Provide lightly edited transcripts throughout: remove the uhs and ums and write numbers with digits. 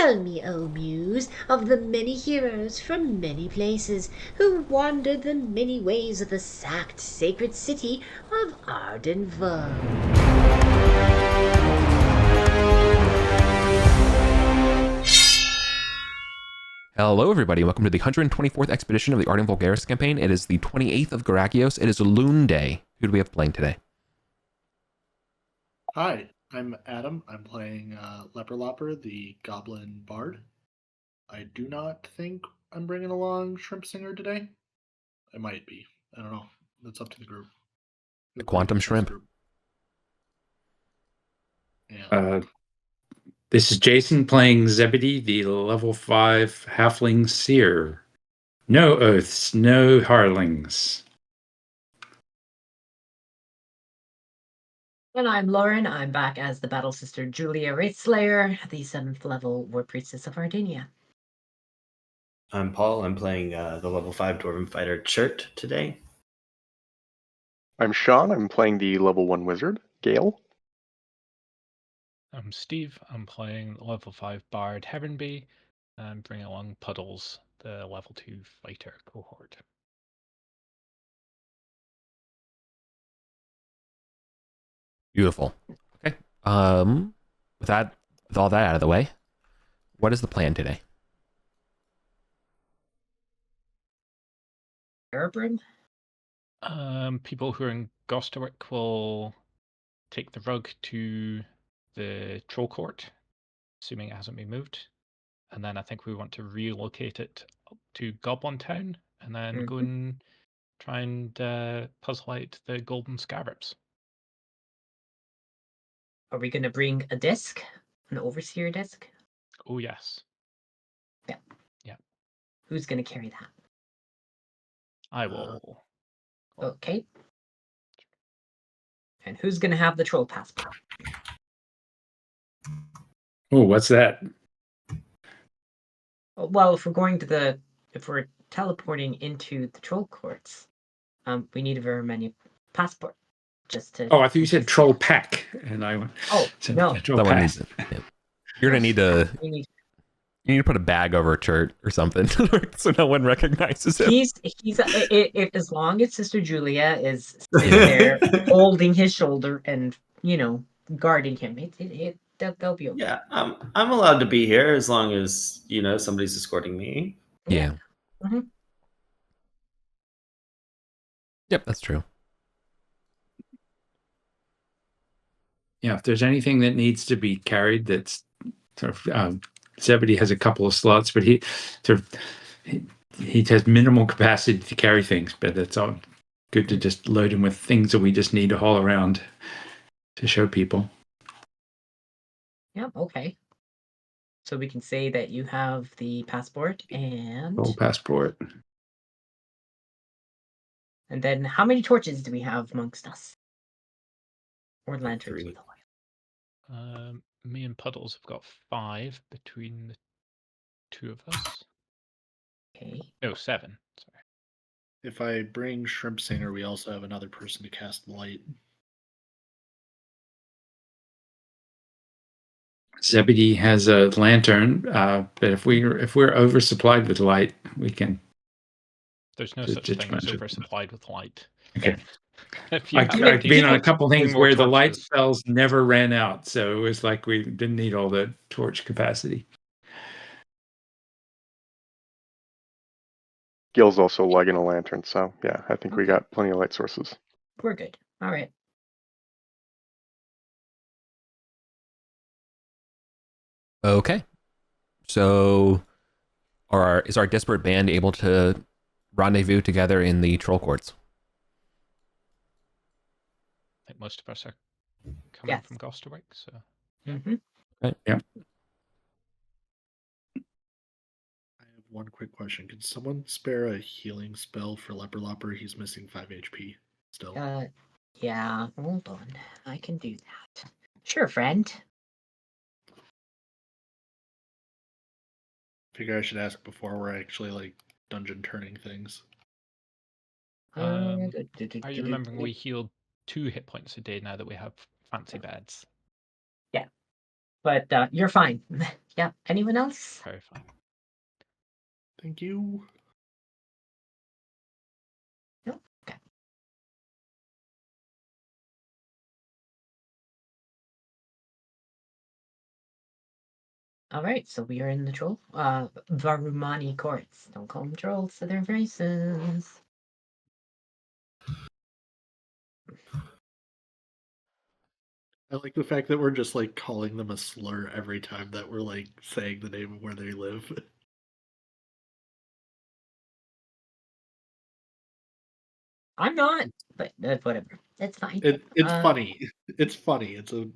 Tell me, O Muse, of the many heroes from many places who wandered the many ways of the sacked sacred city of Arden. Hello, everybody. Welcome to the 124th expedition of the Arden Vulgaris campaign. It is the 28th of Gerakios. It is a Loon Day. Who do we have playing today? Hi, I'm Adam. I'm playing Leper Lopper, the Goblin Bard. I do not think I'm bringing along Shrimp Singer today. I might be. I don't know. That's up to the group. The Quantum Shrimp. Yeah. This is Jason playing Zebedee, the level 5 Halfling Seer. No oaths, no harlings. And I'm Lauren. I'm back as the Battle Sister Julia Wraithslayer, the 7th level War Priestess of Ardinia. I'm Paul. I'm playing the level 5 Dwarven Fighter Chert today. I'm Sean. I'm playing the level 1 Wizard, Gale. I'm Steve. I'm playing level 5 Bard Heavenby and bringing along Puddles, the level 2 Fighter cohort. Beautiful. Okay. With all that out of the way, what is the plan today? Erebrim? People who are in Gosterwick will take the rug to the Troll Court, assuming it hasn't been moved. And then I think we want to relocate it up to Goblin Town and then go and try and puzzle out the Golden Scarabs. Are we going to bring a disc? An Overseer disc? Oh, yes. Yeah. Yeah. Who's going to carry that? I will. Okay. And who's going to have the Troll Passport? Oh, what's that? Well, if we're teleporting into the Troll Courts, we need a very many passport. Just to. Oh, I thought you said Troll Pack, and I went. Oh no, Troll Someone Pack. needs it. Yeah. You're gonna need to. You need to put a bag over a shirt or something so no one recognizes him. He's if as long as Sister Julia is sitting there holding his shoulder and guarding him, they'll be okay. Yeah, I'm allowed to be here as long as somebody's escorting me. Yeah. Mm-hmm. Yep, that's true. Yeah, if there's anything that needs to be carried, that's sort of Zebedee has a couple of slots, but he has minimal capacity to carry things. But it's all good to just load him with things that we just need to haul around to show people. Yeah. Okay. So we can say that you have the passport and Full passport. And then how many torches do we have amongst us? Or lanterns? 3. Me and Puddles have got 5 between the two of us. Okay. No, 7. Sorry. If I bring Shrimp Singer, we also have another person to cast light. Zebedee has a lantern, but if we're oversupplied with light, we can. There's no such thing as oversupplied with light. Okay. I've been on a couple things where the light torches. spells never ran out, so it was like we didn't need all the torch capacity. Gil's also lugging a lantern, so yeah, I think we got plenty of light sources. We're good. All right. Okay. So, is our disparate band able to rendezvous together in the Troll Courts? I think most of us are coming from Gosterwick, so. Mm-hmm. Right. Yeah. I have one quick question. Can someone spare a healing spell for Leper Lopper? He's missing 5 HP still. Yeah. Hold on. I can do that. Sure, friend. Figure I should ask before we're actually dungeon turning things. Are you remembering we healed 2 hit points a day now that we have fancy beds? Yeah, but you're fine. Yeah. Anyone else? Terrifying. Thank you. No. Okay. All right. So we are in the troll. Varumani courts. Don't call them trolls to their faces. I like the fact that we're just like calling them a slur every time that we're like saying the name of where they live. I'm not, but whatever. It's fine. It's funny. It's funny. It's a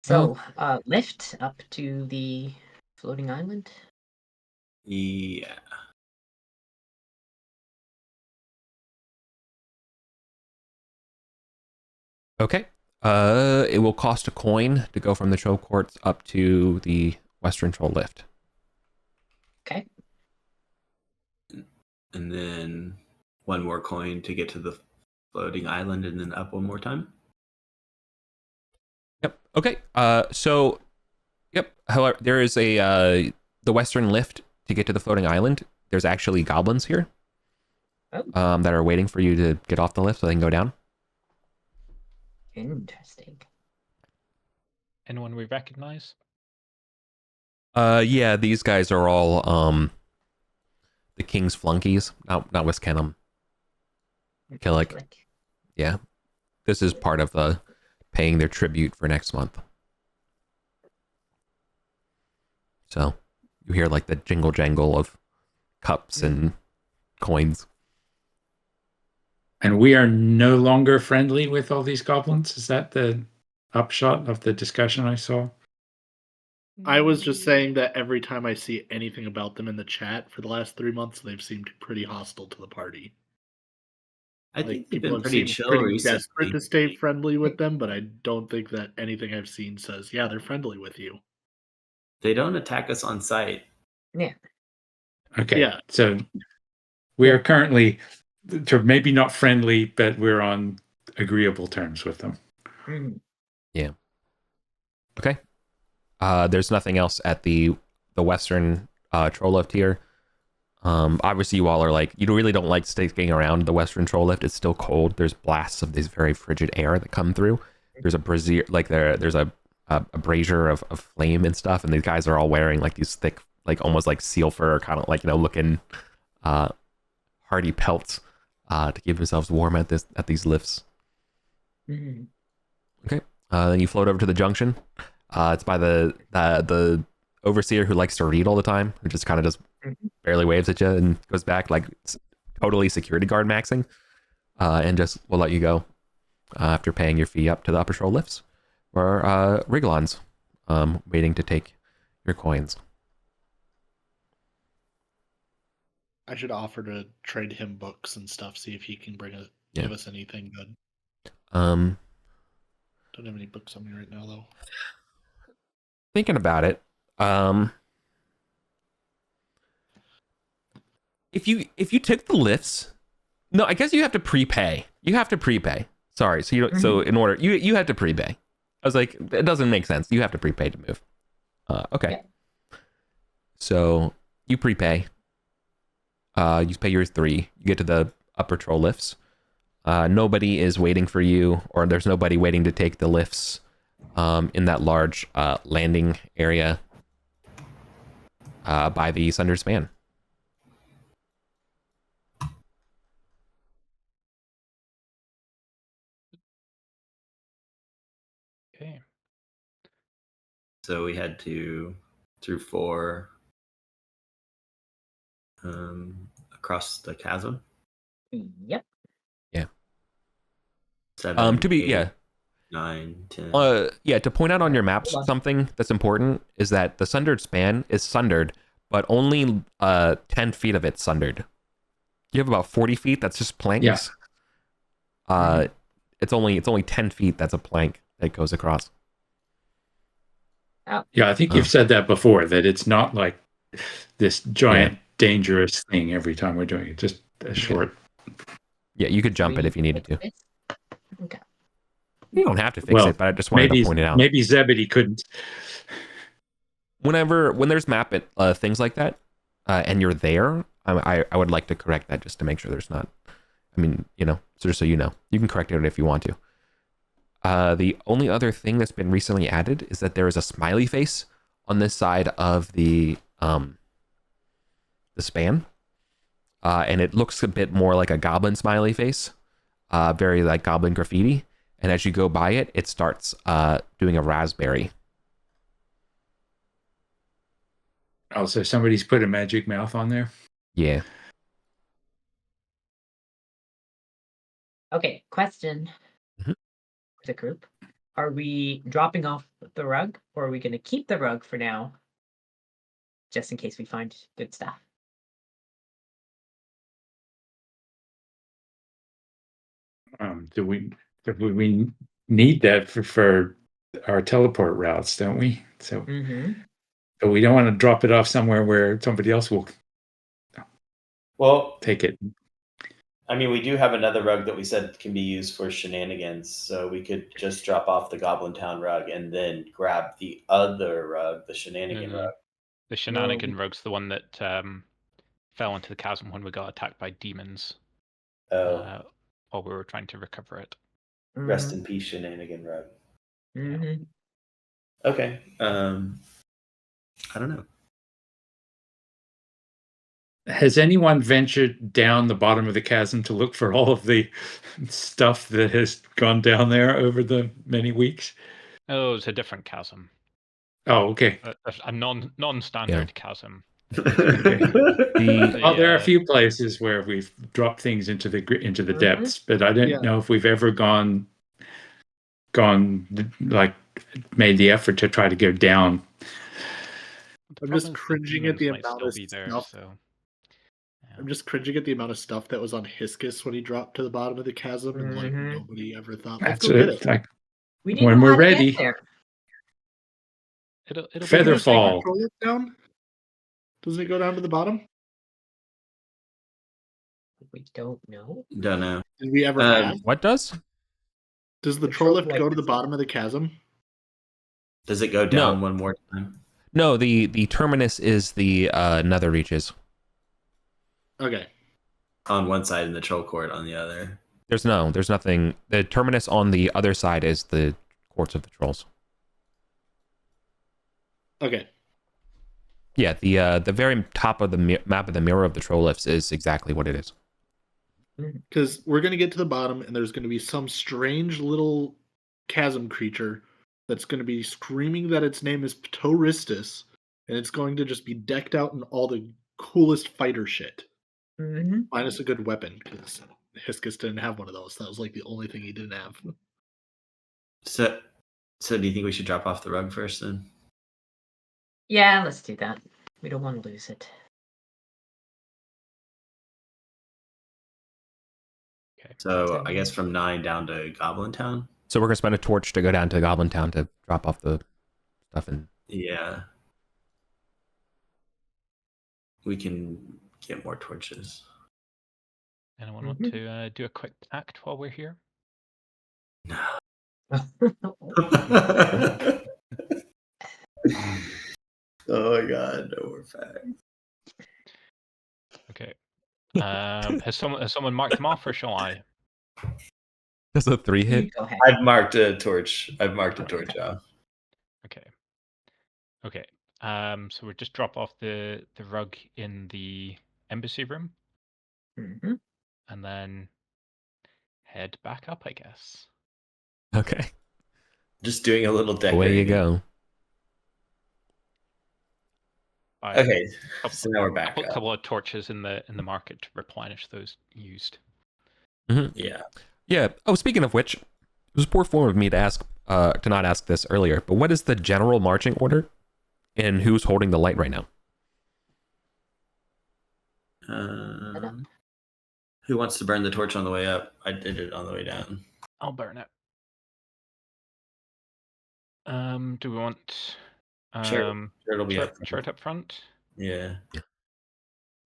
So, lift up to the floating island. Yeah. Okay. It will cost a coin to go from the troll courts up to the western troll lift. Okay. And then one more coin to get to the floating island and then up one more time. Yep. Okay. Yep. However, there is the western lift to get to the floating island. There's actually goblins here. Oh. That are waiting for you to get off the lift so they can go down. Interesting. Anyone we recognize? Yeah, these guys are all the king's flunkies. Not Wiskenham. Killick. Yeah. This is part of the paying their tribute for next month. So you hear like the jingle jangle of cups and coins. And we are no longer friendly with all these goblins? Is that the upshot of the discussion I saw? I was just saying that every time I see anything about them in the chat for the last 3 months, they've seemed pretty hostile to the party. I think they've people been have pretty seemed chill pretty recently. desperate to stay friendly with them, but I don't think that anything I've seen says, yeah, they're friendly with you. They don't attack us on sight. Yeah. Okay. Yeah. So we are currently maybe not friendly, but we're on agreeable terms with them. Mm. Yeah. Okay. There's nothing else at the western troll lift here. Obviously you all are like, you really don't like sticking around the western troll lift. It's still cold. There's blasts of this very frigid air that come through. There's a brazier, like there's a brazier of flame and stuff, and these guys are all wearing like these thick, like almost like seal fur, kind of like, you know, looking hardy pelts to keep themselves warm at these lifts. Mm. Okay. Then you float over to the junction. It's by the overseer who likes to read all the time, who just kind of just barely waves at you and goes back like it's totally security guard maxing, and just will let you go after paying your fee up to the upper troll lifts, where Riglon's waiting to take your coins. I should offer to trade him books and stuff, see if he can give us anything good. Don't have any books on me right now, though. Thinking about it, if you took the lifts, no, I guess you have to prepay. You have to prepay. Sorry, so you don't, so in order you have to prepay. I was like, it doesn't make sense. You have to prepay to move. Okay. Yeah. So you prepay. You pay your 3. You get to the upper troll lifts. Nobody is waiting for you, or there's nobody waiting to take the lifts in that large landing area by the Sunder Span. Okay. So we had to through 4 across the chasm. Yep. Yeah. 7. To be 8, 9, 10. Yeah. To point out on your maps, something that's important is that the sundered span is sundered, but only 10 feet of it's sundered. You have about 40 feet. That's just planks. Yeah. It's only 10 feet. That's a plank that goes across. Oh. Yeah, I think you've said that before, that it's not like this giant dangerous thing every time we're doing it. Just a short. Yeah, you could jump it if you needed to. Okay. You don't have to fix it, but I just wanted to point it out. Maybe Zebedee couldn't. When there's map things like that, and you're there, I would like to correct that just to make sure there's not. I mean, just so you know, you can correct it if you want to. The only other thing that's been recently added is that there is a smiley face on this side of the span, and it looks a bit more like a goblin smiley face, very like goblin graffiti. And as you go by it, it starts doing a raspberry. Oh, so somebody's put a magic mouth on there? Yeah. Okay, question Mhm. for the group. Are we dropping off the rug, or are we going to keep the rug for now, just in case we find good stuff? Do we need that for our teleport routes, don't we? So, but we don't want to drop it off somewhere where somebody else will take it. I mean, we do have another rug that we said can be used for shenanigans, so we could just drop off the Goblin Town rug and then grab the other rug, the shenanigan rug. The shenanigan rug's the one that fell into the chasm when we got attacked by demons. While we were trying to recover it. Rest in peace, shenanigan rug. Mm-hmm. Okay. I don't know. Has anyone ventured down the bottom of the chasm to look for all of the stuff that has gone down there over the many weeks? Oh, it's a different chasm. Oh, okay. A non-standard chasm. There are a few places where we've dropped things into the depths, but I don't know if we've ever gone like made the effort to try to go down. I'm just cringing at the amount of stuff. I'm just cringing at the amount of stuff that was on Hiscus when he dropped to the bottom of the chasm, and like nobody ever thought, let's go get it. Like, we didn't when know we're how to ready. get there. It'll Featherfall. Down? Doesn't it go down to the bottom? We don't know. Don't know. Did we ever have? What does? Does the troll lift go to the bottom of the chasm? Does it go down one more time? No, the terminus is the nether reaches. Okay. On one side and the troll court on the other. There's nothing. The terminus on the other side is the courts of the trolls. Okay. Yeah, the very top of the map of the mirror of the troll lifts is exactly what it is. Because we're going to get to the bottom, and there's going to be some strange little chasm creature that's going to be screaming that its name is Ptoristus, and it's going to just be decked out in all the coolest fighter shit. Minus a good weapon, because Hiscus didn't have one of those. That was like the only thing he didn't have. So do you think we should drop off the rug first then? Yeah, let's do that. We don't want to lose it. Okay. So I guess from 9 down to Goblin Town. So we're gonna spend a torch to go down to Goblin Town to drop off the stuff and. Yeah. We can get more torches. Anyone want to do a quick act while we're here? No. Oh my god, no more facts. Okay. Has someone marked them off, or shall I? That's a 3 hit. I've marked a torch. Off. Okay. So we'll just drop off the rug in the embassy room, and then head back up, I guess. Okay. Just doing a little deck. Away you go. Okay. So now we're back. Put a couple of torches in the market to replenish those used. Yeah. Yeah. Oh, speaking of which, it was poor form of me to not ask this earlier. But what is the general marching order, and who's holding the light right now? Who wants to burn the torch on the way up? I did it on the way down. I'll burn it. Do we want It'll be shirt up front? Yeah.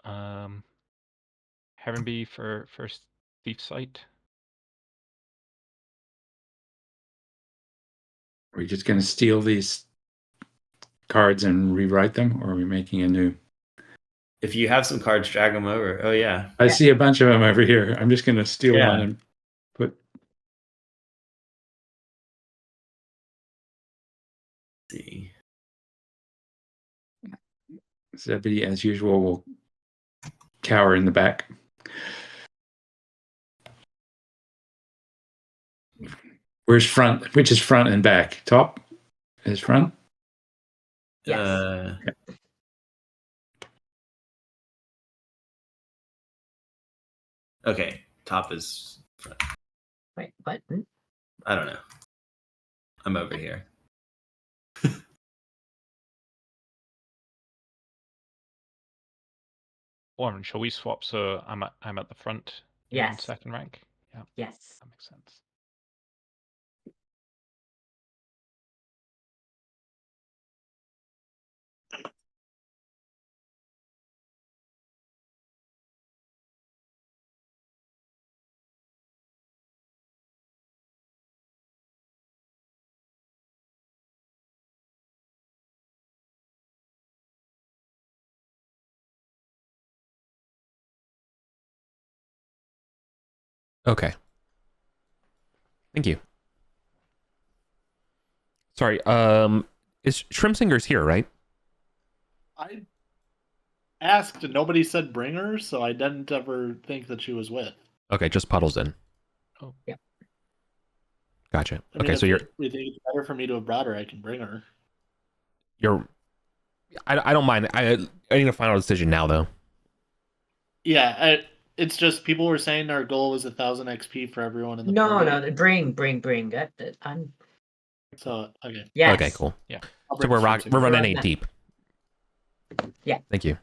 Heronby for thief sight. Are we just going to steal these cards and rewrite them, or are we making a new? If you have some cards, drag them over. Oh yeah. I see a bunch of them over here. I'm just going to steal Yeah. one and put. Let's see. Zebedee, as usual, will cower in the back. Where's front? Which is front and back? Top is front. Yes. Okay. Top is front. Wait, what? I don't know. I'm over here. Warren, shall we swap so I'm at the front in Yes. second rank? Yeah, Yes. that makes sense. Okay. Thank you. Sorry, is Shrimpsinger's here, right? I asked and nobody said bring her, so I didn't ever think that she was with. Okay, just Puddles in. Oh, yeah. Gotcha. I mean, Okay, so you think it's better for me to have brought her, I can bring her. I don't mind. I need a final decision now, though. Yeah, it's just people were saying our goal was 1,000 XP for everyone in the No, party. no, bring. I'm. So okay. Yes. Okay, cool. Yeah. So we're running 8 deep. Yeah. Thank you.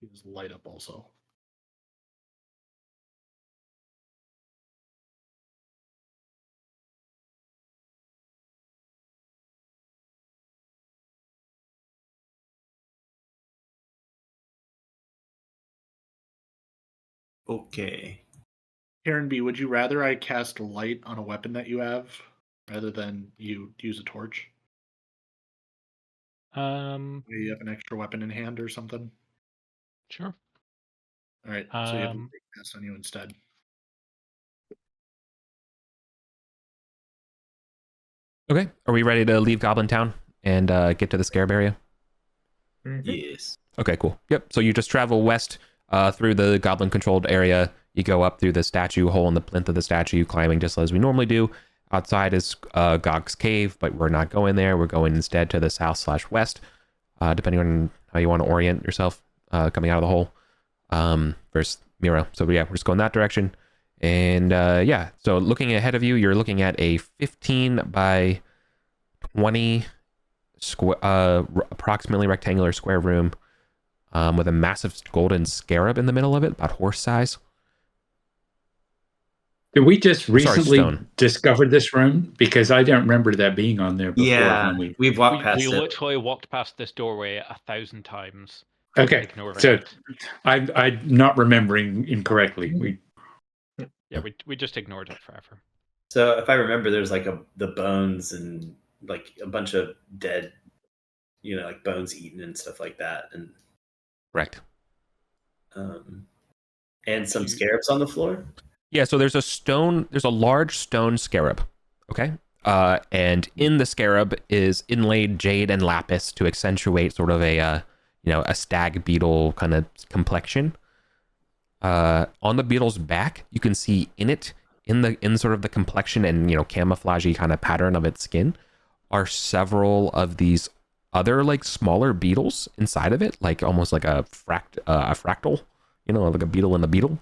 He was light up also. Okay. Karen B, would you rather I cast light on a weapon that you have rather than you use a torch? Maybe you have an extra weapon in hand or something? Sure. All right, so you have a light cast on you instead. Okay, are we ready to leave Goblin Town and get to the Scarab area? Mm-hmm. Yes. Okay, cool. Yep. So you just travel west through the goblin-controlled area. You go up through the statue hole in the plinth of the statue, climbing just as we normally do. Outside is Gog's Cave, but we're not going there. We're going instead to the south/west, depending on how you want to orient yourself coming out of the hole versus Miro. So yeah, we're just going that direction. And yeah, so looking ahead of you, you're looking at a 15 by 20 approximately rectangular square room with a massive golden scarab in the middle of it, about horse size. Did we just recently discover this room? Because I don't remember that being on there before. Yeah, When we've walked past we it. literally walked past this doorway 1,000 times. Okay, so I'm not remembering incorrectly. We just ignored it forever. So if I remember, there's like the bones and like a bunch of dead, like bones eaten and stuff like that, and correct. And some scarabs on the floor. Yeah, so there's a large stone scarab, okay? And in the scarab is inlaid jade and lapis to accentuate sort of a stag beetle kind of complexion. On the beetle's back, you can see in sort of the complexion and camouflagey kind of pattern of its skin are several of these other like smaller beetles inside of it, like almost like a fractal, like a beetle in a beetle.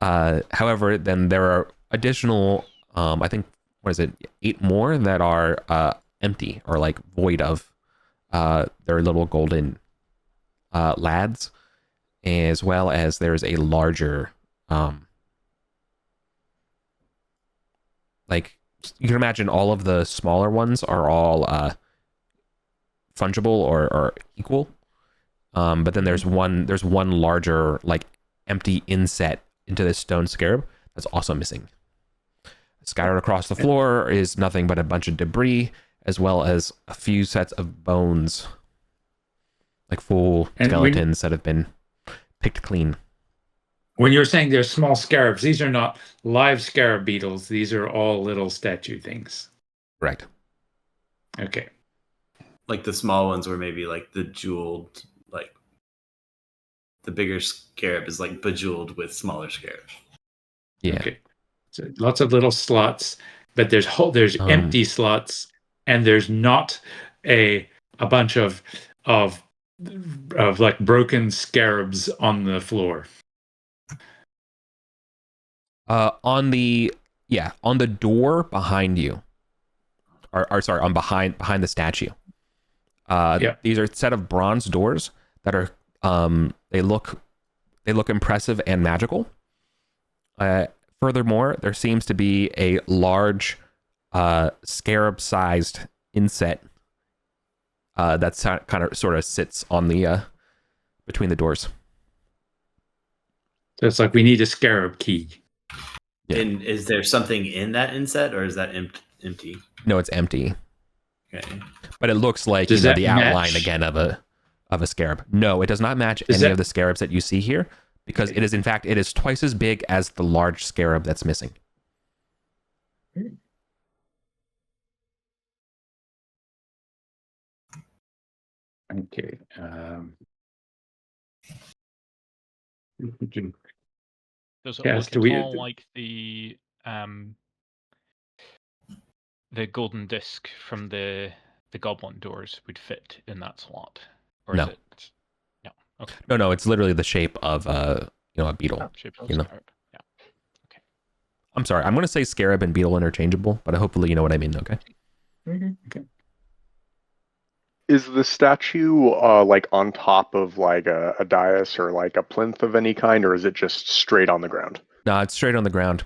However, then there are additional, I think, 8 more that are empty or like void of their little golden lads. as well as there's a larger, like you can imagine all of the smaller ones are all fungible or equal. But then there's one larger like empty inset into this stone scarab that's also missing. Scattered across the floor is nothing but a bunch of debris, as well as a few sets of bones, like full skeletons that have been picked clean. When you're saying they're small scarabs, these are not live scarab beetles. These are all little statue things. Correct. Okay. Like the small ones were maybe like the jeweled, like the bigger scarab is like bejeweled with smaller scarabs. Yeah. Okay. So lots of little slots, but there's empty slots, and there's not a bunch of like broken scarabs on the floor. On the door behind you, or sorry, on behind the statue. These are a set of bronze doors that are they look impressive and magical. Furthermore, there seems to be a large scarab-sized inset that's kind of sort of sits on the between the doors. So it's like we need a scarab key. Yeah. And is there something in that inset, or is that empty? No, it's empty. Okay. But it looks like the outline again of a scarab. No, it does not match any of the scarabs that you see here, because it is twice as big as the large scarab that's missing. Okay. Does it look at all like the golden disc from the goblin doors would fit in that slot? Or No. Is it... No. Okay. No, it's literally the shape of a beetle. Oh, shape of a scarab. Yeah. Okay. I'm sorry. I'm going to say scarab and beetle interchangeable, but hopefully you know what I mean. Okay. Okay. Is the statue like on top of like a dais or like a plinth of any kind, or is it just straight on the ground? No, it's straight on the ground.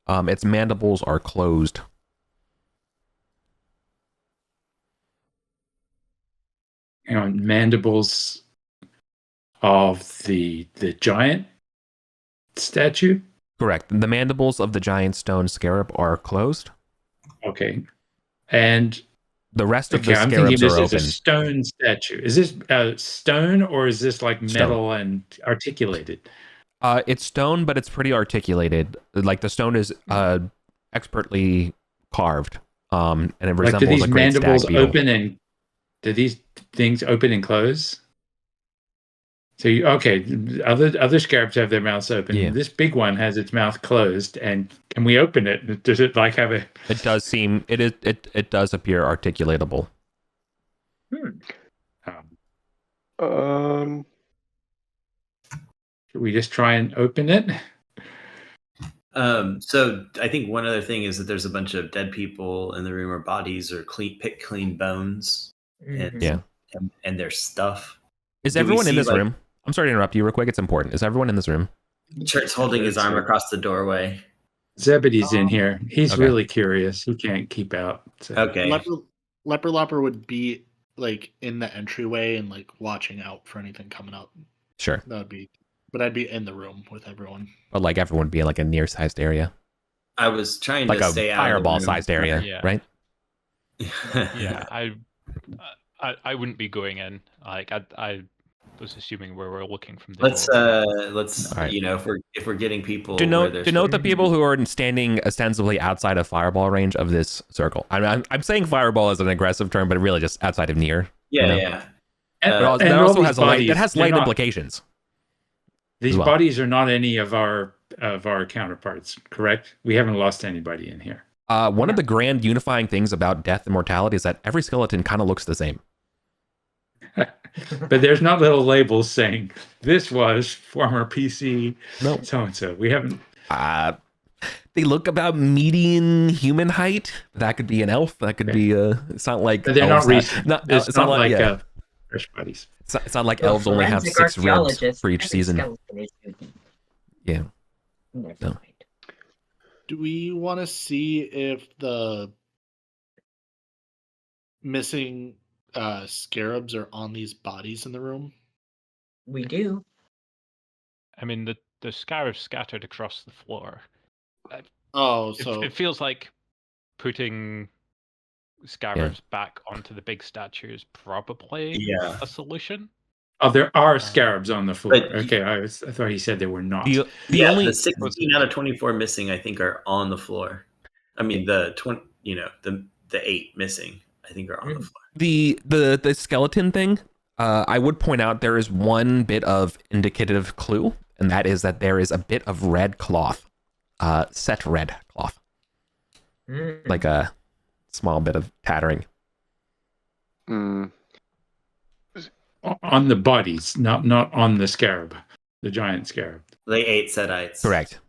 Its mandibles are closed. Mandibles of the giant statue? Correct. The mandibles of the giant stone scarab are closed. Okay. And the rest of the I'm scarabs thinking are this open. is a stone statue. Is this stone, or is this like metal and articulated? It's stone, but it's pretty articulated. Like the stone is expertly carved. And it resembles do these a great mandibles stag beetle. open and do these things open and close? So other scarabs have their mouths open. Yeah. This big one has its mouth closed, and can we open it? Does it like have a? It does seem it does appear articulatable. Should we just try and open it? So I think one other thing is that there's a bunch of dead people in the room, or bodies, or pick clean bones, and their stuff. Is everyone in this room? I'm sorry to interrupt you real quick. It's important. Is everyone in this room? Chart's holding his arm across the doorway. Zebedee's in here. He's really curious. He can't keep out. So. Okay. Leper Lopper would be like in the entryway and like watching out for anything coming up. Sure. But I'd be in the room with everyone. But like everyone would be in like a near-sized area. I was trying to stay out fireball-sized area, right? Yeah, I wouldn't be going in. Like I was assuming where we're looking from. Let's right. if we're getting people denote the people who are standing ostensibly outside of fireball range of this circle. I'm saying fireball is an aggressive term, but really just outside of near. Yeah. That also has light implications. These bodies are not any of our counterparts, correct? We haven't lost anybody in here. One of the grand unifying things about death and mortality is that every skeleton kind of looks the same. But there's not little labels saying this was former PC so and so. We haven't. They look about median human height. That could be an elf. That could be it's not like they're not recent. It's not like Fresh bodies. It's not like So a elves only have forensic 6 ribs archaeologist, for each every season. skeleton is unique. Yeah. Never No. mind. Do we want to see if the missing scarabs are on these bodies in the room? We do. I mean, the scarabs scattered across the floor. Oh, It, so it feels like putting scarabs back onto the big statue is probably Yeah. a solution. Oh, there are scarabs on the floor. but- Okay, I thought he said there were not. The yeah, only the 16 out of 24 missing, I think, are on the floor. I mean, the 20, the 8 missing, I think, are on the floor. the skeleton thing, I would point out there is one bit of indicative clue, and that is that there is a bit of red cloth, set red cloth, like a small bit of tattering. Mm. On the bodies, not on the scarab, the giant scarab. They 8 Setites. Correct.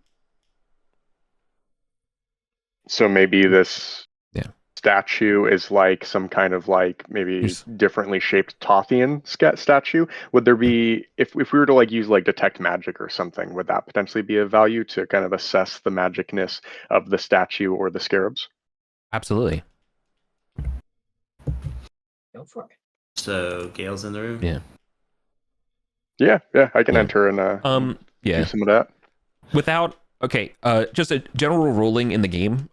So maybe this Yeah. statue is like some kind of like maybe Here's- differently shaped Tothian statue. Would there be, if we were to like use like detect magic or something, would that potentially be of value to kind of assess the magicness of the statue or the scarabs? Absolutely. Go for it. So Gale's in the room. Yeah. Yeah, I can Yeah. enter and Yeah. do some of that. Without just a general ruling in the game,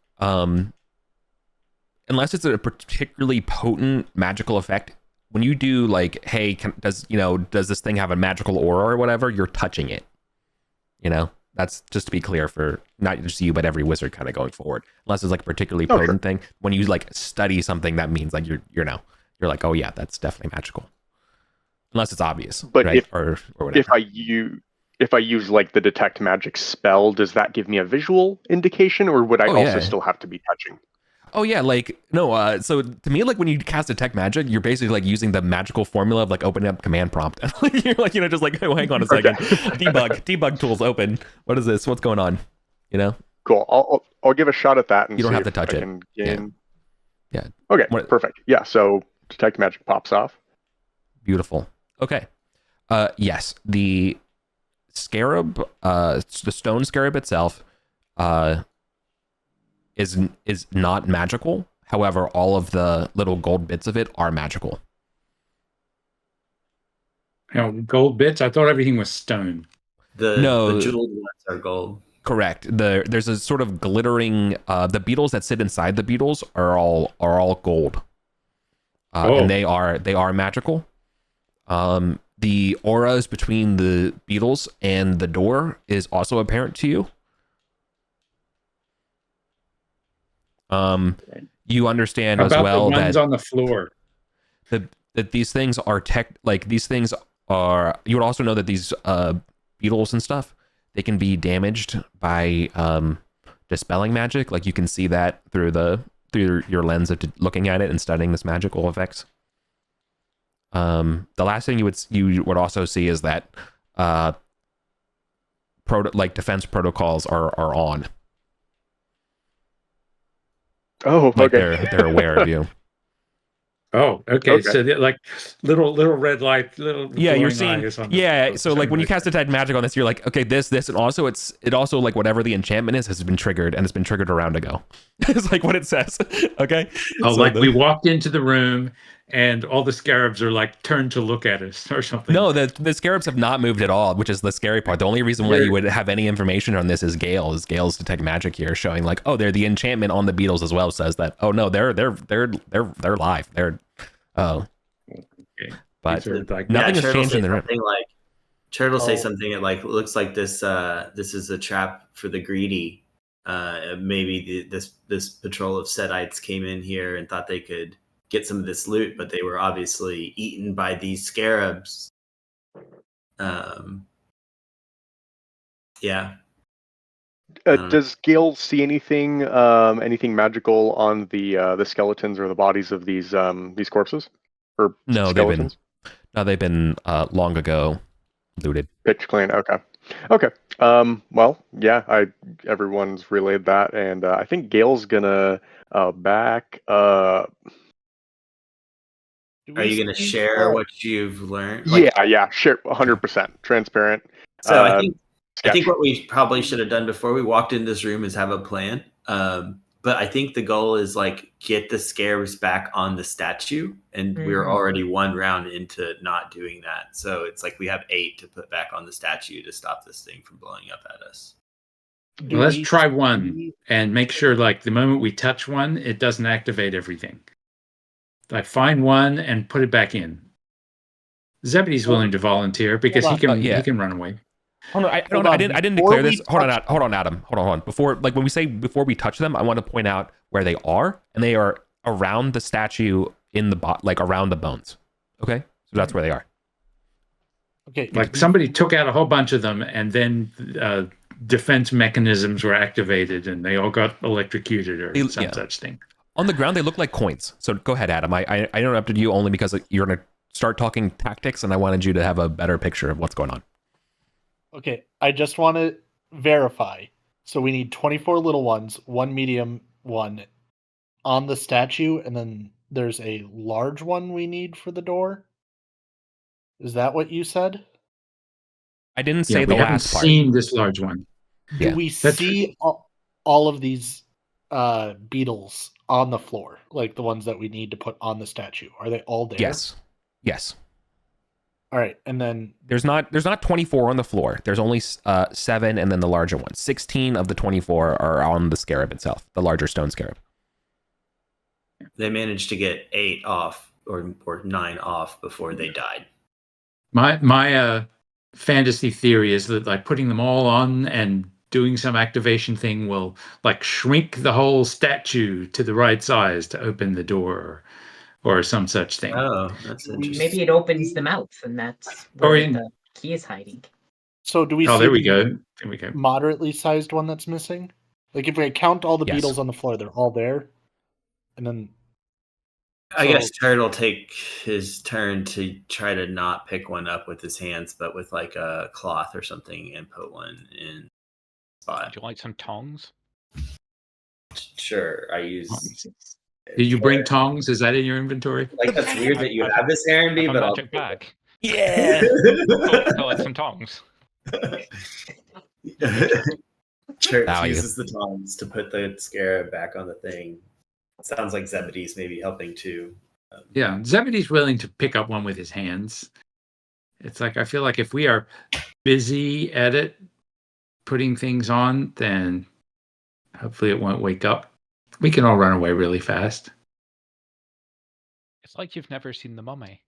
unless it's a particularly potent magical effect, when you do like, hey, does this thing have a magical aura or whatever, you're touching it. That's just to be clear for not just you but every wizard kind of going forward. Unless it's like a particularly potent thing, when you like study something, that means like you're like, oh yeah, that's definitely magical. Unless it's obvious, But right? or whatever. If I use like the detect magic spell, does that give me a visual indication, or would I also still have to be touching? Oh yeah, like no. So to me, like when you cast detect magic, you're basically like using the magical formula of like opening up command prompt. You're like just like, oh, hang on a second, debug tools open. What is this? What's going on? Cool. I'll give a shot at that and You don't see have to if touch I it. can gain. Yeah. Okay. Perfect. Yeah. So detect magic pops off. Beautiful. Okay. Yes, the scarab, the stone scarab itself, is not magical. However, all of the little gold bits of it are magical. Gold bits? I thought everything was stone. The jeweled ones are gold. Correct. There's a sort of glittering. The beetles that sit inside the beetles are all gold, and they are magical. The auras between the beetles and the door is also apparent to you. You understand as well the ones that on the floor. that these things are you would also know that these beetles and stuff, they can be damaged by dispelling magic. Like you can see that through your lens of looking at it and studying this magical effects. The last thing you would also see is that defense protocols are on. Oh, like okay. they're aware of you. Oh, okay. So they're like little red light, little you're seeing. eyes on So like when you cast detect magic on this, you're like, okay, this, and also it also like whatever the enchantment is has been triggered, and it's been triggered a round ago. It's like what it says. Okay. Oh, so we walked into the room and all the scarabs are like turned to look at us or something. No, the scarabs have not moved at all, which is the scary part. The only reason why you would have any information on this is Gale's detect magic here, showing like, oh, they're the enchantment on the beetles as well says that. Oh no, they're live. Okay. But like, nothing has changed in the room. Like Turtle say something like looks like this is a trap for the greedy. Maybe this patrol of Setites came in here and thought they could get some of this loot, but they were obviously eaten by these scarabs. Yeah. Does Gale see anything magical on the skeletons or the bodies of these corpses or skeletons? They've been long ago looted. Pitch clean. Okay. Well, yeah. Everyone's relayed that, and I think Gale's gonna back up. Are you going to see, share what you've learned? Yeah, sure, 100% transparent. So I think sketch. what we probably should have done before we walked in this room is have a plan. But I think the goal is like get the scarabs back on the statue, and we're already one round into not doing that. So it's like we have 8 to put back on the statue to stop this thing from blowing up at us. Well, let's try one and make sure, like, the moment we touch one, it doesn't activate everything. Like, find one and put it back in. Zebedee's willing to volunteer because he can run away. Oh no, I didn't declare this. Hold on, Adam. Hold on. Before we touch them, I want to point out where they are, and they are around the statue in the around the bones. Okay, so that's where they are. Okay, like somebody took out a whole bunch of them, and then defense mechanisms were activated, and they all got electrocuted or some such thing. On the ground, they look like coins. So go ahead, Adam. I interrupted you only because you're gonna start talking tactics, and I wanted you to have a better picture of what's going on. Okay, I just want to verify. So we need 24 little ones, 1 medium one on the statue, and then there's a large one we need for the door. Is that what you said? I didn't say the last part. We haven't seen this large one. Do we see all of these beetles on the floor, like the ones that we need to put on the statue? Are they all there? Yes. All right, and then there's not 24 on the floor. There's only 7, and then the larger one. 16 of the 24 are on the scarab itself, the larger stone scarab. They managed to get 8 off or 9 off before they died. My fantasy theory is that like putting them all on and doing some activation thing will like shrink the whole statue to the right size to open the door. Or some such thing. Oh, that's interesting. Maybe it opens the mouth, and that's where the key is hiding. So do we see there we go. There we go. Moderately sized one that's missing? Like if we count all the beetles on the floor, they're all there? And then... I guess Turtle take his turn to try to not pick one up with his hands, but with like a cloth or something and put one in spot. Would you like some tongs? Sure, I use... Did you bring tongs? Is that in your inventory? Like, that's weird that you have this, Aaron B, but I'll... magic bag. Yeah! I'll like some tongs. Church uses the tongs to put the scarab back on the thing. Sounds like Zebedee's maybe helping too. Yeah, Zebedee's willing to pick up one with his hands. It's like, I feel like if we are busy at it, putting things on, then hopefully it won't wake up. We can all run away really fast. It's like you've never seen The Mummy.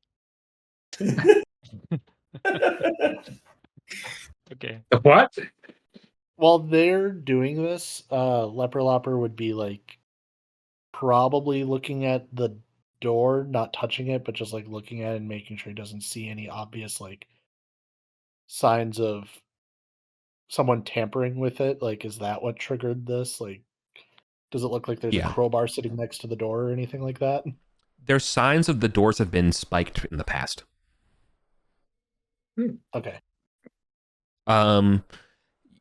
Okay. What? While they're doing this, Leper Lopper would be like probably looking at the door, not touching it, but just like looking at it and making sure he doesn't see any obvious like signs of someone tampering with it. Like, is that what triggered this? Like, does it look like there's a crowbar sitting next to the door or anything like that? There's signs of the doors have been spiked in the past. Okay.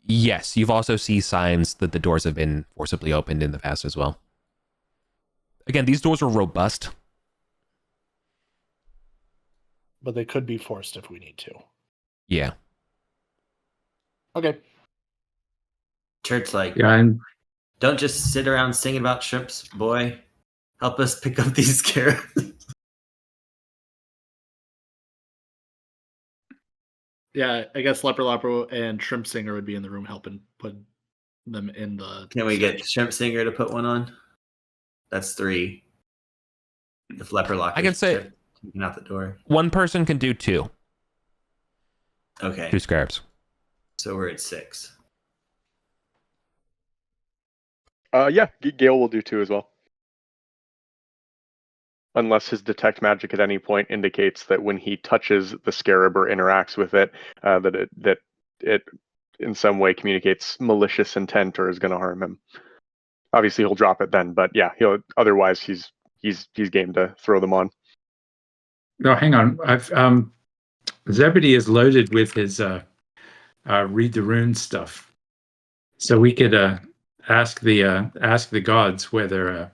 Yes, you've also seen signs that the doors have been forcibly opened in the past as well. Again, these doors are robust. But they could be forced if we need to. Yeah. Okay. Church like... Yeah, don't just sit around singing about shrimps, boy. Help us pick up these scarabs. Yeah, I guess Leper Lopper and Shrimp Singer would be in the room helping put them in the... Can we get Shrimp Singer to put one on? That's 3. If Leper Lopper... I can say... out the door. One person can do 2. Okay. 2 scarabs. So we're at 6. Yeah, Gale will do 2 as well. Unless his detect magic at any point indicates that when he touches the scarab or interacts with it, that it in some way communicates malicious intent or is going to harm him. Obviously, he'll drop it then, but yeah, otherwise he's game to throw them on. No, hang on. Zebedee is loaded with his read the runes stuff, so we could ask the gods whether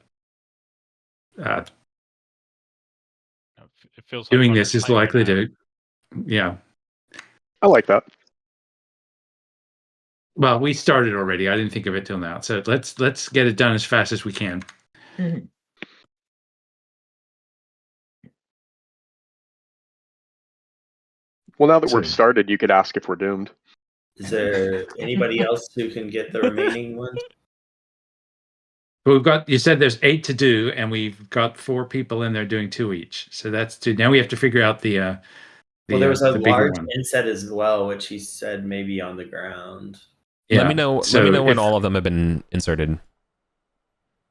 It feels like Doing we're on this a is timer likely now. to, yeah. I like that. Well, we started already. I didn't think of it till now. So let's get it done as fast as we can. Mhm. Well, now that So- we've started, you could ask if we're doomed. Is there anybody else who can get the remaining one? But we've got, you said there's 8 to do, and we've got 4 people in there doing 2 each. So that's 2. Now we have to figure out the Well, there was a the bigger large one. inset as well, which he said maybe on the ground. Yeah. Let me know. So let me know when if- all of them have been inserted.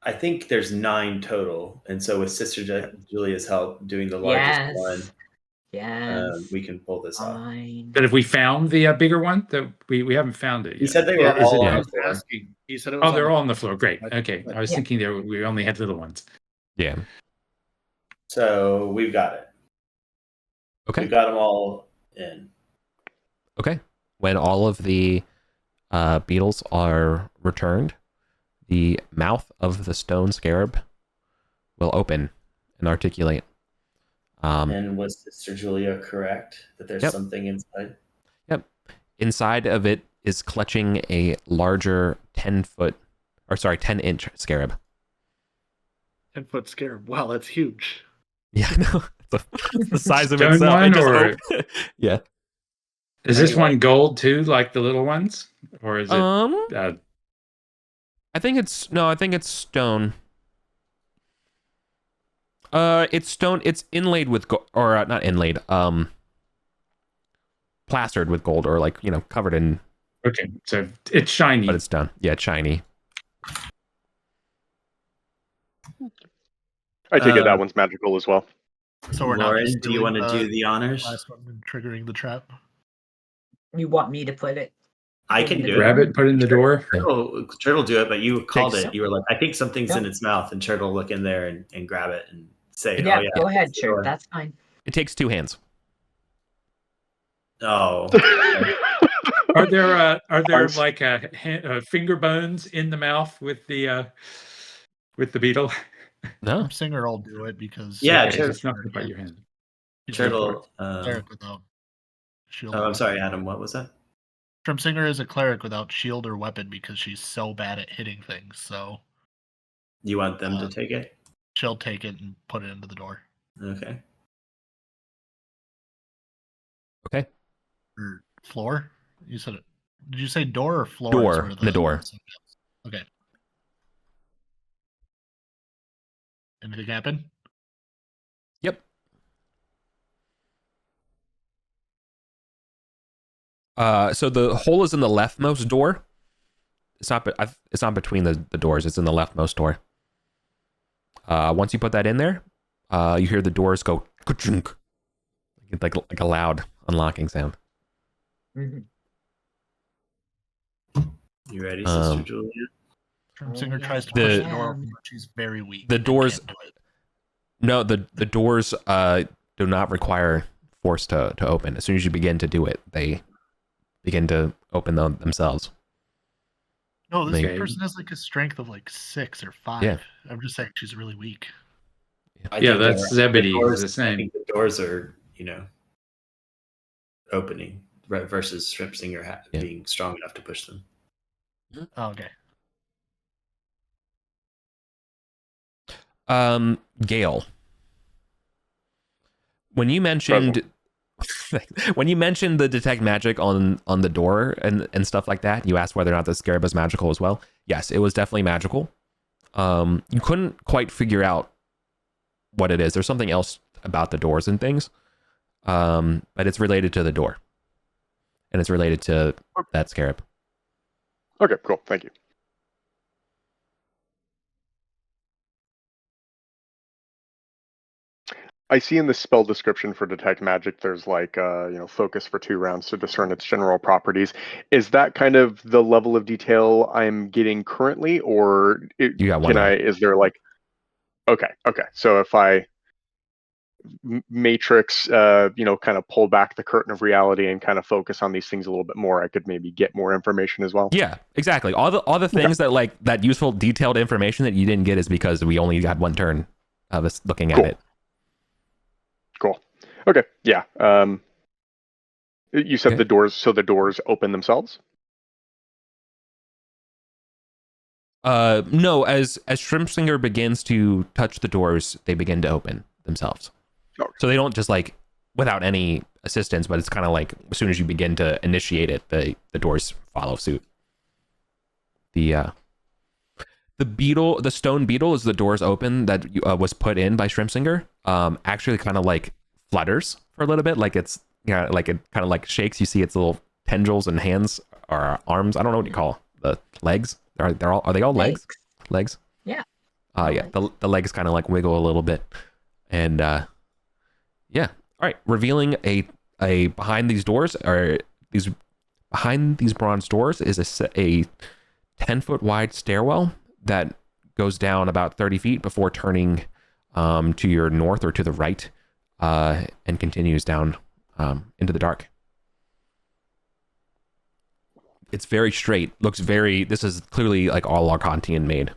I think there's 9 total, and so with Sister Julia's help doing the largest one, Yes. we can pull this off. Fine. But have we found the bigger one? That we haven't found it yet. He said they Yeah, were is it all down? on the floor. asking. He said it was Oh, they're the all on the floor. Great. Okay. I was Yeah. thinking we only had little ones. Yeah. So we've got it. Okay. We've got them all in. Okay. When all of the beetles are returned, the mouth of the stone scarab will open and articulate. And was Sister Julia correct that there's Yep. something inside? Yep. Inside of it is clutching a larger 10-inch scarab. 10-foot scarab. Wow, that's huge. Yeah, I know. It's the size of Stone itself. one It just or- yeah. Is this one gold too, like the little ones, or is it? I think it's stone. It's stone. It's inlaid with gold, or not inlaid. Plastered with gold, or like covered in. Okay, so it's shiny. But it's done. Yeah, it's shiny. I take it that one's magical as well. So we're Lauren, not just do you doing want to do the honors? last one and triggering the trap? You want me to put it? I can do Grab it. it, put it in the door. Turtle do it, but you called Take it. some. You were like, I think something's Yeah. in its mouth, and Turtle look in there and grab it and say, Yeah, oh yeah. go ahead, it's the sure. door. That's fine. It takes 2 hands. Oh. Are there Ours- like finger bones in the mouth with the beetle? No. Singer will do it because Yeah, Okay, Turtle- it's not going to bite your hand. he's Turtle. a cleric without shield. Oh, or I'm sorry, weapon. Adam. What was that? Shrimp Singer is a cleric without shield or weapon because she's so bad at hitting things. So You want them to take it? she'll take it and put it into the door Okay. Okay. or floor. You said it. Did you say door or floor? Door, is where the door. Okay. Anything happen? Yep. So the hole is in the leftmost door. It's not. It's not between the doors. It's in the leftmost door. Once you put that in there, you hear the doors go ka-chunk, like a loud unlocking sound. Mhm. You ready, Sister Um, Julia? Shrimp Singer yeah. tries to The- push the door open, but she's very weak. the and doors- can't do it. No, the doors do not require force to open. As soon as you begin to do it, they begin to open themselves. No, this Okay. person has like a strength of like 6 or 5. Yeah. I'm just saying she's really weak. I Yeah, think that's the Zebedee, doors- the same. I think the doors are, opening versus Shrimp Singer Yeah. being strong enough to push them. Oh, okay. Gale. When you mentioned the detect magic on the door and stuff like that, you asked whether or not the scarab is magical as well. Yes, it was definitely magical. You couldn't quite figure out what it is. There's something else about the doors and things. But it's related to the door. And it's related to that scarab. Okay, cool. Thank you. I see in the spell description for detect magic, there's like focus for 2 rounds to discern its general properties. Is that kind of the level of detail I'm getting currently, or You got one round. is there like okay. So if I matrix kind of pull back the curtain of reality and kind of focus on these things a little bit more, I could maybe get more information as well. Yeah, exactly. All the things that useful detailed information that you didn't get is because we only got one turn of us looking at Cool. it. Cool. Okay, yeah. You said Okay. the doors, so the doors open themselves? No, as Shrimpsinger begins to touch the doors, they begin to open themselves. Okay. So they don't just like without any assistance, but it's kind of like as soon as you begin to initiate it, the doors follow suit. The stone beetle, as the doors open that was put in by Shrimpsinger, actually kind of like flutters for a little bit, like it's like it kind of like shakes. You see its little tendrils and hands or arms. I don't know what you call the legs. Are they all legs? Legs. Yeah. Yeah. The legs kind of like wiggle a little bit, and yeah. All right. Revealing a behind these doors or these behind these bronze doors is a 10-foot wide stairwell that goes down about 30 feet before turning to your north or to the right and continues down into the dark. It's very straight. This is clearly like all Arcantian made.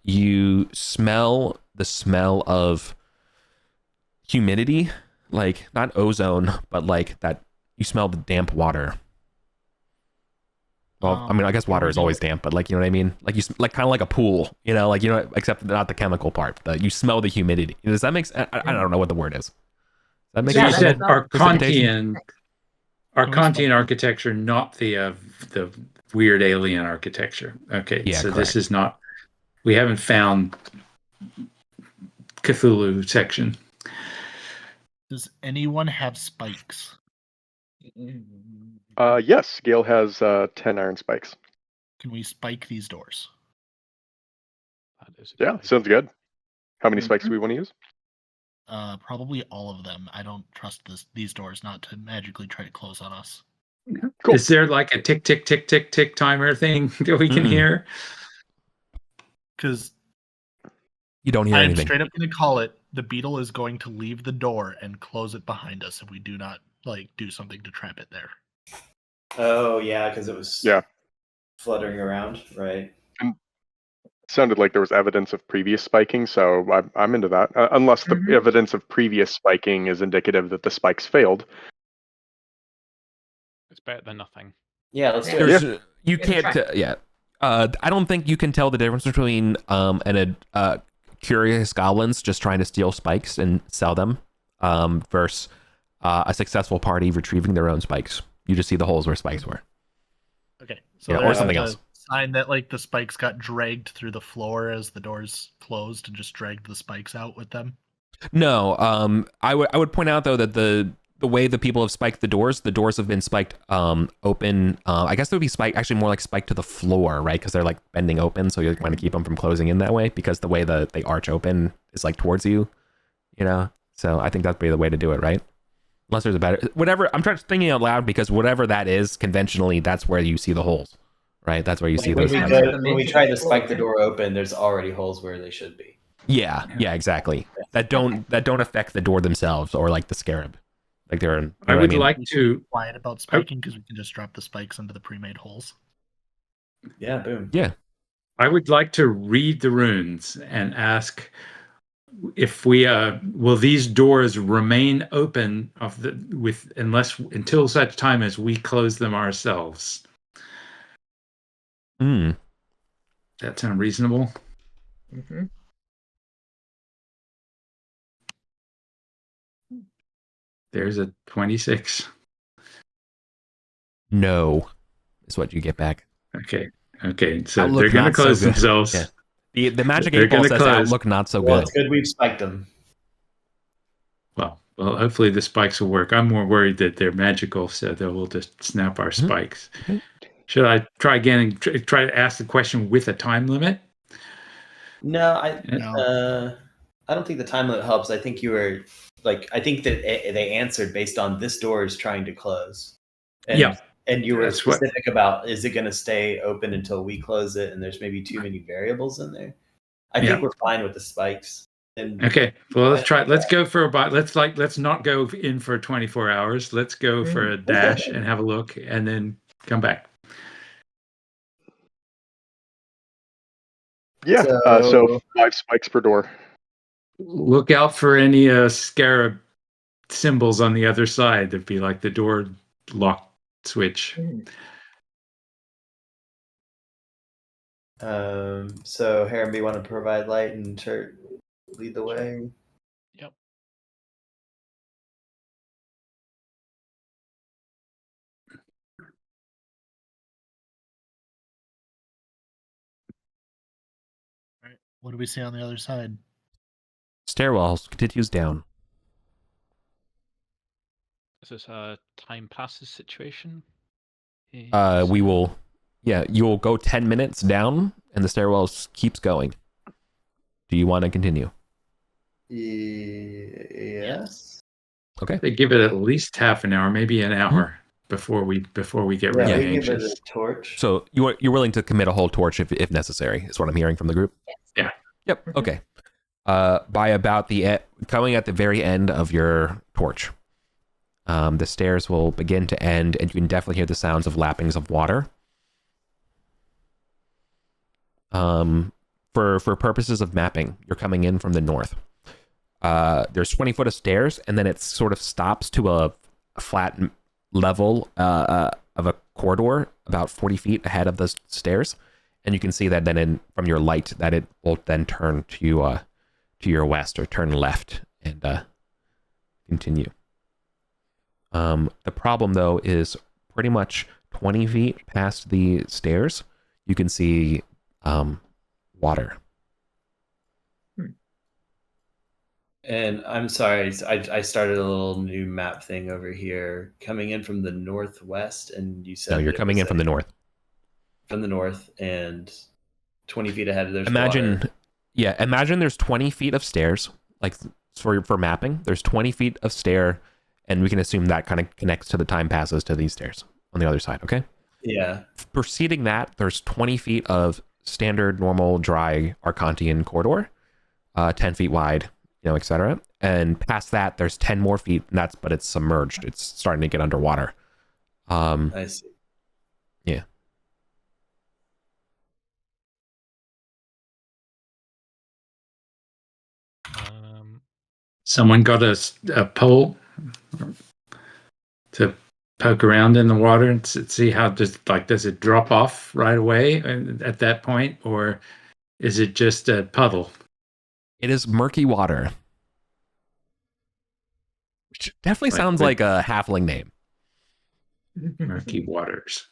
You smell the smell of humidity, like not ozone, but like that you smell the damp water. Well, I mean, I guess water is always damp, but like, you know what I mean? Like like kind of like a pool, like, except not the chemical part. You smell the humidity. Does that make sense? I don't know what the word is. That makes So you sense? said Precipitation? Arcantian architecture, not the weird alien architecture. Okay, Yeah, so correct. this is not. We haven't found Cthulhu section. Does anyone have spikes? Yes, Gale has 10 iron spikes. Can we spike these doors? Yeah, sounds good. How many spikes do we want to use? Probably all of them. I don't trust these doors not to magically try to close on us. Cool. Is there like a tick, tick, tick, tick, tick timer thing that we can hear? Because you don't hear anything. I'm straight up going to call it. The beetle is going to leave the door and close it behind us if we do not do something to trap it there. Oh yeah, because it was fluttering around, right? And sounded like there was evidence of previous spiking, so I'm into that. Unless the evidence of previous spiking is indicative that the spikes failed. It's better than nothing. Yeah, let's do it. You can't. I don't think you can tell the difference between curious goblins just trying to steal spikes and sell them versus a successful party retrieving their own spikes. You just see the holes where spikes were. Okay, so or something else. Sign that the spikes got dragged through the floor as the doors closed and just dragged the spikes out with them. No, I would point out though that the way the people have spiked the doors have been spiked open. I guess it would be spiked actually more like spiked to the floor, right? Because they're like bending open, so you want to keep them from closing in that way. Because the way they arch open is like towards you, So I think that'd be the way to do it, right? Unless there's a better whatever. I'm thinking out loud because whatever that is, conventionally, that's where you see the holes, right? That's where you see those. When we try to spike the door open, there's already holes where they should be. Yeah, exactly. That don't affect the door themselves or like the scarab. Like they're. I would like to quiet about spiking because we can just drop the spikes into the pre-made holes. Yeah, boom. Yeah. I would like to read the runes and ask if we will these doors remain open until such time as we close them ourselves. That sound reasonable? Mm-hmm. There's a 26. No, is what you get back. Okay. So Outlook they're going to close so themselves. Yeah. The magic 8 ball says outlook not so good. It's good we've spiked them. Well, hopefully the spikes will work. I'm more worried that they're magical, so they will just snap our spikes. Should I try again and try to ask the question with a time limit? No, I don't think the time limit helps. I think you were I think that they answered based on this door is trying to close. And you were specific about, is it going to stay open until we close it? And there's maybe too many variables in there. I think we're fine with the spikes. Okay, well, let's try. Let's go for let's not go in for 24 hours. Let's go for a dash and have a look, and then come back. Yeah. So 5 spikes per door. Look out for any scarab symbols on the other side. That'd be like the door lock switch. So Harrenby want to provide light and Chert lead the way. Yep. All right. What do we see on the other side? Stairwells continues down. Is this a time passes situation? We will, you'll go 10 minutes down, and the stairwells keeps going. Do you want to continue? Yes. Okay. They give it at least half an hour, maybe an hour before we get really Yeah, we give it anxious. a torch. So you're willing to commit a whole torch if necessary, is what I'm hearing from the group? Yeah. Yep. Okay. By about coming at the very end of your torch, the stairs will begin to end, and you can definitely hear the sounds of lappings of water. For purposes of mapping, you're coming in from the north. There's 20 foot of stairs, and then it sort of stops to a flat level of a corridor about 40 feet ahead of the stairs, and you can see that then from your light that it will then turn to your west, or turn left and continue. The problem though is pretty much 20 feet past the stairs, you can see water. And I'm sorry, I started a little new map thing over here, coming in from the northwest, and you said No, you're that it coming was in from the north. From the north, and 20 feet ahead there's Imagine water. there's 20 feet of stairs, like for mapping. There's 20 feet of stair, and we can assume that kind of connects to the time passes to these stairs on the other side, okay? Yeah. Preceding that, there's 20 feet of standard, normal, dry Arcantian corridor, 10 feet wide, etc. And past that, there's 10 more feet, and but it's submerged. It's starting to get underwater. I see. Yeah. Someone got a pole to poke around in the water and see how does it drop off right away at that point, or is it just a puddle? It is murky water, which definitely sounds like a halfling name. Murky waters.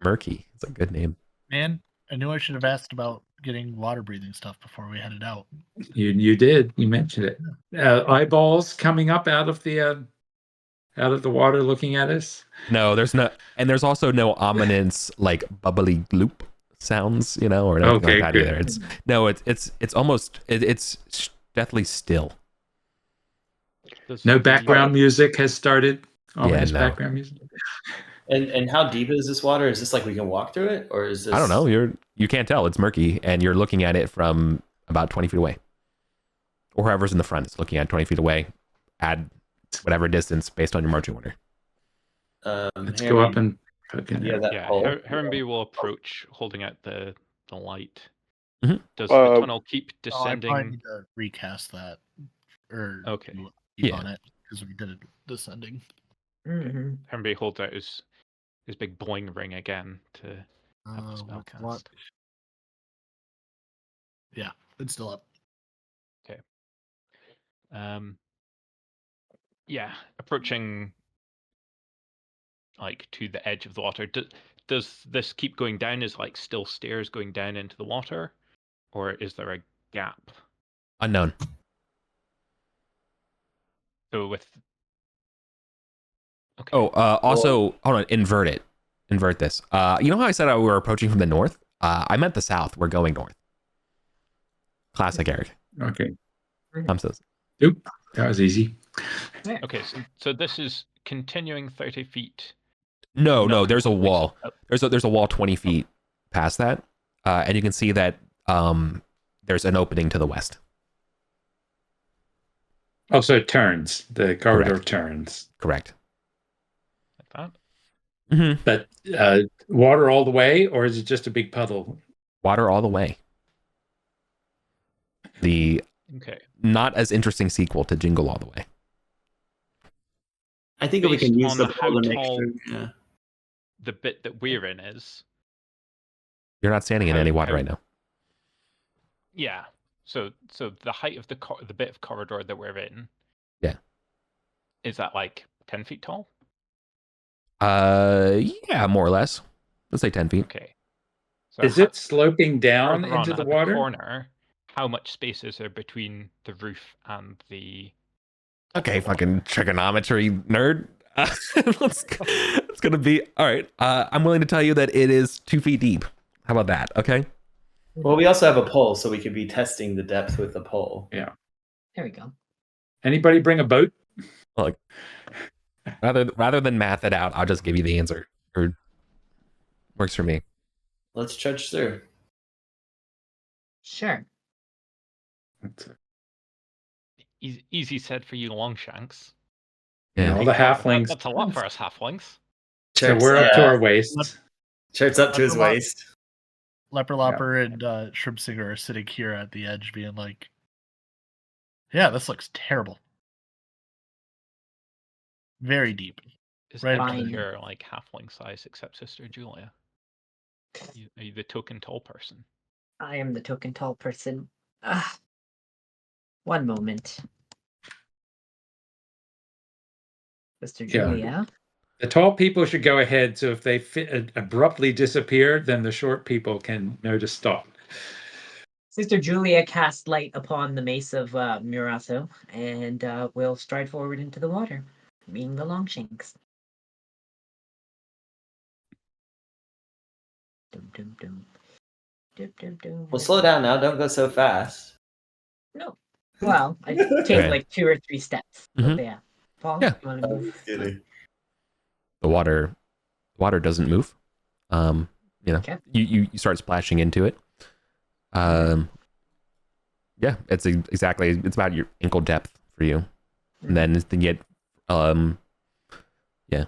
Murky. It's a good name. Man, I knew I should have asked about getting water breathing stuff before we headed out. You did. You mentioned it. Eyeballs coming up out of the water, looking at us. No, there's not, and there's also no ominous like bubbly gloop sounds, or anything like that good. either. It's almost it's deathly still. No background music has started. Ominous background music. And how deep is this water? Is this like we can walk through it, or is this? I don't know. You can't tell. It's murky, and you're looking at it from about 20 feet away, or whoever's in the front is looking at 20 feet away. Add whatever distance based on your marching order. Let's go up and poke in. Herrenby will approach, holding out the light. Mm-hmm. Does the tunnel keep descending? I probably need to recast that, or keep on it because we did it descending. Mm-hmm. Herrenby holds out his big boing ring again to have the spell cast. What? Yeah, it's still up. Okay. Approaching like to the edge of the water. Does this keep going down? Is like still stairs going down into the water, or is there a gap? Unknown. So with. Okay. Oh, also, hold on. Invert this. You know how I said we were approaching from the north? I meant the south. We're going north. Classic Eric. Okay. I'm so. Oop, that was easy. Okay, so this is continuing 30 feet. No, there's a wall. There's a wall 20 feet past that, and you can see that there's an opening to the west. Oh, so it turns. The corridor Correct. turns. Correct. Like that. Mm-hmm. But water all the way, or is it just a big puddle? Water all the way. The Okay. not as interesting sequel to Jingle All the Way. I think if we can Based use on the how pole to make tall sure. Yeah. the bit that we're in is. You're not standing in any water right now. Yeah. So the height of the bit of corridor that we're in. Yeah. Is that like 10 feet tall? Yeah, more or less. Let's say 10 feet. Okay. So Is it sloping down further on into the at water? corner, how much space is there between the roof and the Okay, fucking trigonometry nerd. It's gonna be all right. I'm willing to tell you that it is 2 feet deep. How about that? Okay. Well, we also have a pole, so we could be testing the depth with the pole. Yeah. There we go. Anybody bring a boat? Look, rather than math it out, I'll just give you the answer. Or works for me. Let's trudge through. Sure. easy said for you Longshanks. Yeah. All the halflings. That's a lot for us halflings. So Chirp's, we're up to our waist. Chirp's up to his Leper- waist. Leper Lopper and Shrimp Singer are sitting here at the edge, being like, "Yeah, this looks terrible. Very deep." Is Right. everyone Fine. here like halfling size except Sister Julia? Are you the token tall person? I am the token tall person. One moment. Sister Yeah. Julia. The tall people should go ahead, so if they abruptly disappear, then the short people can know to stop. Sister Julia cast light upon the mace of Muraso and will stride forward into the water, being the Longshanks. Dum, dum, dum. Dum, dum, dum. Well, slow down now. Don't go so fast. No. Well, I take Okay. like 2 or 3 steps. Mhm. But yeah. Paul, Yeah. you want to move? The water doesn't move. Okay. You start splashing into it. Yeah, it's it's about your ankle depth for you. And then to get yeah.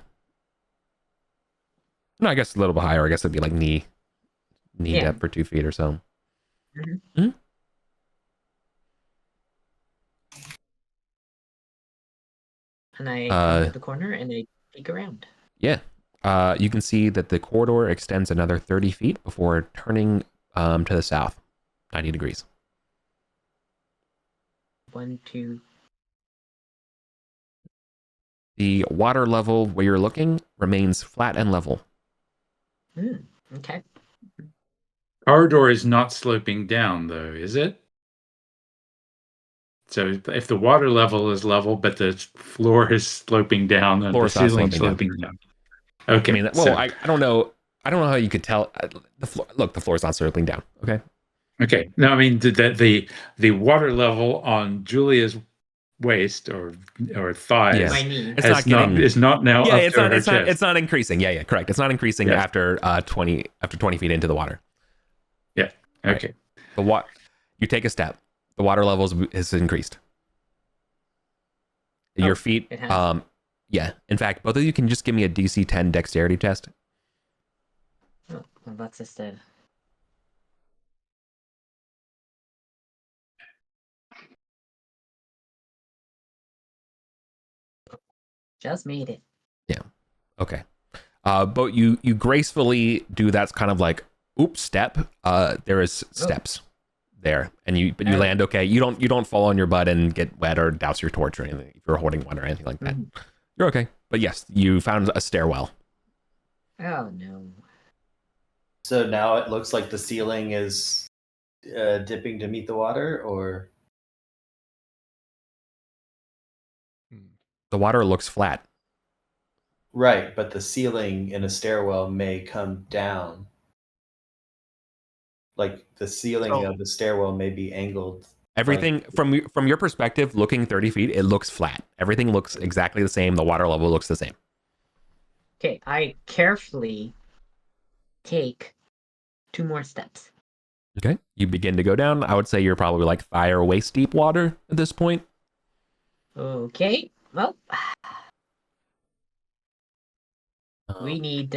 No, I guess a little bit higher. I guess it'd be like knee Yeah. depth for 2 feet or so. And I come to the corner and I peek around. Yeah. You can see that the corridor extends another 30 feet before turning to the south, 90 degrees. 1, 2. The water level where you're looking remains flat and level. Okay. Corridor is not sloping down, though, is it? So if the water level is level, but the floor is sloping down, and Floor the is not ceiling sloping sloping down. Okay. I mean, well, I don't know. I don't know how you could tell. The floor is not sloping down. Okay. Okay. No, I mean the water level on Julia's waist or thighs Yeah. My knee. It's not getting. is not now Yeah, up it's to not. her It's not. chest. It's not increasing. Yeah, correct. It's not increasing Yeah. after 20 feet into the water. Yeah. Okay. Right. You take a step. The water level is increased. Your feet. it has. Yeah. In fact, both of you can just give me a DC 10 dexterity test. Oh, well, that's just a. Just made it. Yeah. Okay. But you gracefully do that's kind of like oops step. There is steps there, and you land okay. You don't fall on your butt and get wet or douse your torch or anything if you're holding one or anything like that. You're okay. But yes, you found a stairwell. Oh no. So now it looks like the ceiling is dipping to meet the water, or The water looks flat. right, but the ceiling in a stairwell may come down. Like the ceiling of the stairwell may be angled. Everything from your perspective, looking 30 feet, it looks flat. Everything looks exactly the same. The water level looks the same. Okay, I carefully take 2 more steps. Okay. You begin to go down. I would say you're probably like thigh or waist deep water at this point. Okay, well, we need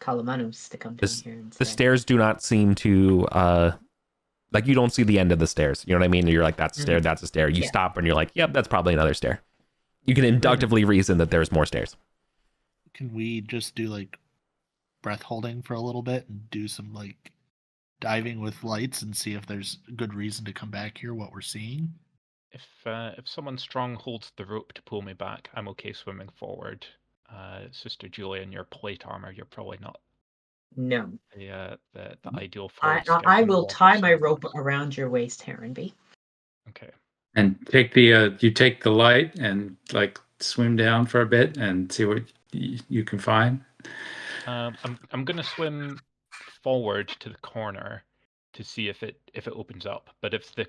Kalamanos to come down here and The stairs do not seem to Like you don't see the end of the stairs. You know what I mean? You're like, that's a stair, Mhm. that's a stair. You Yeah. stop and you're like, yep, that's probably another stair. You can inductively reason that there's more stairs. Can we just do like breath holding for a little bit and do some like diving with lights and see if there's a good reason to come back here? What we're seeing. If someone strong holds the rope to pull me back, I'm okay swimming forward. Sister Julia, in your plate armor, you're probably not No. the ideal for I stepping I in the will water tie my so rope fast. around your waist, Heronby. Okay. And take the you take the light and like swim down for a bit and see what you can find. I'm gonna swim forward to the corner to see if it opens up. But if the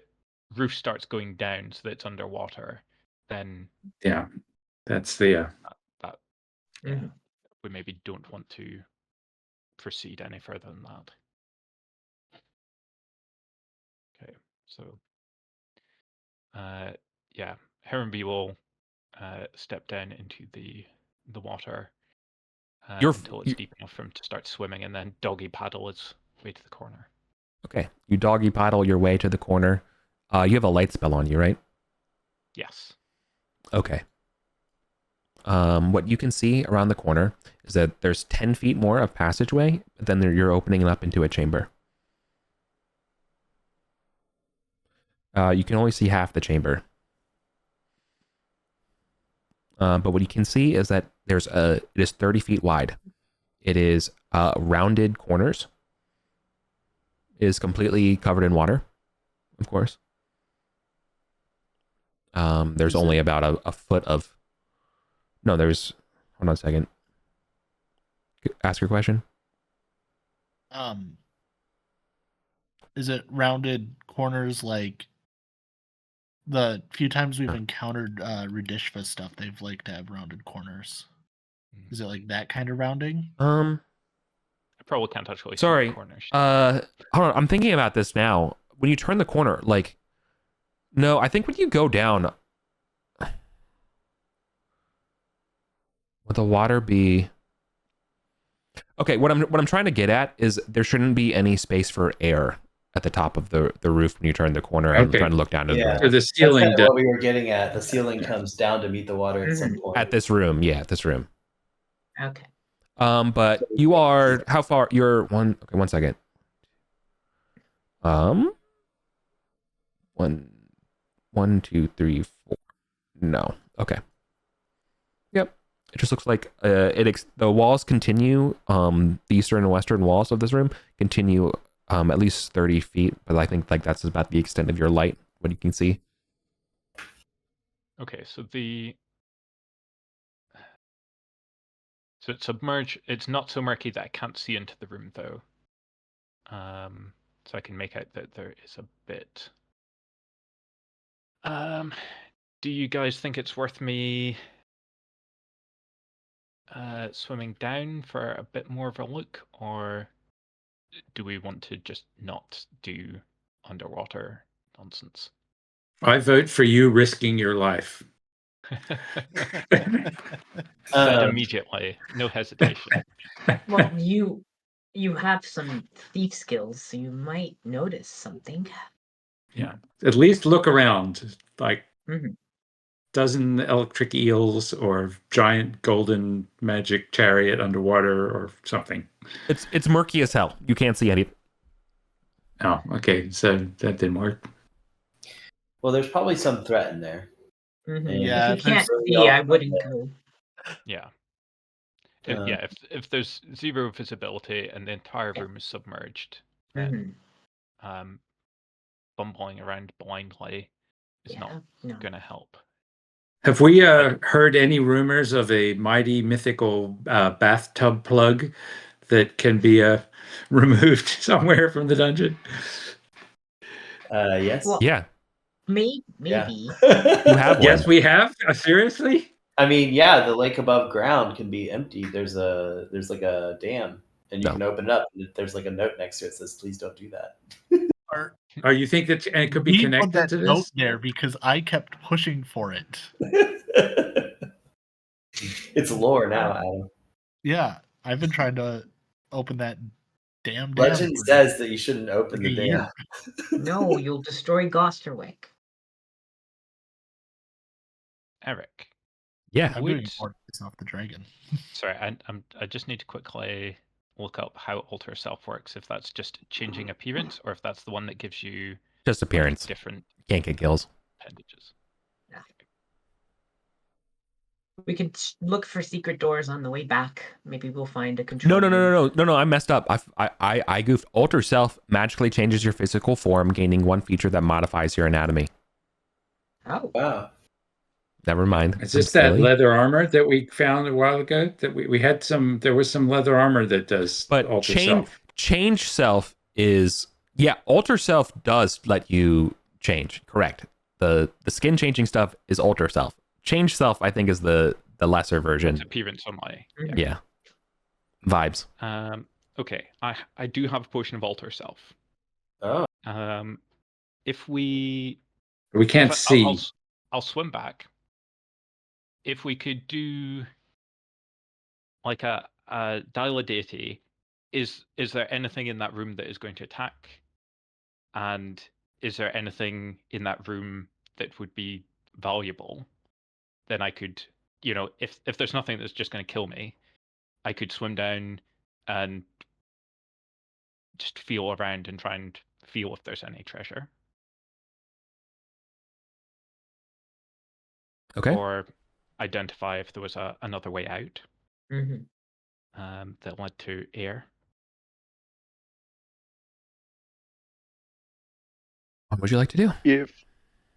roof starts going down so that it's underwater, then Yeah, that's the that Mhm. we maybe don't want to proceed any further than that. Okay, so yeah, Heronby will step down into the water until it's deep enough for him to start swimming, and then doggy paddle his way to the corner. Okay. You doggy paddle your way to the corner. You have a light spell on you, right? Yes. Okay. What you can see around the corner is that there's 10 feet more of passageway, but then you're opening it up into a chamber. You can only see half the chamber. But what you can see is that it is 30 feet wide. It is rounded corners. It is completely covered in water, of course. There's only about a foot of... No, there's... Hold on a second. Ask your question. Is it rounded corners like the few times we've encountered Rudishva stuff? They've liked to have rounded corners. Is it like that kind of rounding? I probably can't actually see the corners. Hold on. I'm thinking about this now. When you turn the corner, like... No, I think when you go down... Would the water be... Okay, what I'm trying to get at is there shouldn't be any space for air at the top of the roof when you turn the corner. I'm trying to look down to the ceiling. That's kind of what we were getting at. The ceiling comes down to meet the water at some point. At this room, yeah, at this room. Okay. But you are how far? You're one. Okay, 1 second. One, two, three, four. No. Okay. Yep. It just looks like the walls continue. The eastern and western walls of this room continue at least 30 feet, but I think like that's about the extent of your light, what you can see. Okay, so it's submerged. It's not so murky that I can't see into the room though. So I can make out that there is a bit. Do you guys think it's worth me swimming down for a bit more of a look, or do we want to just not do underwater nonsense? I vote for you risking your life. Said immediately, no hesitation. Well, you have some thief skills, so you might notice something. Yeah, at least look around, like Mhm. dozen electric eels or giant golden magic chariot underwater or something. It's murky as hell. You can't see anything. Oh, okay. So that didn't work. Well, there's probably some threat in there. Mhm. Yeah, If you can't there's- see, I wouldn't go. Yeah. If there's zero visibility and the entire room is submerged, then bumbling around blindly is not going to help. Have we heard any rumors of a mighty mythical bathtub plug that can be removed somewhere from the dungeon? Yes. Well, Yeah. Maybe. Yeah. You have one. Yes, we have. Seriously? I mean, yeah, the lake above ground can be empty. There's like a dam, and you can open it up. And there's like a note next to it that says, "Please don't do that." Or you think that it could be We put connected that to note this? there because I kept pushing for it. It's lore now, Adam. Yeah, I've been trying to open that damn. Legend for says that you shouldn't open like the a year. dam. No, you'll destroy Gosterwick. Eric, Yeah. I'm would doing more piss off the dragon. sorry, I just need to quickly look up how alter self works. If that's just changing appearance, or if that's the one that gives you Just appearance. different Can't get kills. appendages. We can look for secret doors on the way back. Maybe we'll find a control. No. I messed up. I goofed. Alter self magically changes your physical form, gaining one feature that modifies your anatomy. Oh. Wow. Never mind. Is this I'm that silly. leather armor that we found a while ago? That we had some. There was some leather armor that does But alter change self. self is alter self does let you change. Correct. The skin changing stuff is alter self. Change self, I think, is the lesser version. It's appearance only. Yeah. Vibes. Okay, I do have a potion of alter self. Oh. If we can't see. I'll swim back. If we could do like a dial a deity, is there anything in that room that is going to attack? And is there anything in that room that would be valuable? Then I could, if there's nothing that's just going to kill me, I could swim down and just feel around and try and feel if there's any treasure. Okay. Or identify if there was another way out that led to air. What would you like to do?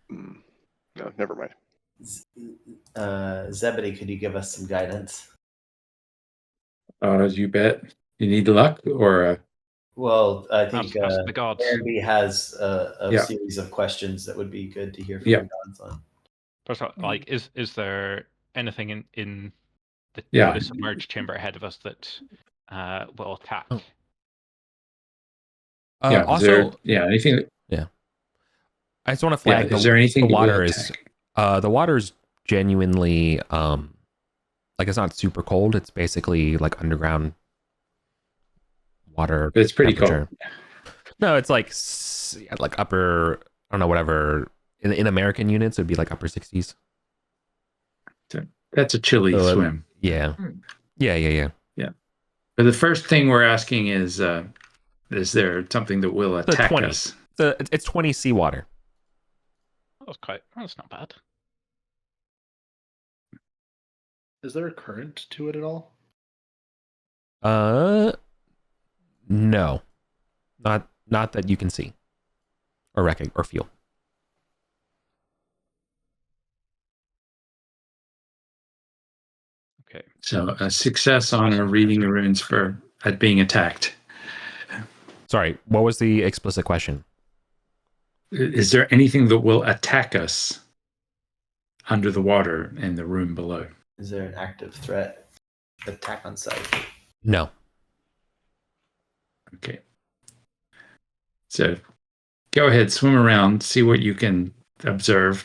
No, never mind. Zebedee, could you give us some guidance? You bet. You need luck or. Well, I think ask the gods. Aaron has a Yeah. series of questions that would be good to hear from the gods on. First of all, like, is there anything in the submerged chamber ahead of us that will attack? Also, anything. Yeah. I just want to flag. Is there anything the water will is attack? the water's genuinely like it's not super cold. It's basically like underground water. But it's pretty cold. No, it's like upper. I don't know, whatever. In American units, it'd be like upper 60s. That's a chilly swim. Yeah. But the first thing we're asking is there something that will attack 20. us? It's 20 seawater. That's not bad. Is there a current to it at all? No. Not that you can see. Or feel. Okay. So a success on our reading the runes at being attacked. Sorry, what was the explicit question? Is there anything that will attack us under the water in the room below? Is there an active threat? Attack on sight? No. Okay. So go ahead, swim around, see what you can observe.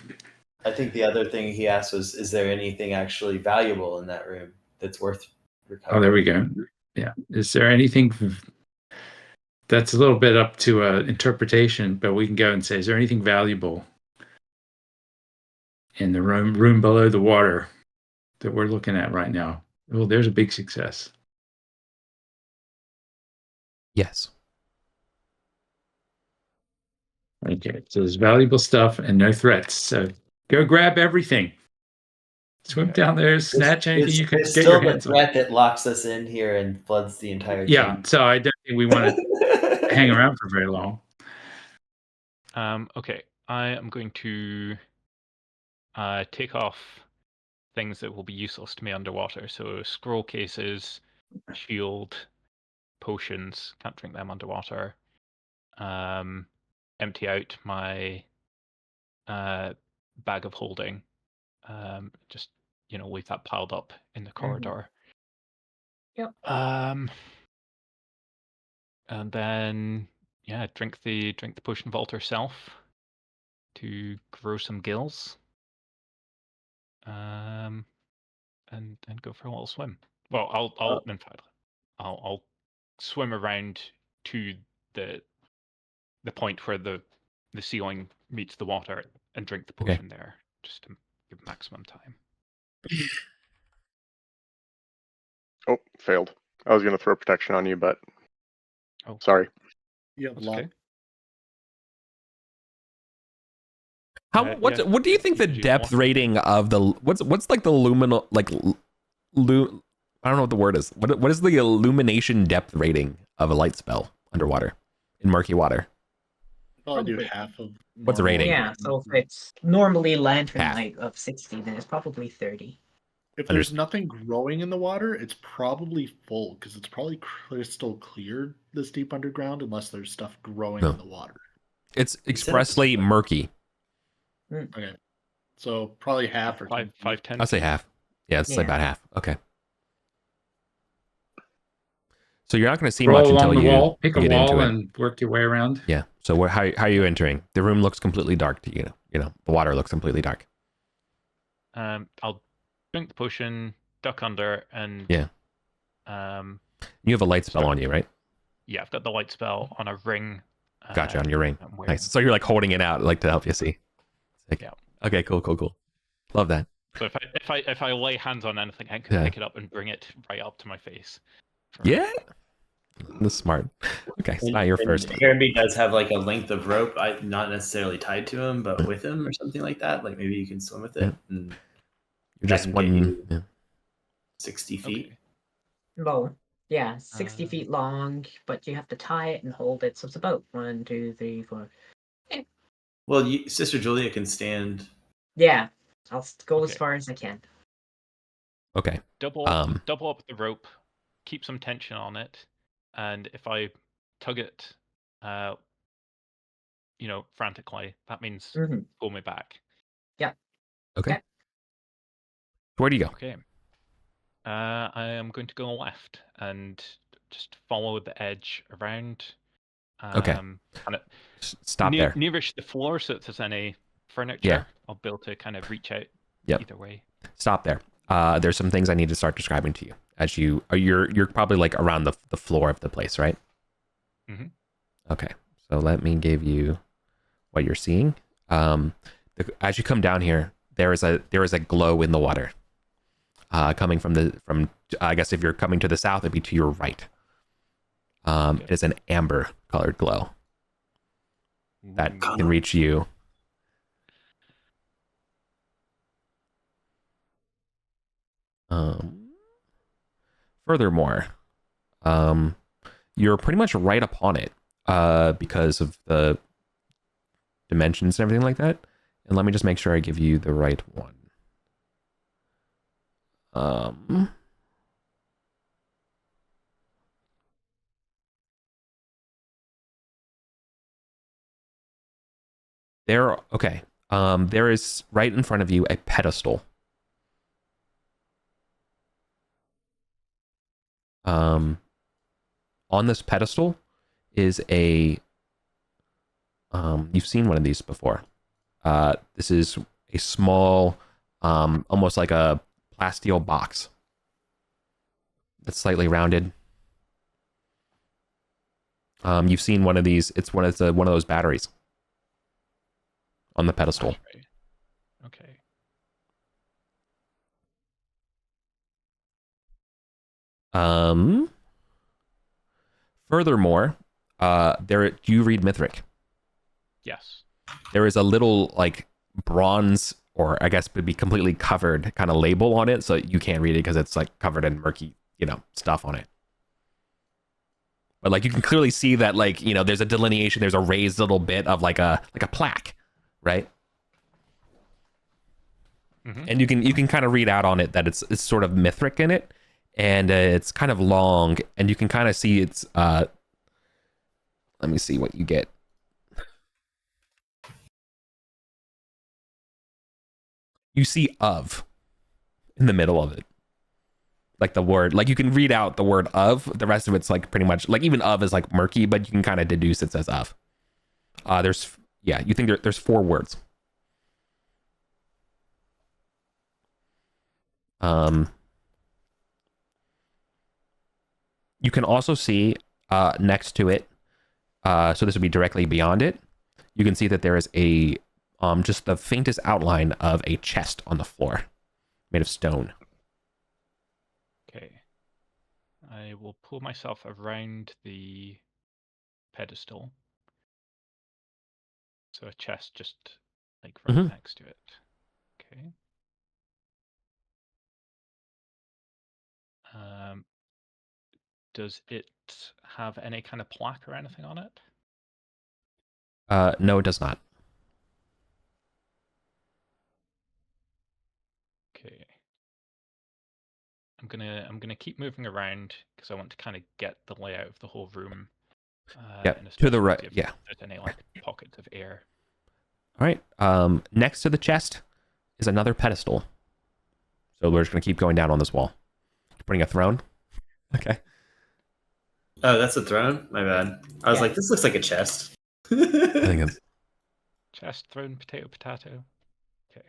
I think the other thing he asked was, is there anything actually valuable in that room that's worth recovering? Oh, there we go. Yeah. Is there anything that's a little bit up to interpretation, but we can go and say, is there anything valuable in the room below the water that we're looking at right now? Well, there's a big success. Yes. Okay. So there's valuable stuff and no threats. So go grab everything. Swim down there, snatch anything you can get your hands on. Still the threat that locks us in here and floods the entire chamber. So I don't think we want to hang around for very long. Okay, I am going to take off things that will be useless to me underwater. So scroll cases, shield, potions, can't drink them underwater. Empty out my bag of holding. Just leave that piled up in the corridor. Yep. And then drink the potion of alter self to grow some gills. And go for a little swim. Well, I'll swim around to the point where the ceiling meets the water and drink the Okay. potion there, just to give maximum time. Oh, failed. I was going to throw protection on you, but Oh, sorry. You have that's luck. okay. What do you think the depth rating of the what's like the luminal like I don't know what the word is. What is the illumination depth rating of a light spell underwater in murky water? Probably do Probably. half of. What's the normal. rating? Yeah, so if it's normally lantern Half. light of 60, then it's probably 30. If there's nothing growing in the water, it's probably full because it's probably crystal clear this deep underground, unless there's stuff growing No. in the water. It's expressly murky. Okay, so probably half or 5, 10. I'll say half. Yeah, let's say Yeah. about half. Okay. So you're not going to see Roll much until along the you wall, pick a get into wall, it. and work your way around. Yeah. So how are you entering? The room looks completely dark to you. You know, the water looks completely dark. I'll drink the potion, duck under, and Yeah. You have a light spell on you, right? Yeah, I've got the light spell on a ring. Gotcha, on your ring. I'm wearing. Nice. So you're like holding it out, like to help you see. Sick. Yeah. Okay. Cool. Love that. So if I lay hands on anything, I can Yeah. pick it up and bring it right up to my face. Yeah. That's smart. Okay, it's not your first. Herbie does have like a length of rope, not necessarily tied to him, but with him or something like that. Like maybe you can swim with it. Yeah. And You're just can get one. you Yeah. 60 feet. Okay. Well, yeah, 60 Uh, feet long, but you have to tie it and hold it, so it's about 1, 2, 3, 4. Well, Sister Julia can stand. Yeah, I'll go as Okay. far as I can. Okay. double up the rope, keep some tension on it, and if I tug it, frantically, that means Mhm. pull me back. Okay. Okay. Where do you go? Okay. I am going to go left and just follow the edge around. Okay. Kind of Stop there. nearish the floor, so if there's any furniture, Yeah. I'll be able to kind of reach out Yep. either way. Stop there. There's some things I need to start describing to you as you're probably like around the floor of the place, right? Mhm. Okay. So let me give you what you're seeing. As you come down here, there is a glow in the water. Coming from I guess if you're coming to the south, it'd be to your right. It is an amber colored glow that Ooh. can reach you. Furthermore, you're pretty much right upon it because of the dimensions and everything like that. And let me just make sure I give you the right one. There is right in front of you a pedestal. On this pedestal is a you've seen one of these before. This is a small, almost like a plasteel box that's slightly rounded. You've seen one of these. It's one of those batteries on the pedestal. Right. Okay. Furthermore, do you read Mithric? Yes. There is a little like bronze, or I guess would be completely covered kind of label on it, so you can't read it because it's like covered in murky, stuff on it. But like you can clearly see that like, there's a delineation, there's a raised little bit of like a plaque, right? Mm-hmm. And you can kind of read out on it that it's sort of Mithric in it, and it's kind of long, and you can kind of see it's let me see what you get. You see "of" in the middle of it, like the word, like you can read out the word "of." The rest of it's like pretty much like even "of" is like murky, but you can kind of deduce it says "of." You think there's 4 words. You can also see next to it So this would be directly beyond it. You can see that there is a just the faintest outline of a chest on the floor, made of stone. Okay. I will pull myself around the pedestal. So a chest just like right Mhm. next to it. Okay. Does it have any kind of plaque or anything on it? No, it does not. Okay. I'm gonna keep moving around because I want to kind of get the layout of the whole room. Yep, And to the especially right. see if Yeah. there's any like pockets of air. All right. Next to the chest is another pedestal. So we're just gonna keep going down on this wall. Bring a throne. Okay. Oh, that's a throne? My bad. I was Yeah. like, this looks like a chest. I think it's Chest, throne, potato, potato. Okay.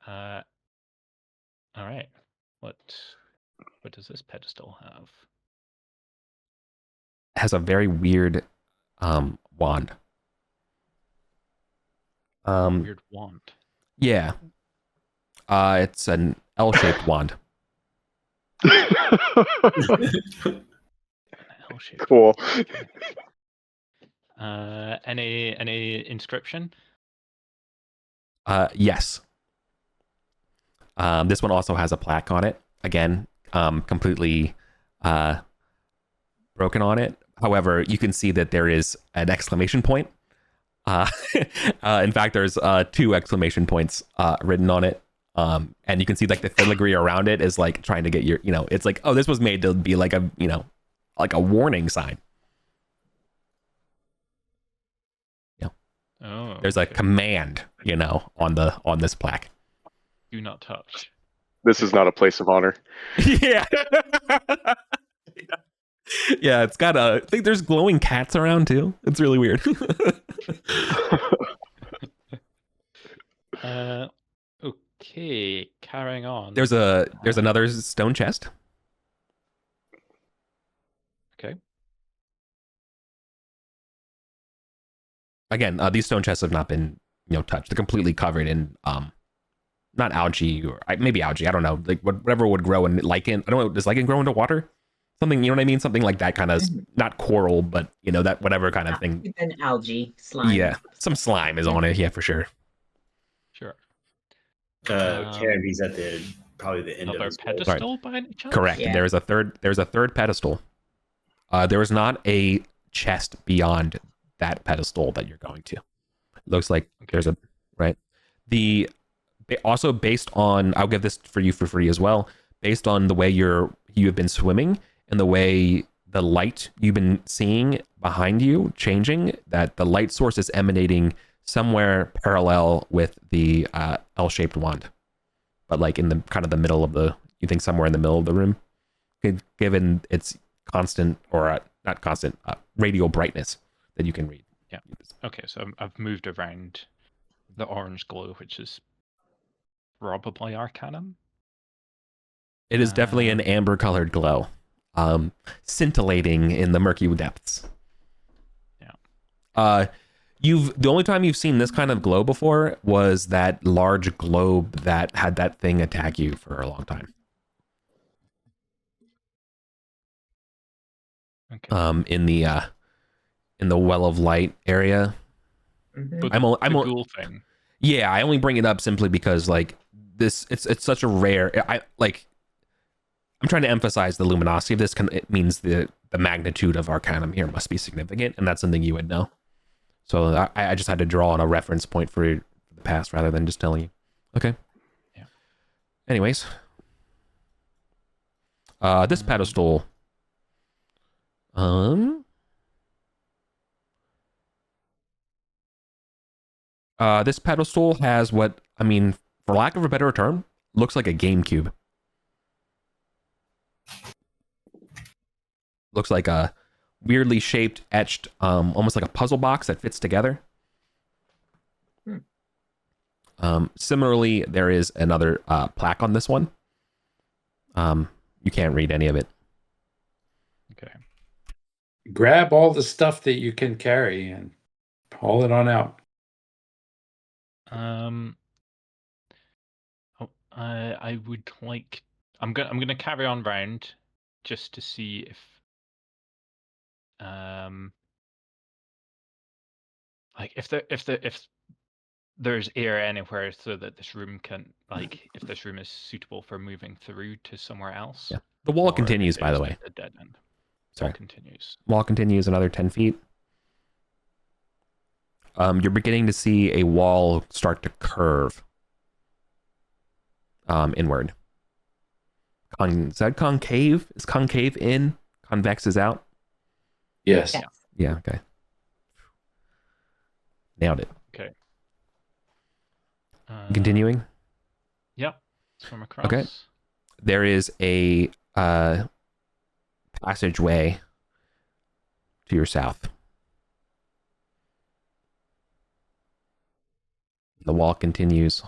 All right. What does this pedestal have? has a very weird wand. Weird wand. Yeah. It's an L-shaped wand. L-shaped. Cool. Okay. Any inscription? Yes. This one also has a plaque on it. Again, completely broken on it. However, you can see that there is an exclamation point. In fact, there's 2 exclamation points written on it. And you can see like the filigree around it is like trying to get your, it's like, oh, this was made to be like a, like a warning sign. Oh. There's a okay. command, on this plaque. Do not touch. This is not a place of honor. Yeah. Yeah, it's got I think there's glowing cats around too. It's really weird. Okay, carrying on. There's another stone chest. Okay. Again, these stone chests have not been, touched. They're completely covered in not algae or maybe algae. I don't know, like whatever would grow in lichen. I don't know. Does lichen grow into water? Something, you know what I mean? Something like that kind of, not coral, but that whatever kind of thing. An algae slime. Yeah, some slime is on it. Yeah, for sure. Sure. Caribbe's at probably the end Another of this pedestal by any chance? Correct. Yeah. There's a third pedestal. There is not a chest beyond that pedestal that you're going to. Looks like there's a right. Also based on, I'll give this for you for free as well. Based on the way you have been swimming and the way the light you've been seeing behind you changing, that the light source is emanating somewhere parallel with the L-shaped wand, but like in the kind of the middle of you think somewhere in the middle of the room, given its constant or not constant radial brightness that you can read. Yeah. Okay, so I've moved around the orange glow, which is probably Arcanum. It is definitely an amber-colored glow, scintillating in the murky depths. Yeah. The only time you've seen this kind of glow before was that large globe that had that thing attack you for a long time. Okay. In the well of light area. Mhm. But I'm the ghoul thing. Yeah, I only bring it up simply because like this, it's such a rare. I'm trying to emphasize the luminosity of this. It means the magnitude of Arcanum here must be significant, and that's something you would know. So I just had to draw on a reference point for the past rather than just telling you. Okay. Yeah. Anyways, this pedestal. This pedestal has what, I mean, for lack of a better term, looks like a GameCube. Looks like a weirdly shaped, etched, almost like a puzzle box that fits together. Similarly, there is another plaque on this one. You can't read any of it. Okay. grab all the stuff that you can carry and haul it on out. I would like. I'm gonna carry on round just to see if like if there's air anywhere so that this room can if this room is suitable for moving through to somewhere else. Yeah. The wall or continues, if by the it's way. a dead end. Sorry. Wall continues. Wall continues another 10 feet. You're beginning to see a wall start to curve inward. Is that concave? Is concave in? Convex is out? Yes. Yes. Yeah, okay. Nailed it. Okay. Continuing. Yep. Swim across. Okay. There is a passageway to your south. The wall continues.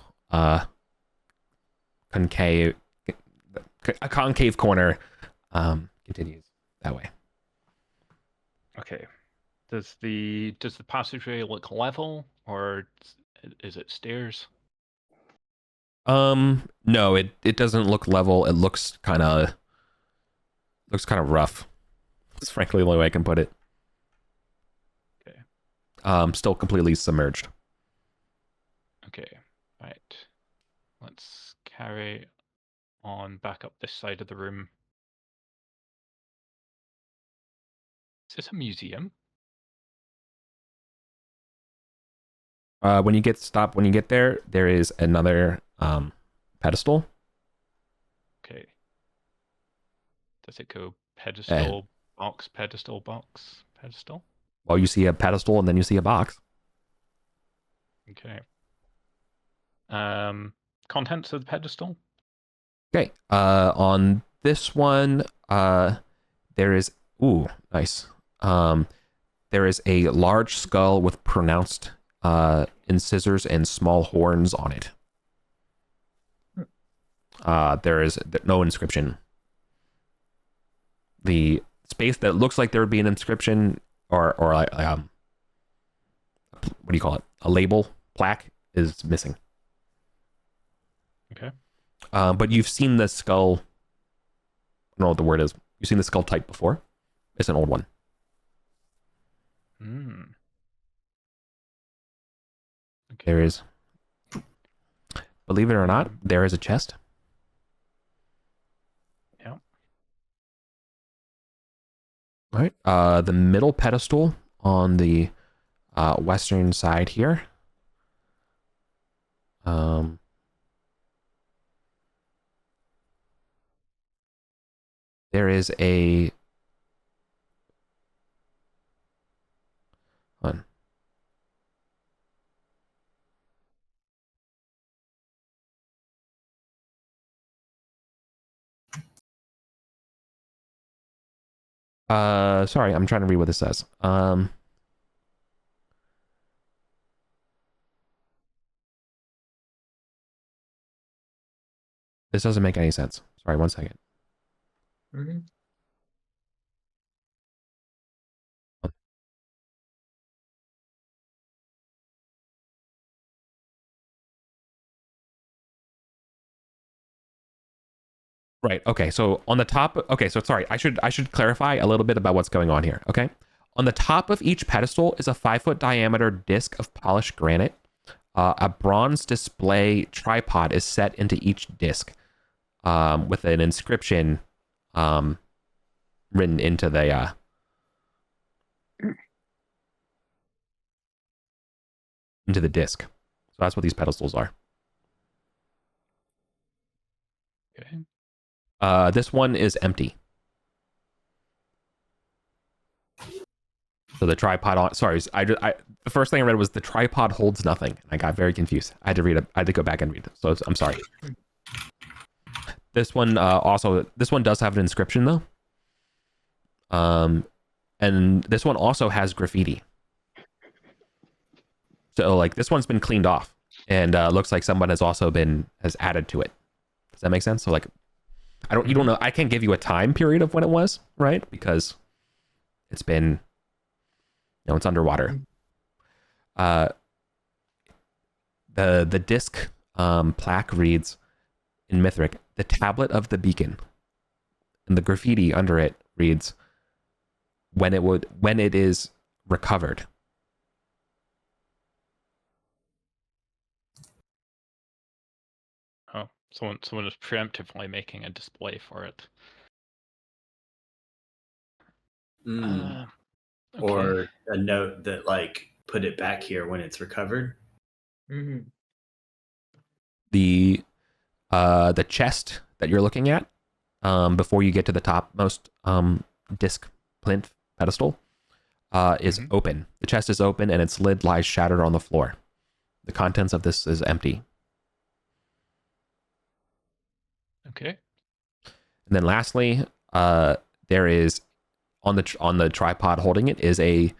Concave. A concave corner continues that way. Okay. Does the passageway look level, or is it stairs? No, it doesn't look level. It looks kind of rough. That's frankly the only way I can put it. Okay. Still completely submerged. Okay. Right. Let's carry on back up this side of the room. Is this a museum? When you get there, there is another pedestal. Okay. Does it go pedestal, box, pedestal, box, pedestal? Well, you see a pedestal and then you see a box. Okay. Contents of the pedestal? Okay. On this one, there is nice. There is a large skull with pronounced incisors and small horns on it. There is no inscription. The space that looks like there would be an inscription or what do you call it? A label, plaque is missing. Okay. But you've seen the skull. I don't know what the word is. You've seen the skull type before. It's an old one. Okay. There is, believe it or not, there is a chest. Yeah. All right. The middle pedestal on the western side here. There is a one. Sorry, I'm trying to read what this says. This doesn't make any sense. Sorry, 1 second. Mhm. Right. Okay. So on the top. Okay. So sorry. I should clarify a little bit about what's going on here. Okay. On the top of each pedestal is a 5-foot diameter disc of polished granite. A bronze display tripod is set into each disc, with an inscription, written into the. Into the disc. So that's what these pedestals are. Okay. This one is empty. So the tripod on. Sorry, the first thing I read was the tripod holds nothing. I got very confused. I had to read it. I had to go back and read it. So I'm sorry. This one this one does have an inscription though. And this one also has graffiti. So like this one's been cleaned off, and looks like someone has added to it. Does that make sense? So like, you don't know. I can't give you a time period of when it was, right? Because It's been, it's underwater. The disc plaque reads in Mithric, the tablet of the beacon, and the graffiti under it reads, when it is recovered. Oh, someone is preemptively making a display for it. Mm. Okay. Or a note that like put it back here when it's recovered. Mm-hmm. The chest that you're looking at, before you get to the topmost disc plinth pedestal, is open. The chest is open and its lid lies shattered on the floor. The contents of this is empty. Okay. And then lastly, there is on the tripod holding it is a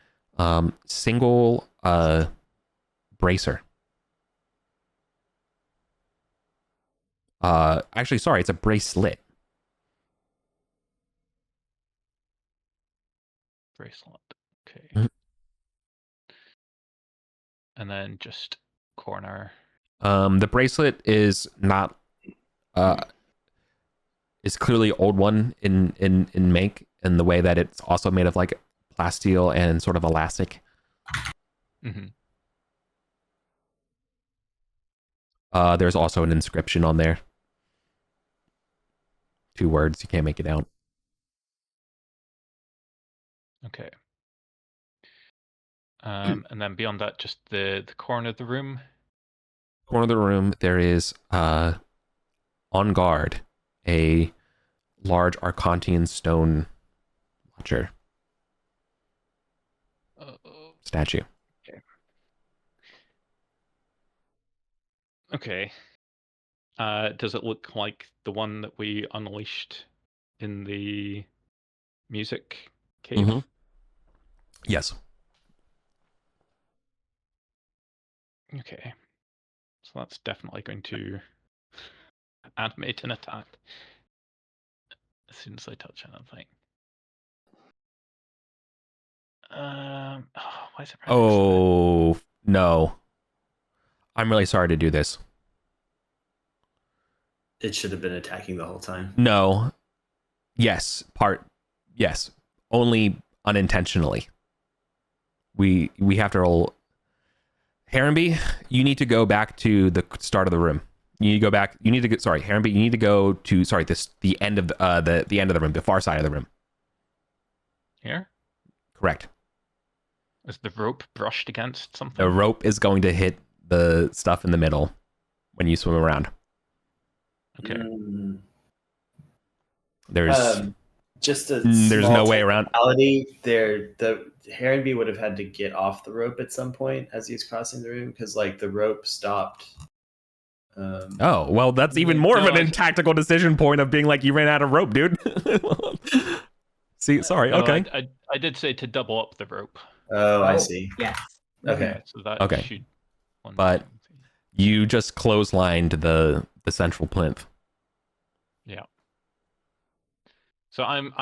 single bracer. Actually, sorry, it's a bracelet. Bracelet. Okay. Mhm. And then just corner. The bracelet is not is clearly old one in make, in the way that it's also made of like plasteel and sort of elastic. Mm-hmm. There's also an inscription on there. 2 words, you can't make it out. Okay. And then beyond that, just the corner of the room. Corner of the room, there is on guard a large Arcantian stone watcher statue. Okay. Does it look like the one that we unleashed in the music cave? Mhm. Yes. Okay. So that's definitely going to animate an attack as soon as I touch anything. Why is it? Oh no. I'm really sorry to do this. It should have been attacking the whole time. No. Yes. Yes. Only unintentionally. We have to roll. Harenby, you need to go back to the start of the room. You need to go back. You need to get. Sorry, Harenby, you need to go to. Sorry, the end of the end of the room, the far side of the room. Here? Correct. Is the rope brushed against something? The rope is going to hit the stuff in the middle when you swim around. Okay. There's just a there's small no way around. There, the Harenby would have had to get off the rope at some point as he was crossing the room because like the rope stopped. Oh well, that's even more of a tactical decision point of being like you ran out of rope, dude. See, sorry. No, Okay. I did say to double up the rope. Oh, I see. Yes. Okay. Yeah, so that Okay. should. But you just clotheslined the central plinth. Yeah. So I'm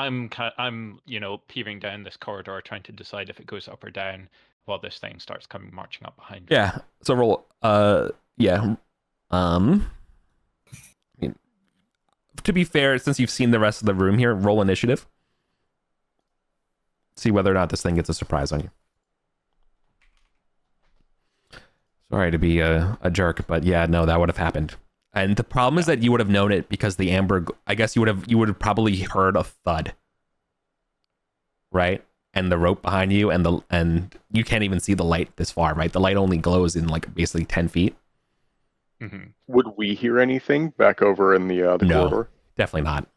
peering down this corridor, trying to decide if it goes up or down, while this thing starts coming marching up behind me. Yeah. So roll. Yeah. I mean, to be fair, since you've seen the rest of the room here, roll initiative. See whether or not this thing gets a surprise on you. Sorry to be a jerk, but yeah, no, that would have happened. And the problem is that you would have known it because the amber. I guess you would have probably heard a thud, right? And the rope behind you, and you can't even see the light this far, right? The light only glows in like basically 10 feet. Mm-hmm. Would we hear anything back over in the No, corridor? definitely not.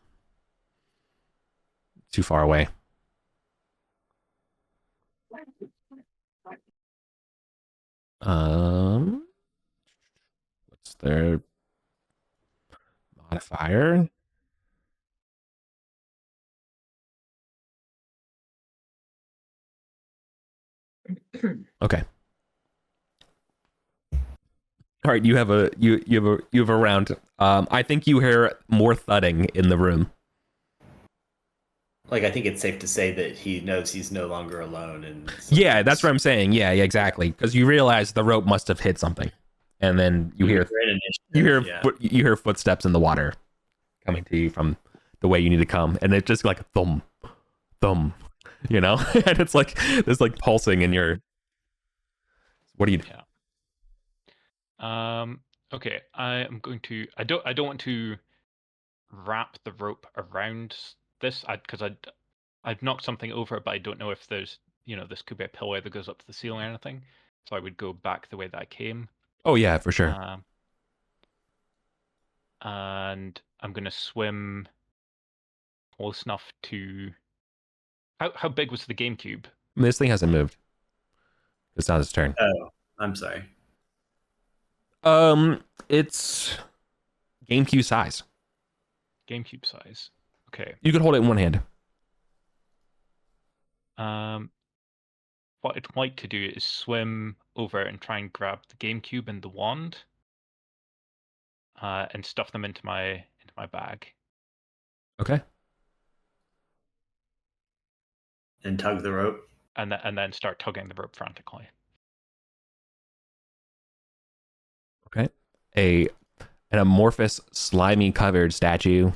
Too far away. What's their modifier? Okay. All right, you have a round. I think you hear more thudding in the room. Like, I think it's safe to say that he knows he's no longer alone. And Yeah, that's what I'm saying. Yeah, exactly. Because you realize the rope must have hit something, and then you hear footsteps in the water coming to you from the way you need to come, and it's just like thump, thump, and it's like there's like pulsing in your. What do you do? Yeah. Okay, I am going to. I don't want to wrap the rope around this, because I've knocked something over, but I don't know if there's, this could be a pillar that goes up to the ceiling or anything. So I would go back the way that I came. Oh yeah, for sure. And I'm gonna swim close enough to. How big was the GameCube? This thing hasn't moved. It's not its turn. Oh, I'm sorry. It's GameCube size. GameCube size. Okay. You could hold it in one hand. What I'd like to do is swim over and try and grab the GameCube and the wand, and stuff them into my bag. Okay. And tug the rope. And then start tugging the rope frantically. Okay. An amorphous, slimy covered statue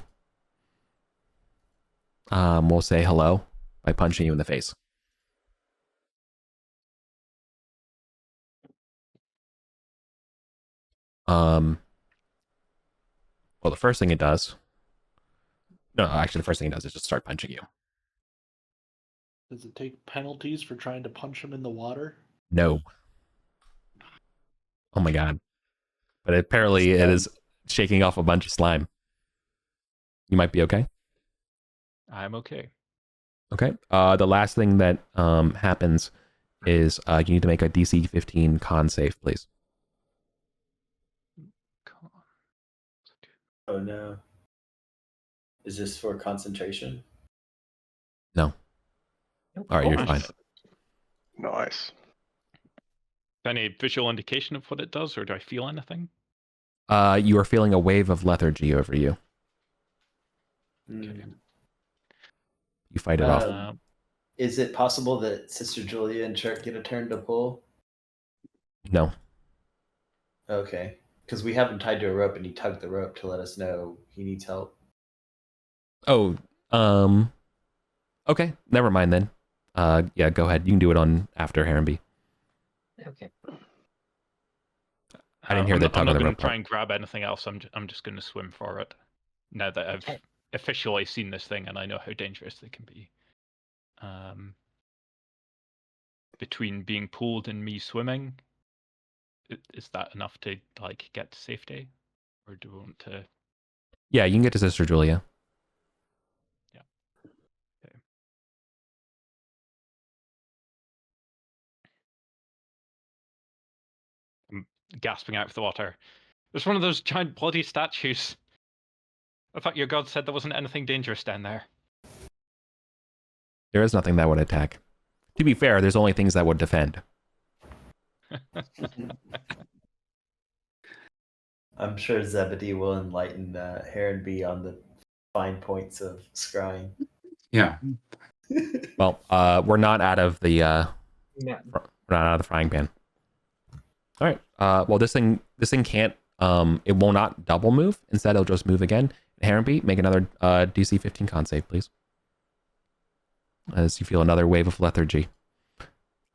will say hello by punching you in the face. Well, the first thing it does. No, actually, the first thing it does is just start punching you. Does it take penalties for trying to punch him in the water? No. Oh my god. But apparently it is shaking off a bunch of slime. You might be okay. I'm okay. Okay. The last thing that happens is you need to make a DC 15 con save, please. Oh no. Is this for concentration? No. All right, you're fine. Nice. Any visual indication of what it does, or do I feel anything? You are feeling a wave of lethargy over you. Okay. You fight it off. Is it possible that Sister Julia and Chert get a turn to pull? No. Okay. Because we have him tied to a rope, and he tugged the rope to let us know he needs help. Oh, okay. Never mind then. Yeah, go ahead. You can do it on after Harenby. Okay. I didn't hear the tug I'm of not the going rope. to try and grab anything else. I'm just going to swim for it. Now that I've officially seen this thing and I know how dangerous they can be. Between being pulled and me swimming, is that enough to get to safety, or do we want to? Yeah, you can get to Sister Julia. Yeah. Okay. I'm gasping out of the water. There's one of those giant bloody statues. I thought your god said there wasn't anything dangerous down there. There is nothing that would attack. To be fair, there's only things that would defend. I'm sure Zebedee will enlighten Harenby on the fine points of scrying. Yeah. Well, we're not out of the Yeah. we're not out of the frying pan. All right. Well, this thing can't. It will not double move. Instead, it'll just move again. Harenby, make another DC 15 con save, please. As you feel another wave of lethargy.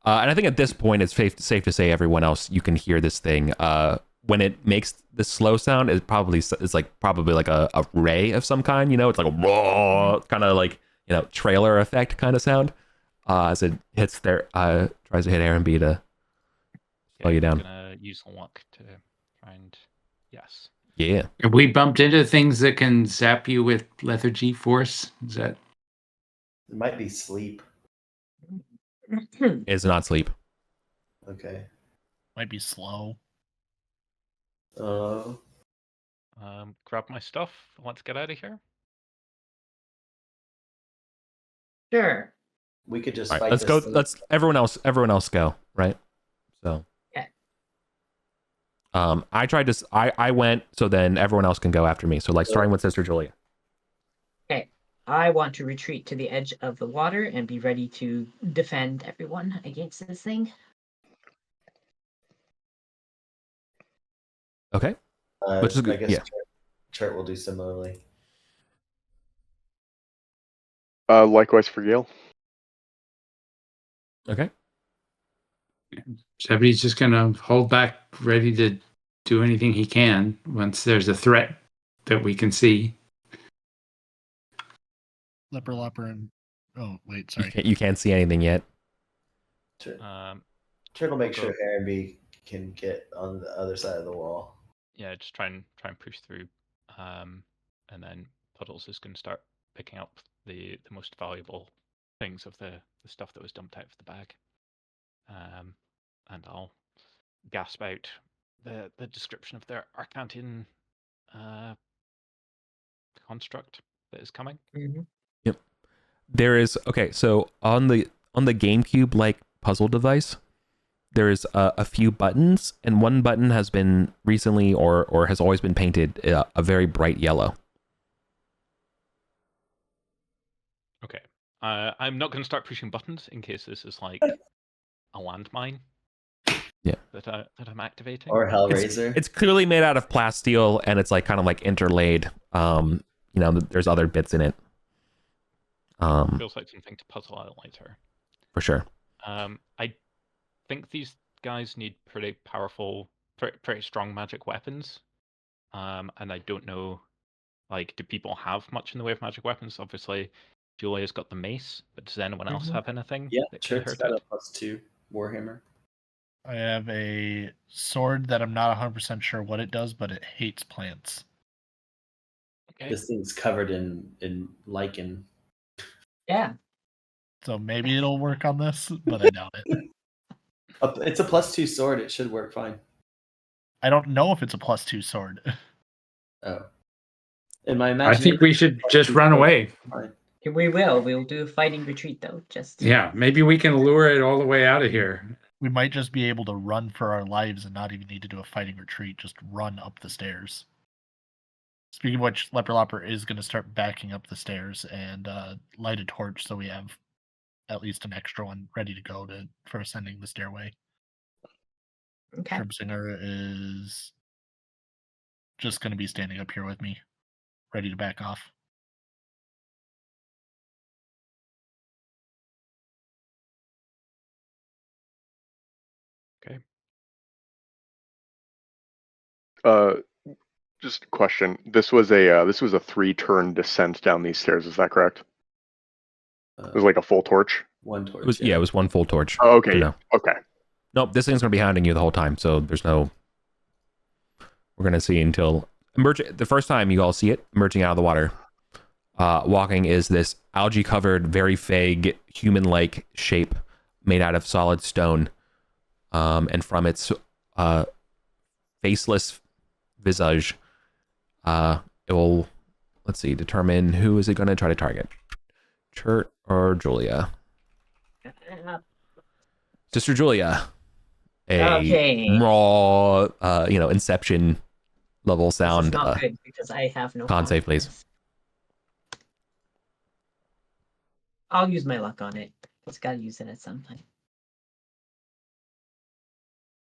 And I think at this point, it's safe to say everyone else, you can hear this thing. When it makes the slow sound, it's probably like a ray of some kind. It's like a raw kind of like trailer effect kind of sound. As it hits tries to hit Harenby to slow you down. I'm gonna use luck to try and yes. Yeah. Have we bumped into things that can zap you with lethargy force? Is that? It might be sleep. It's not sleep. Okay. Might be slow. Grab my stuff. Let's get out of here. Sure. We could just All right, fight. let's go. Let's everyone else go. Right. So. Okay. I tried to. I went. So then everyone else can go after me. So starting with Sister Julia. Okay. I want to retreat to the edge of the water and be ready to defend everyone against this thing. Okay. Which is I good. guess Yeah. Chart will do similarly. Likewise for Gale. Okay. Zebedee's just gonna hold back, ready to do anything he can once there's a threat that we can see. Leper Lopper and oh wait, You sorry. can't see anything yet. Turtle make I'll sure go- Harrenby can get on the other side of the wall. Yeah, just try and push through, and then Puddles is going to start picking up the most valuable things of the stuff that was dumped out of the bag, and I'll gasp out the description of their Arcantian construct that is coming. Yep. There is so on the GameCube like puzzle device, there is a few buttons, and one button has been recently or has always been painted a very bright yellow. Okay. I'm not going to start pushing buttons in case this is like a landmine. Yeah. That I'm activating. Or Hellraiser. It's clearly made out of plasteel, and it's like kind of like interlaid. There's other bits in it. Feels like something to puzzle out later. For sure. I think these guys need pretty powerful, pretty strong magic weapons. And I don't know, like, do people have much in the way of magic weapons? Obviously, Julia's got the mace, but does anyone else have anything? Yeah, that can Chart's hurt got it? a +2 Warhammer. I have a sword that I'm not 100% sure what it does, but it hates plants. Okay. This thing's covered in lichen. Yeah. So maybe it'll work on this, but I doubt it. It's a +2 sword. It should work fine. I don't know if it's a +2 sword. Oh. In my I imagination, think we should just run away. fine. We will. We'll do a fighting retreat though. Just Yeah, maybe we can lure it all the way out of here. We might just be able to run for our lives and not even need to do a fighting retreat. Just run up the stairs. Speaking of which, Leper Lopper is going to start backing up the stairs and light a torch so we have at least an extra one ready to go for ascending the stairway. okay. Shrimp Singer is just going to be standing up here with me, ready to back off. Okay. Just a question. This was a 3-turn descent down these stairs. Is that correct? It was like a full torch. One torch. It was one full torch. Oh, okay. No. Okay. Nope, this thing's gonna be hounding you the whole time, so there's no. We're gonna see until the first time you all see it emerging out of the water. Walking is this algae-covered, very vague, human-like shape made out of solid stone, and from its faceless visage, it will, let's see, determine who is it going to try to target, Chert or Julia. Sister Julia, Okay. raw, Inception level This is sound. not good because I have no. Con save, please. confidence. I'll use my luck on it. It's got to use it at some point.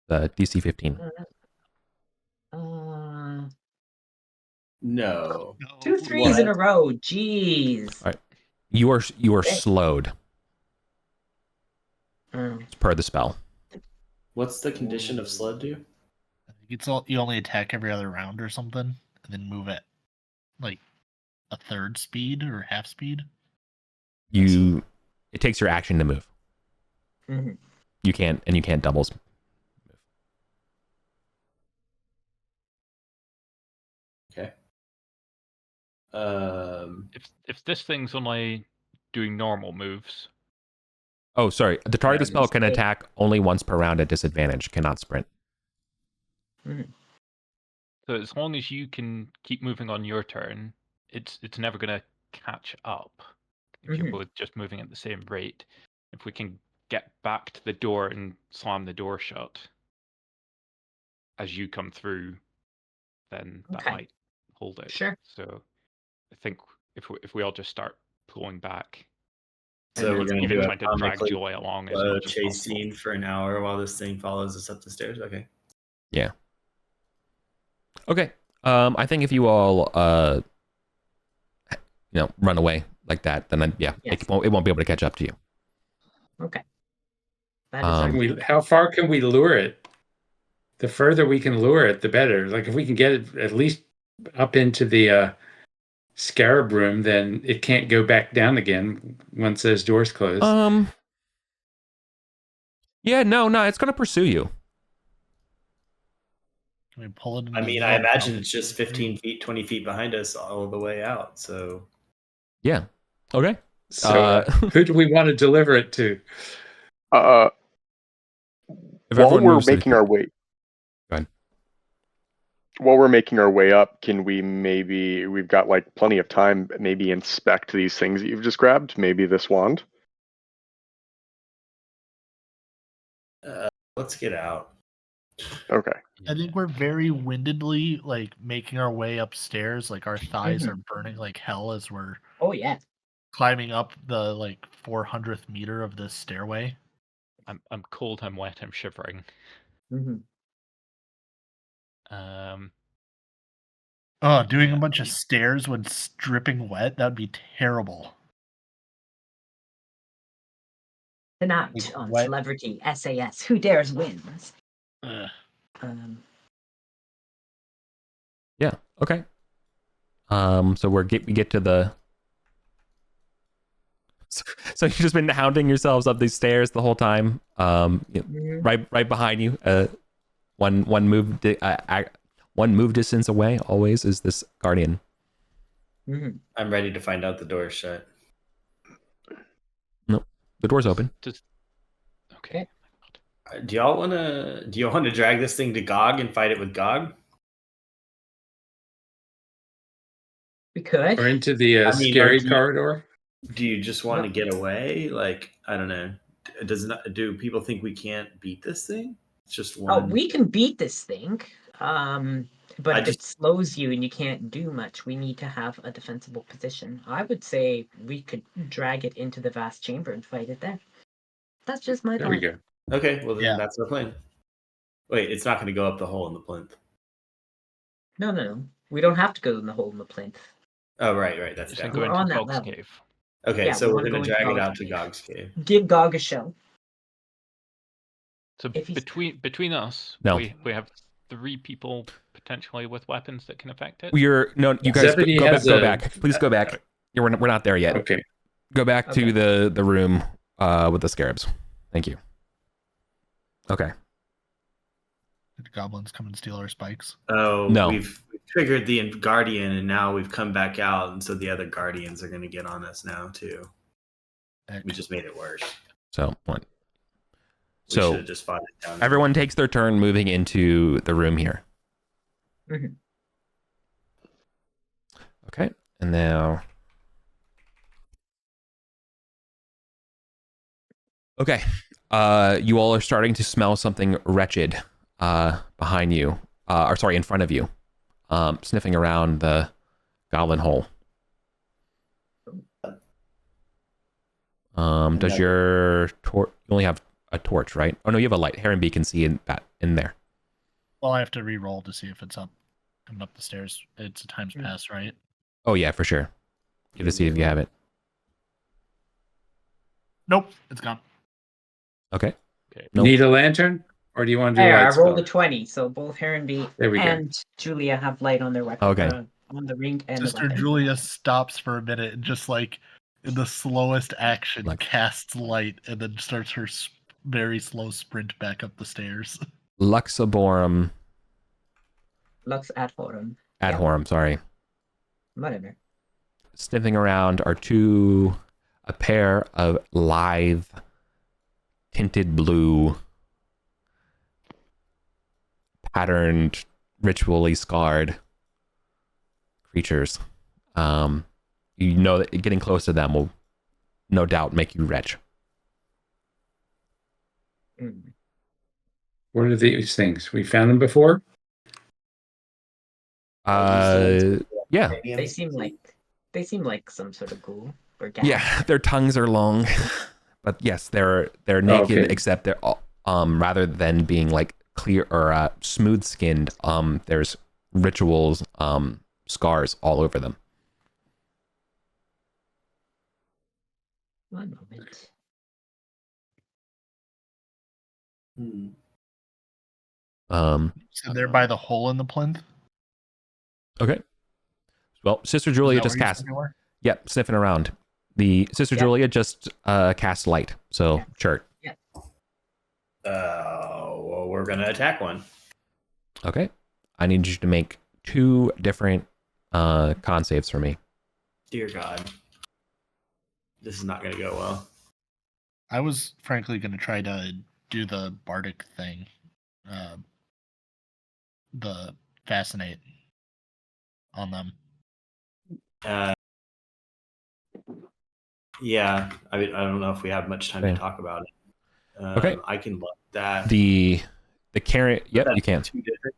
DC 15. No. 2 3s in a row. Jeez. All right. You are slowed. It's per the spell. What's the condition of slowed do? You only attack every other round or something, and then move at like a third speed or half speed. It takes your action to move. Mm-hmm. You can't doubles. Okay. If this thing's only doing normal moves. Oh, sorry. The target Yeah, spell can attack only once per round at disadvantage. Cannot sprint. So as long as you can keep moving on your turn, it's never going to catch up. If you're both just moving at the same rate. If we can get back to the door and slam the door shut as you come through, then that might hold it. Sure. So I think if we all just start pulling back, So we're even, gonna even do a trying to drag comically Julie along as slow much as chase possible. scene for an hour while this thing follows us up the stairs. Okay. Yeah. Okay. I think if you all run away like that, then Yes. it won't be able to catch up to you. Okay. That is our Um, How far can we lure it? The further we can lure it, the better. Like if we can get it at least up into the scarab room, then it can't go back down again once those doors close. Yeah, no, it's gonna pursue you. Can we pull it? I mean, I imagine it's just 15 feet, 20 feet behind us all the way out. So Yeah. Okay. So who do we want to deliver it to? If While everyone we're moves to the making our way, Go ahead. while we're making our way up, can we we've got like plenty of time, maybe inspect these things that you've just grabbed? Maybe this wand. let's get out. Okay. I think we're very windedly like making our way upstairs. Like our thighs are burning like hell as we're Oh yeah. climbing up the like 400th meter of this stairway. I'm cold, I'm wet, I'm shivering. Mm-hmm. Oh, doing a Yeah, bunch of stairs when dripping wet, that'd be terrible. Tonight Like, on what? Celebrity SAS, Who Dares Wins. Ugh. Yeah. Okay. So we get to the. So you've just been hounding yourselves up these stairs the whole time. Right behind you. One move distance away always is this guardian. Mm-hmm. I'm ready to find out the door's shut. Nope. The door's open. Okay. Do y'all wanna drag this thing to Gog and fight it with Gog? We could. Or into the scary corridor? Do you just want to get away? Like, I don't know. Do people think we can't beat this thing? It's just one. Oh, we can beat this thing. But if it slows you and you can't do much, we need to have a defensible position. I would say we could drag it into the vast chamber and fight it there. That's just my There thought. we go. Okay, well then that's our plan. Wait, it's not going to go up the hole in the plinth. No. We don't have to go in the hole in the plinth. Oh, right. That's Just down. go We're into on that Gog's level. cave. Okay, Yeah, so we we're wanna going go to into drag it Gog's out to cave. Gog's cave. Give Gog a show. So If he's- between us, No. we have 3 people potentially with weapons that can affect it. You guys Zebedee go has back. Please go back. We're not there yet. Okay. Go back to the room with the scarabs. Thank you. Okay. Did the goblins come and steal our spikes? Oh, No. We've triggered the Guardian, and now we've come back out, and so the other Guardians are going to get on us now too. We just made it worse. So what? We should So have just fought it down. everyone takes their turn moving into the room here. Mm-hmm. Okay, and now. Okay, you all are starting to smell something wretched behind you, or sorry, in front of you, sniffing around the goblin hole. Does your torch? You only have a torch, right? Oh no, you have a light. Heron Bee can see in there. Well, I have to re-roll to see if it's coming up the stairs. It's a times pass, right? Oh yeah, for sure. You have to see if you have it. Nope, it's gone. Okay. Nope. Need a lantern, or do you want to do There, light I spell? rolled a 20, so both Heron and Julia have light on their weapon. Okay. On the ring and Sister the weapon. Julia stops for a minute and just like in the slowest action casts light and then starts her very slow sprint back up the stairs. Luxaborum. Lux Adhorum. Adhorum, sorry. Whatever. Sniffing around are a pair of lithe, tinted blue, patterned, ritually scarred creatures. You know that getting close to them will no doubt make you retch. What are these things? We found them before? Yeah. They seem like They seem like some sort of ghoul or gas. Yeah, their tongues are long, but yes, they're naked Okay. except they're rather than being like clear or smooth skinned, there's rituals, scars all over them. One moment. So they're by the hole in the plinth. Okay. Well, Sister Is Julia that just where you cast. said you were? Yep, sniffing around. The Sister Yep. Julia just cast light. So Yes. chert. Well, we're gonna attack one. Okay. I need you to make 2 different con saves for me. Dear God, this is not gonna go well. I was frankly going to try to do the bardic thing, the fascinate on them. Yeah, I mean, I don't know if we have much time Okay. to talk about it. Okay. I can let that. The carrion. Yep, That's you can. 2 different.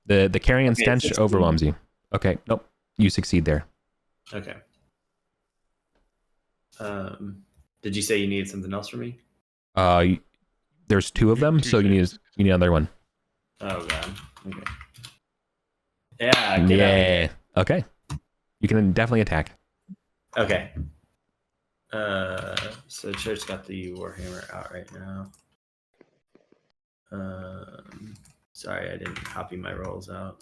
The carrion Okay, stench 16. overwhelms you. Okay. Nope. You succeed there. Okay. Did you say you needed something else from me? There's 2 of them, Two so you saves. need another one. Oh God. Okay. Yeah. Get out of here. Okay. You can definitely attack. Okay. So Church got the Warhammer out right now. Sorry, I didn't copy my rolls out.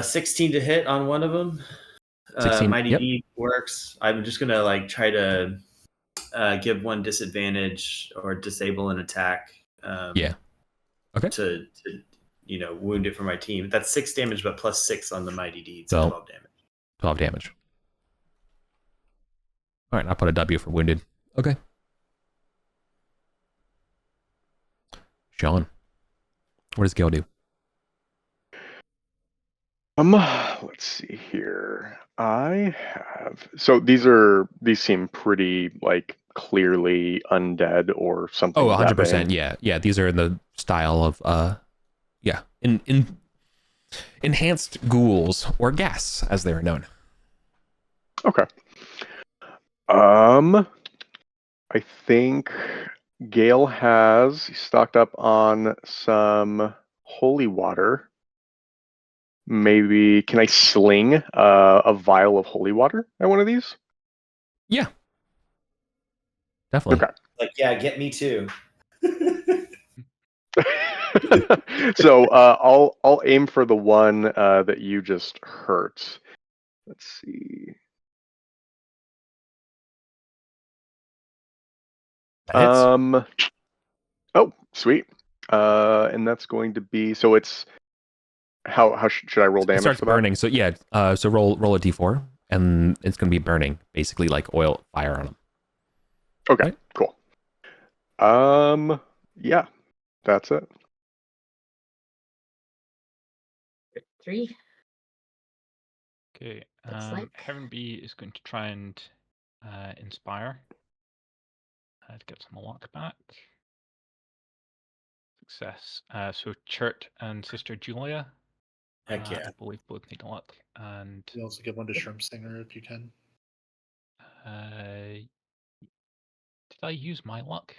16 to hit on one of them. 16. Mighty Yep. Deed works. I'm just gonna like try to give one disadvantage or disable an attack. Yeah. Okay. To wound it for my team. That's 6 damage, but plus 6 on the Mighty Deed, so So 12 damage. 12 damage. All right, I'll put a W for wounded. Okay. Sean, what does Gil do? Let's see here. I have these seem pretty like clearly undead or something. Oh, of that 100%. vein. Yeah. These are in the style of in enhanced ghouls or gas as they are known. Okay. I think Gale has stocked up on some holy water. Maybe can I sling a vial of holy water at one of these? Yeah. Definitely. Okay. Like, yeah, get me too. So I'll aim for the one that you just hurt. Let's see. That hits. Oh, sweet. And that's going to be so. It's how should I roll It damage starts for burning. So yeah. So roll a d4, and it's going to be burning, basically like oil fire on them. that? Okay, Right. cool. Yeah, that's it. 3. Okay. Looks like. Heaven Bee is going to try and inspire to get some luck back. Success. So Chert and Sister Julia, Heck yeah. I believe both need luck. And You also give one to Shrimp Singer if you can. did I use my luck?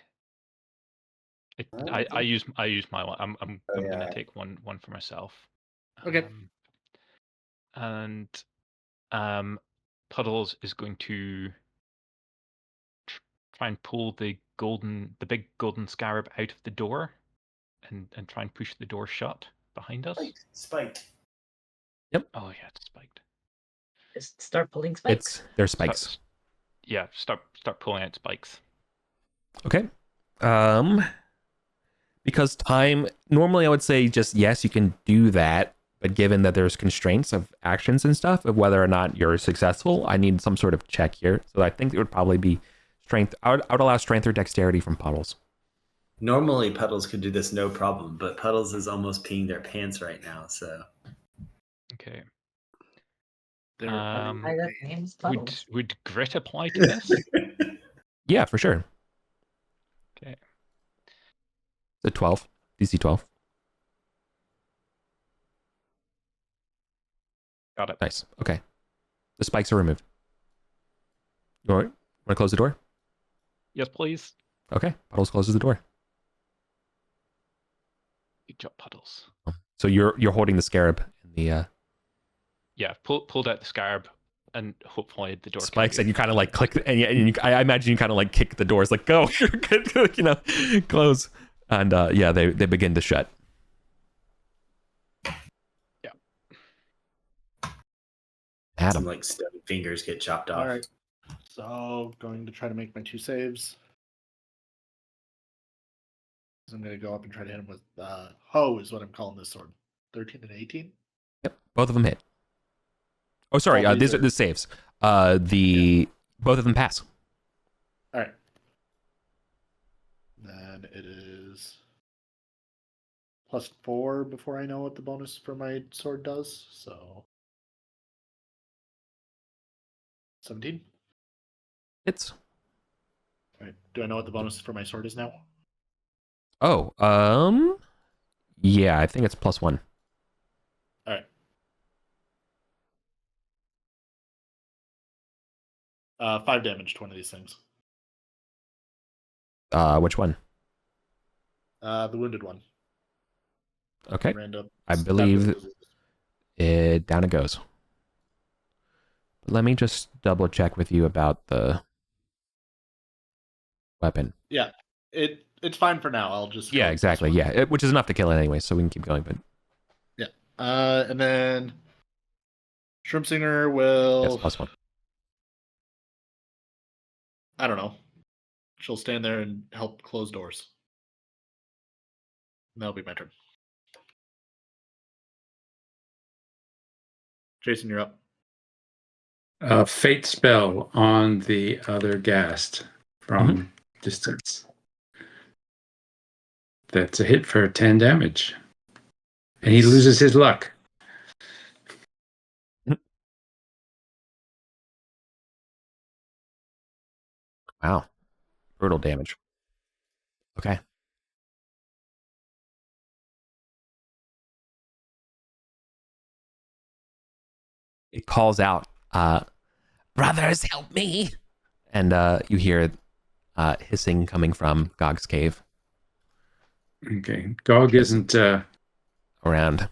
I use my luck. I'm gonna take one for myself. Okay. And Puddles is going to try and pull the big golden scarab out of the door, and try and push the door shut behind us. Spiked. Yep. Oh yeah, it's spiked. Just start pulling spikes. They're spikes. Start pulling out spikes. Okay. Because time, normally I would say just yes, you can do that, but given that there's constraints of actions and stuff, of whether or not you're successful, I need some sort of check here. So I think it would probably be strength. I would allow strength or dexterity from Puddles. Normally, Puddles could do this no problem, but Puddles is almost peeing their pants right now, so. Okay. Would grit apply to this? Yeah, for sure. Okay. It's a 12. DC 12. Got it. Nice. Okay. The spikes are removed. You want to close the door? Yes, please. Okay. Puddles closes the door. Good job, Puddles. So you're holding the scarab in the Yeah, pulled out the scarab, and hopefully the door. spikes, and you kind of like click, I imagine you kind of like kick the doors, like go, you're good, close, and yeah, they begin to shut. Yeah. Adam, Some like stubby fingers get chopped off. All right. So going to try to make my 2 saves. I'm going to go up and try to hit him with Ho is what I'm calling this sword. 13 and 18. yep, both of them hit. Oh, sorry, Oh, these are the saves. Both of them pass. All right. Then it is +4 before I know what the bonus for my sword does. So 17. Hits. All right. Do I know what the bonus for my sword is now? Oh, yeah, I think it's +1. All right. Uh, 5 damage to one of these things. Which one? The wounded one. Okay, Random. I believe down it goes. Let me just double check with you about the weapon. Yeah, it's fine for now. I'll just Yeah, exactly. Yeah, which is enough to kill it anyway, so we can keep going. But yeah, and then Shrimp Singer will. yes, +1. I don't know. She'll stand there and help close doors. And that'll be my turn. Jason, you're up. Fate spell on the other ghast from distance. That's a hit for 10 damage. And he loses his luck. Wow, brutal damage. Okay. It calls out, brothers, help me. And you hear hissing coming from Gog's cave. Okay. Gog isn't Around.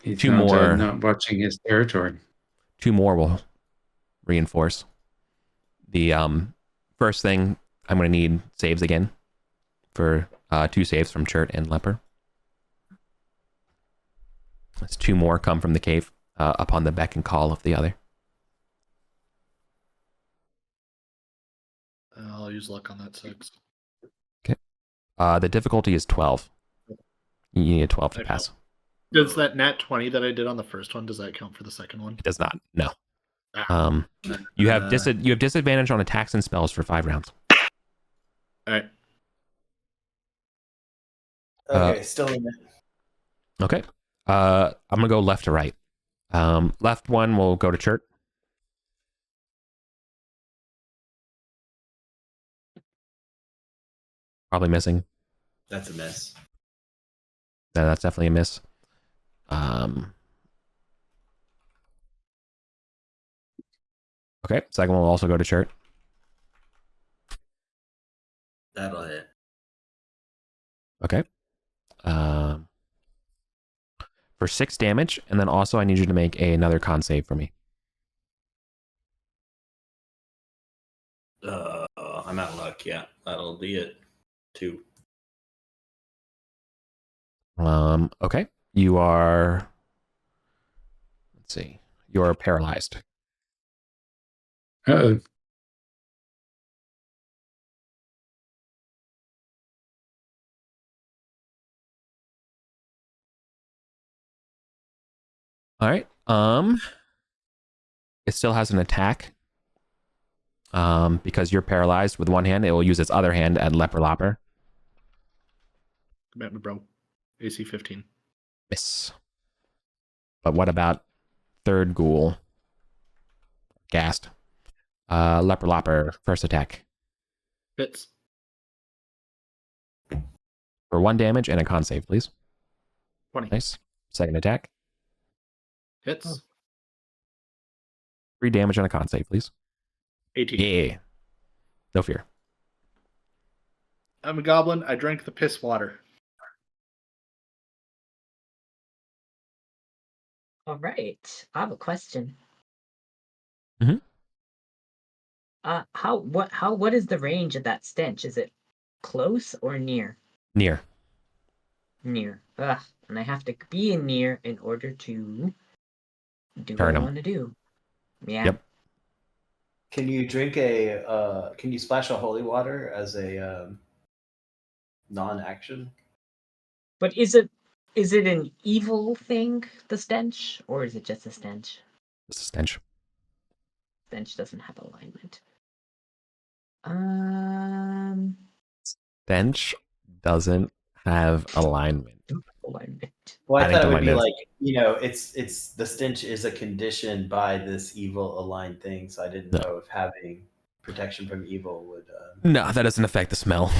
he's Two not, more. not watching his territory. 2 more will reinforce. The first thing, I'm going to need saves again for 2 saves from Chert and Leper. As 2 more come from the cave upon the beck and call of the other. I'll use luck on that 6. Okay. The difficulty is 12. You need a 12 to pass. Does that nat 20 that I did on the first one, does that count for the second one? It does not. No. Ah. You have disadvantage on attacks and spells for 5 rounds. All right. Okay, still in it. Okay. I'm gonna go left to right. Left one will go to Chert. Probably missing. That's a miss. No, that's definitely a miss. Okay, second one will also go to Chert. That'll hit. Okay. For 6 damage, and then also I need you to make another con save for me. I'm out of luck. Yeah, that'll be it. 2. Okay. You are. Let's see. You are paralyzed. Uh-oh. All right. It still has an attack. Because you're paralyzed with one hand, it will use its other hand at Leper Lopper. Come at me, bro. AC 15. Miss. But what about third ghoul? Ghast. Leper Lopper, first attack. Hits. For 1 damage and a con save, please. 20. Nice. Second attack. Hits. 3 damage on a con save, please. 18. Yeah. No fear. I'm a goblin. I drank the piss water. All right. I have a question. Mhm. What is the range of that stench? Is it close or near? Near. Near. Ugh. And I have to be in near in order to do Turn what I 'em. want to do. Yeah. Yep. Can you can you splash a holy water as a non-action? But is it an evil thing, the stench, or is it just a stench? It's a stench. Stench doesn't have alignment. Um, Stench doesn't have alignment. alignment. Well, I Adding thought to it my would be notes. like, it's the stench is a condition by this evil aligned thing, so I didn't No. know if having protection from evil would. No, that doesn't affect the smell.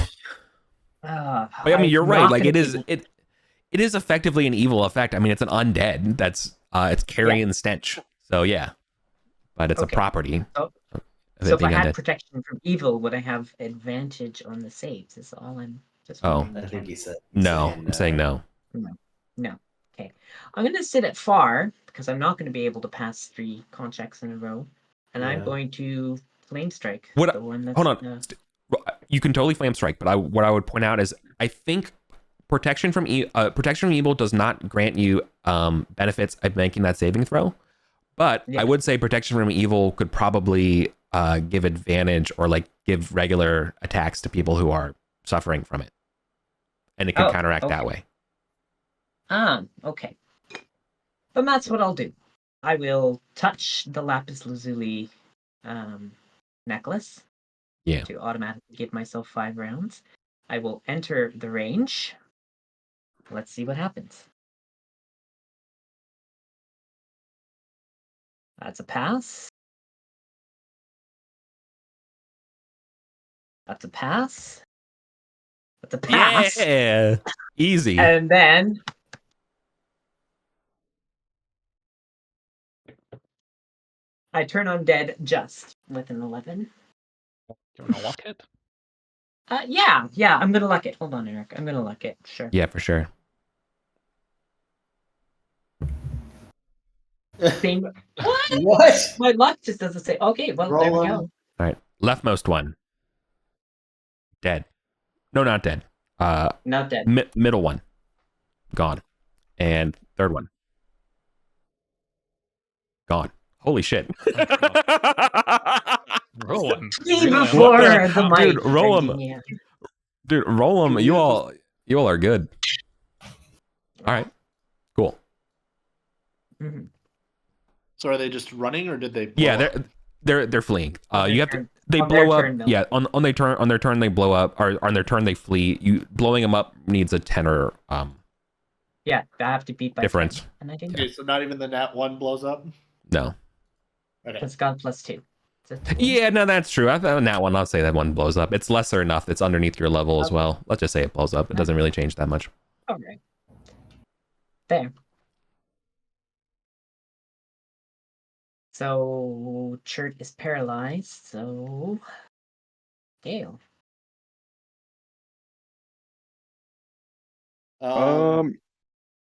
But I mean, you're right. Like it is effectively an evil effect. I mean, it's an undead that's it's carrying stench. So yeah, but it's a Okay. property. So- of So it if I being had undead. protection from evil, would I have advantage on the saves? Is all I'm just Oh. wondering. I think he said. No, I'm saying no. No. Okay. I'm going to sit at far because I'm not going to be able to pass 3 con checks in a row, and I'm Yeah. going to flame strike. What? The one that's, Hold on. You can totally flame strike, but what I would point out is I think protection from evil does not grant you benefits of making that saving throw. But Yeah. I would say protection from evil could probably give advantage or like give regular attacks to people who are suffering from it, and it can counteract that way. Okay. Then that's what I'll do. I will touch the lapis lazuli necklace. Yeah. To automatically give myself 5 rounds. I will enter the range. Let's see what happens. That's a pass. That's a pass. That's a pass. Yeah. Easy. And then I turn undead just with an 11. Do you want to lock it? Yeah, I'm gonna luck it. Hold on, Eric. I'm gonna luck it. Sure. Yeah, for sure. Same. What? What? My luck just doesn't say. Okay, well, there we Roll go. 'em. All right. Leftmost one. Dead. No, not dead. Not dead. Middle one. Gone. And third one. Gone. Holy shit. Roll him. Before the mic. Dude, roll 'em. Yeah. Dude, roll them. You all are good. All right. Cool. Mhm. So are they just running, or did they? Blow Yeah, up? they're fleeing. On You their have to. turn- They on blow their up. turn, though. Yeah, on their turn they blow up, or on their turn they flee. You blowing them up needs a 10 or Yeah, I have to beat by difference. 10, and I didn't. Okay, so not even the nat 1 blows up. No. Okay. It's got +2. Yeah, no, that's true. I thought on that one, I'll say that one blows up. It's lesser enough. It's underneath your level as Okay. well. Let's just say it blows up. It doesn't really change that much. All right. There. So Chert is paralyzed. So Gale.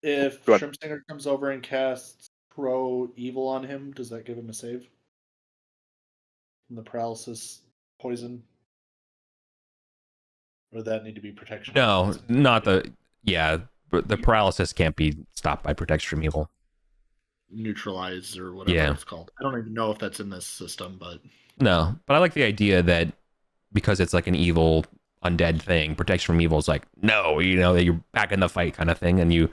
If Go ahead. Shrimp Singer comes over and casts Pro Evil on him, does that give him a save? From the paralysis poison? Or would that need to be protection? No, not the. Yeah, but the paralysis can't be stopped by protection from evil. Neutralize or whatever Yeah. it's called. I don't even know if that's in this system, but No, but I like the idea that because it's like an evil undead thing, protection from evil is like, no, you're back in the fight kind of thing, and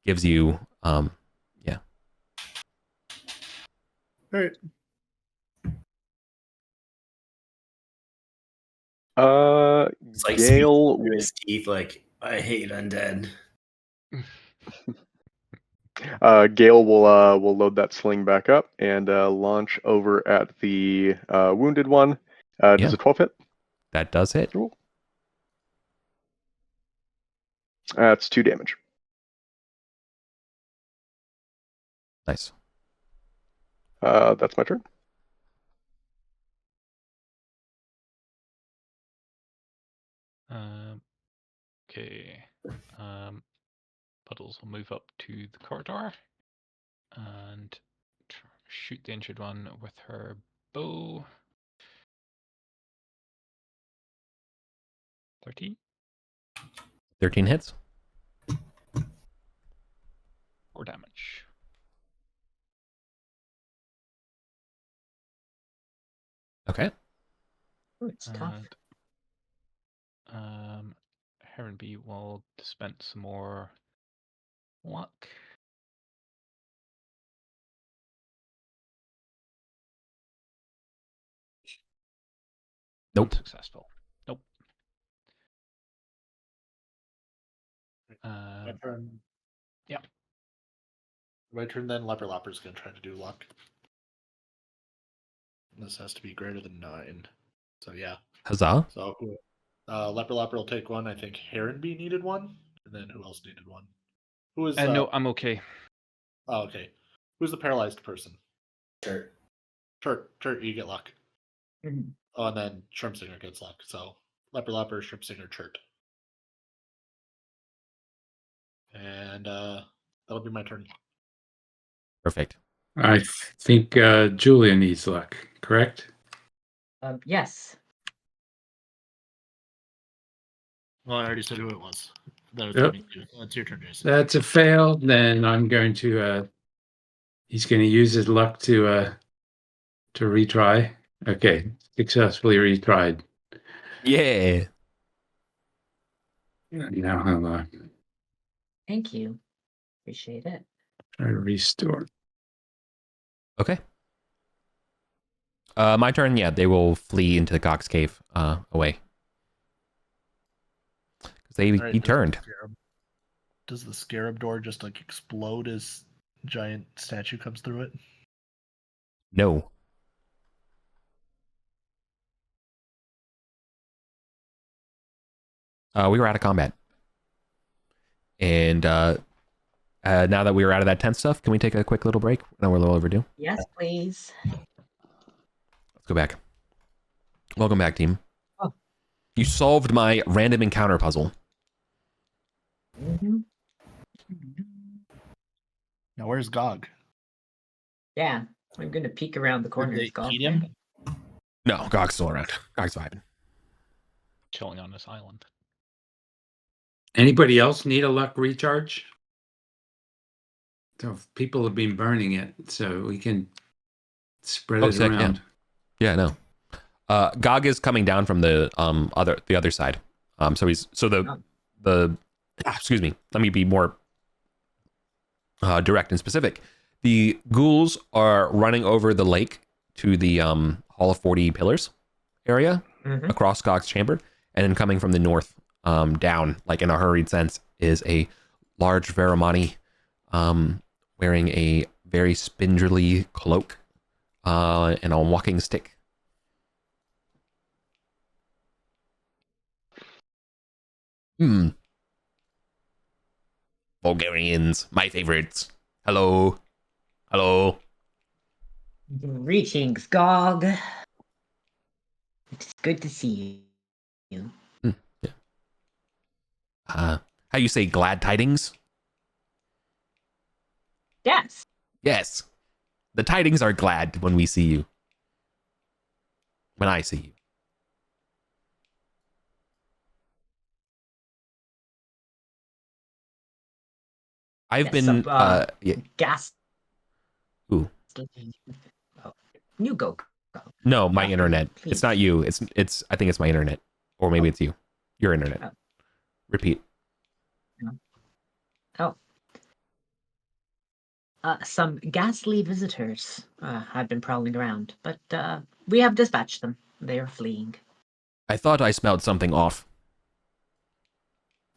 gives you yeah. all right. It's like Gale through his teeth, like I hate undead. Gale will load that sling back up and launch over at the wounded one. Does Yeah. a 12 hit? That does hit. Cool. That's 2 damage. Nice. That's my turn. Okay. Puddles will move up to the corridor and shoot the injured one with her bow. 13. 13 hits. 4 damage. Okay. Ooh, it's tough. And Heronby will dispense some more luck. Nope. Unsuccessful. Nope. My turn. Yeah. My turn then. Leper Lopper's going to try to do luck. This has to be greater than 9. So yeah. Huzzah. So Leper Lopper will take one. I think Heronby needed one. And then who else needed one? Who is No, I'm okay. Oh, okay. Who's the paralyzed person? Sure. Turt, you get luck. Mhm. Oh, and then Shrimp Singer gets luck. So Leper Lopper, Shrimp Singer, Chert. And that'll be my turn. Perfect. I think Julia needs luck, correct? Yes. Well, I already said who it was. That was Yep. me too. It's your turn, Jason. That's a fail. Then I'm going to. He's going to use his luck to retry. Okay, successfully retried. Yeah. Now I'll Thank you. Appreciate it. try to restore. Okay. My turn. Yeah, they will flee into the Gog's cave away. Because All right, he turned. Does the scarab door just like explode as giant statue comes through it? No. We were out of combat. And now that we were out of that tense stuff, can we take a quick little break? I know we're a little overdue. Yes, please. Let's go back. Welcome back, team. Oh. You solved my random encounter puzzle. Mm-hmm. Now where's Gog? Yeah, I'm gonna peek around the corner. Did Is they Gog eat there? him? No, Gog's still around. Gog's vibing. Chilling on this island. Anybody else need a luck recharge? So people have been burning it, so we can spread it sick, around. Yeah, no. Gog is coming down from the other side. Excuse me. Let me be more direct and specific. The ghouls are running over the lake to the Hall of 40 Pillars area across Gog's chamber, and then coming from the north down, like in a hurried sense, is a large Veramani wearing a very spindly cloak and a walking stick. Vulgarians, my favorites. Hello. Greetings, Gog. It's good to see you. How you say glad tidings? Yes. Yes. The tidings are glad when we see you. When I see you. I've been gas. Ooh. Oh, you go. No, my internet. Please. It's not you. It's I think it's my internet. Or maybe it's you. Your internet. Oh. Repeat. Oh. Some ghastly visitors have been prowling around, but we have dispatched them. They are fleeing. I thought I smelled something off.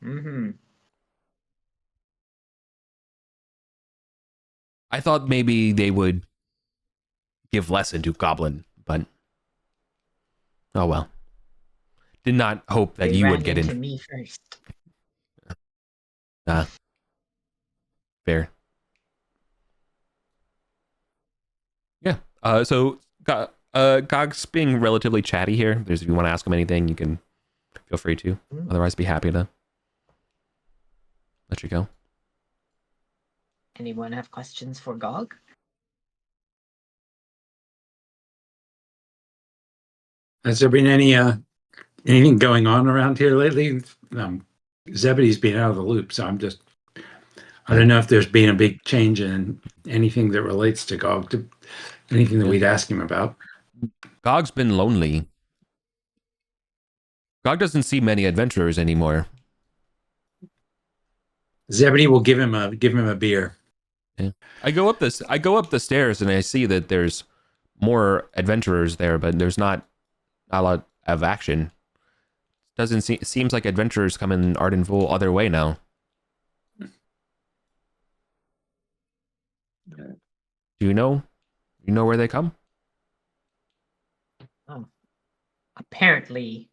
Mm-hmm. I thought maybe they would give lesson to Goblin, but oh well. Did not hope that They you ran would get into in. me first. Fair. Yeah. So Gog's being relatively chatty here. If you want to ask him anything, you can feel free to. Otherwise, be happy to let you go. Anyone have questions for Gog? Has there been any anything going on around here lately? Zebedee's been out of the loop, so I don't know if there's been a big change in anything that relates to Gog, to anything that Yeah. we'd ask him about. Gog's been lonely. Gog doesn't see many adventurers anymore. Zebedee will give him a beer. Yeah. I go up the stairs and I see that there's more adventurers there, but there's not a lot of action. Seems like adventurers come in Arden full other way now. Do you know where they come? Apparently,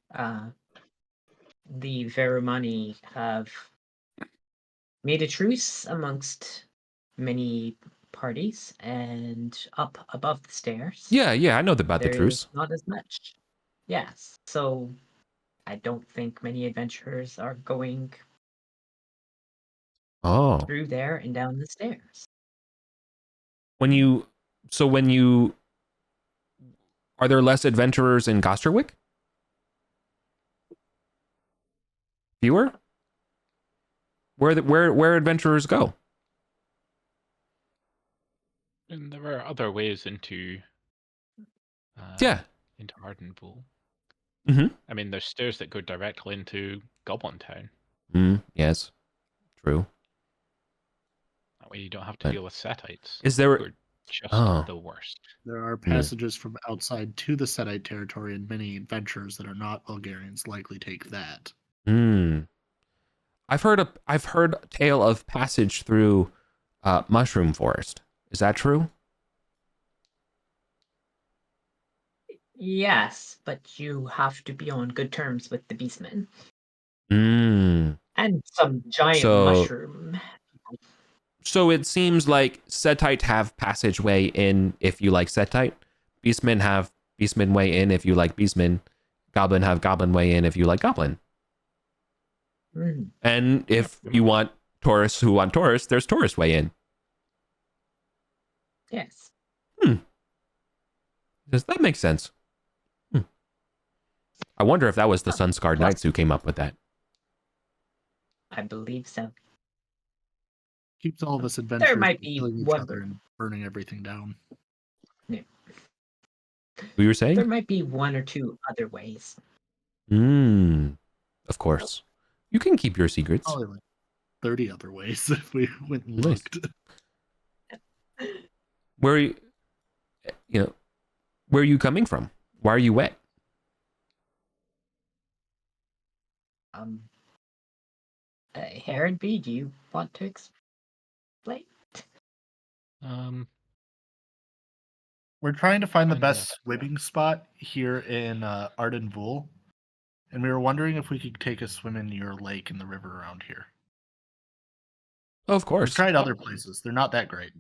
the Verumani have made a truce amongst many parties, and up above the stairs. Yeah, I know about the there truce. is not as much. Yes, so I don't think many adventurers are going through there and down the stairs. Are there less adventurers in Gosterwick? Fewer? Where adventurers go? And there are other ways into into Ardenpool. Mm-hmm. I mean, there's stairs that go directly into Goblin Town. Yes, true. That way you don't have to deal with Setites. Is there who are just the worst? There are passages from outside to the Setite territory, and many adventurers that are not Vulgarians likely take that. I've heard a tale of passage through Mushroom Forest. Is that true? Yes, but you have to be on good terms with the Beastmen. And some giant mushroom. So it seems like Setite have passageway in if you like Setite. Beastmen have Beastmen way in if you like Beastmen. Goblin have Goblin way in if you like Goblin. And if you want Taurus who want Taurus, there's Taurus way in. Yes. Does that make sense? I wonder if that was the Sunscarred Knights who came up with that. I believe so. Keeps all of us adventurers There might be killing each one other and burning everything down. Yeah. What you were saying? There might be one or two other ways. Of course. You can keep your secrets. Probably like 30 other ways if we went and looked. Where are you coming from? Why are you wet? Heron B, do you want to explain? We're trying to find the best swimming spot here in Arden Vool, and we were wondering if we could take a swim in your lake in the river around here. Oh, of course. We've tried other places. They're not that great.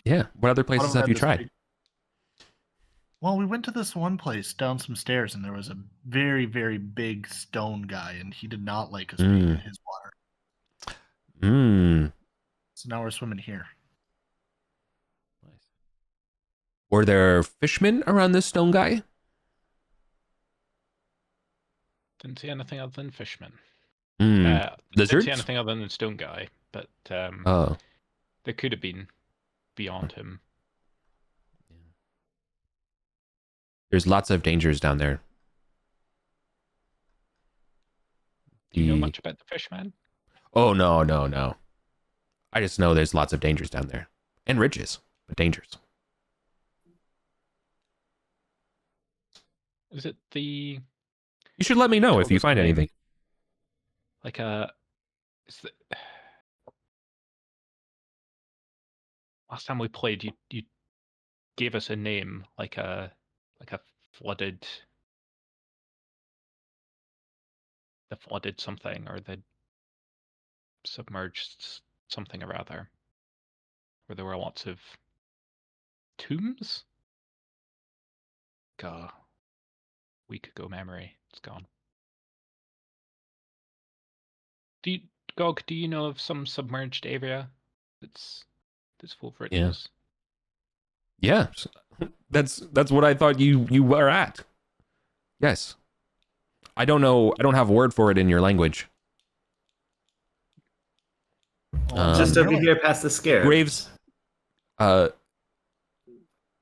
Yeah. What other places have you tried? Well, we went to this one place down some stairs, and there was a very, very big stone guy, and he did not like us being in his water. So now we're swimming here. Were there fishmen around this stone guy? Didn't see anything other than fishmen. Lizards? Didn't see anything other than stone guy, but there could have been beyond him. There's lots of dangers down there. Do you know much about the fishman? Oh, no. I just know there's lots of dangers down there. And riches, but dangers. Is it the... You should let me know if you find anything. Like last time we played, you gave us a name, like a flooded... The flooded something, or the submerged something or other. Where there were lots of tombs? God. Week ago memory. It's gone. Gog, do you know of some submerged area that's full for Yeah. use? Yeah, that's what I thought you were at. Yes. I don't know. I don't have a word for it in your language. Just over Really? here past the scarabs. Graves.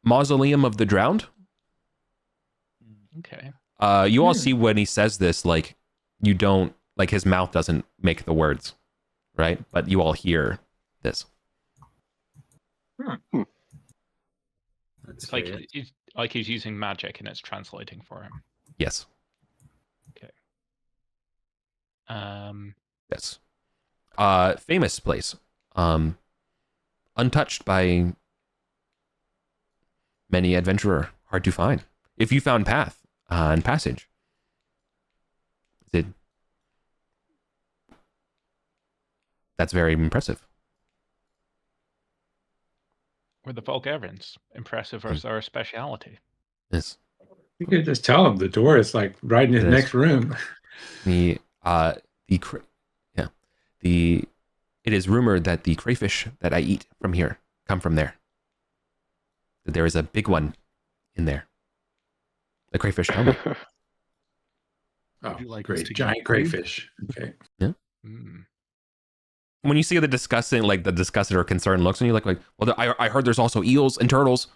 Mausoleum of the Drowned. Okay. You all see when he says this, like, you don't, like, his mouth doesn't make the words, right? But you all hear this. That's It's like curious. he's using magic and it's translating for him. Yes. Okay. Yes. Famous place. Untouched by many adventurer. Hard to find. If you found path and passage, that's very impressive. We're the Vulgarians. Impressive is our speciality. Yes. You could just tell him the door is like right in his It is. next room. It is rumored that the crayfish that I eat from here come from there. That there is a big one in there. The crayfish tell me. Oh, Would you like us great. to get Giant food? crayfish. Okay. Mm. When you see the disgusted or concerned looks, and you're like, well, I heard there's also eels and turtles.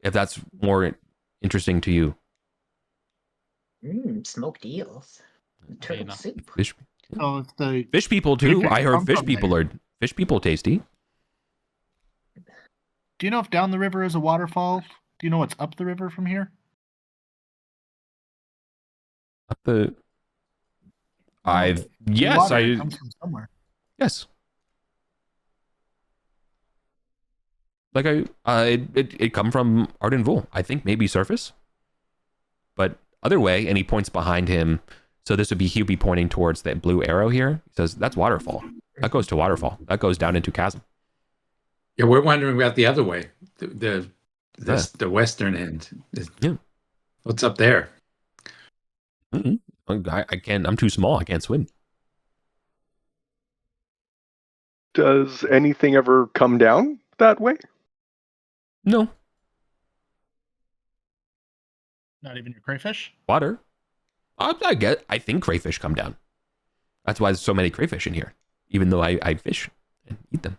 If that's more interesting to you, Smoked eels. Turtle enough. soup. fish So if the people too. crayfish I heard come fish from people there. are fish people tasty. Do you know if down the river is a waterfall? Do you know what's up the river from here? Up the. The Yes, water comes from somewhere. yes. Like it come from Arden. I think maybe surface, but other way. And he points behind him. So this would be he'd be pointing towards that blue arrow here. He says that's waterfall. That goes to waterfall. That goes down into chasm. Yeah, we're wondering about the other way, the western end. Yeah. What's up there? I can't. I'm too small. I can't swim. Does anything ever come down that way? No Not even your crayfish? water. I think crayfish come down. That's why there's so many crayfish in here. Even though I fish and eat them.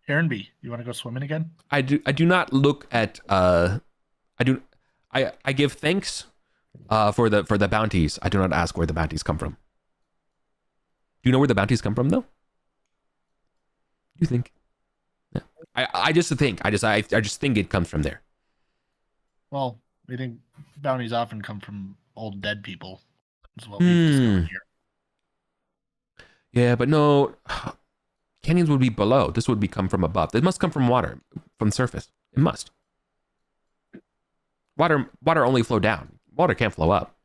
Aaronby, you want to go swimming again? I do not look at I give thanks for the bounties. I do not ask where the bounties come from. Do you know where the bounties come from though? You think? Yeah. I just think I just think it comes from there. Well, we think bounties often come from old dead people. Is what we've discovered here. Yeah, but no, canyons would be below. This would come from above. It must come from water, from the surface. It must. Water only flow down. Water can't flow up.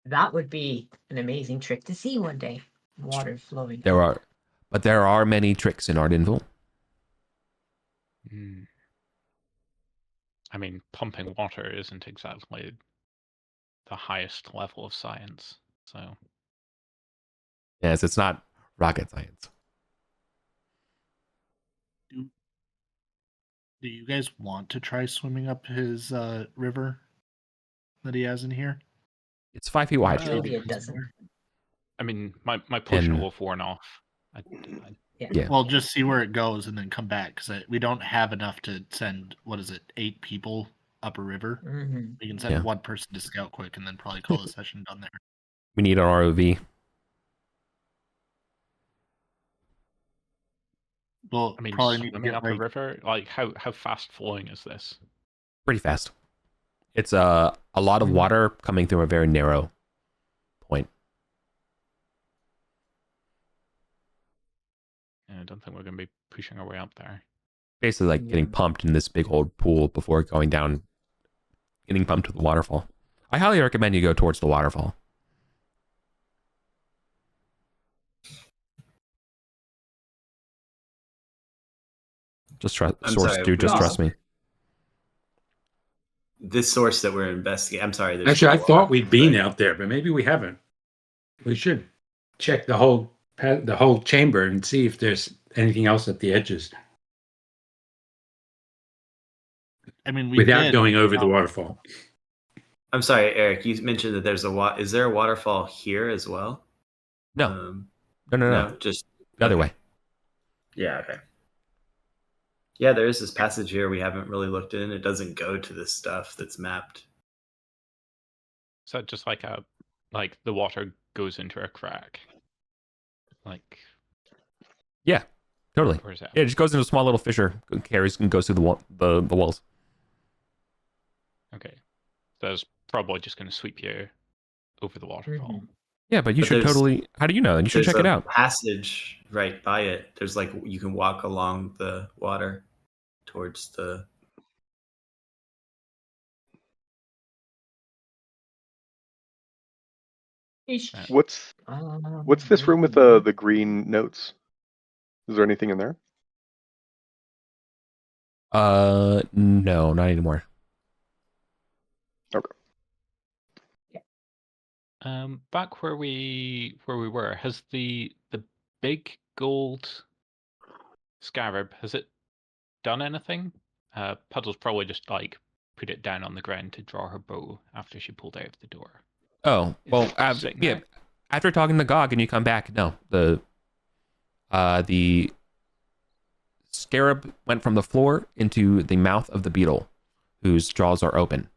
That would be an amazing trick to see one day. Water flowing. There are many tricks in Arden. I mean, pumping water isn't exactly the highest level of science, so. Yes, it's not rocket science. Do you guys want to try swimming up his river that he has in here? It's 5 feet wide. Maybe it doesn't. I mean, my potion And- will have worn off. Yeah. Well, just see where it goes and then come back because we don't have enough to send, 8 people up a river. Mm-hmm. We can send Yeah. one person to scout quick and then probably call a session done there. We need an ROV. We'll I mean, probably need to swimming get up a river, like how fast flowing is this? Pretty fast. It's a lot of water coming through a very narrow point. Yeah, I don't think we're going to be pushing our way up there. Basically like getting pumped in this big old pool before going down, getting pumped to the waterfall. I highly recommend you go towards the waterfall. Just trust, I'm source, sorry, dude, just we trust me. this source that we're investigating. I'm sorry. There's Actually, I more thought water, we'd been but- out there, but maybe we haven't. We should check the whole chamber and see if there's anything else at the edges I mean, we without did. going over the waterfall. I'm sorry, Eric. You mentioned that there's is there a waterfall here as well? No, no. Just The other okay. way. Yeah. Okay. Yeah, there is this passage here we haven't really looked in. It doesn't go to this stuff that's mapped. So just like the water goes into a crack. Like Yeah, totally. Where's that? Yeah, it just goes into a small little fissure, carries and goes through the walls. Okay. So it's probably just going to sweep you over the waterfall. Mhm. Yeah, but you But should there's- totally. How do you know? You should There's check it a out. passage right by it. There's like you can walk along the water towards the. Eesh. What's this room with the green notes? Is there anything in there? No, not anymore. Okay. Back where we were, has the big gold scarab, has it done anything? Puddle's probably just like put it down on the ground to draw her bow after she pulled out of the door. Oh well, Is it sitting yeah. there? After talking to Gog and you come back, no, the scarab went from the floor into the mouth of the beetle, whose jaws are open.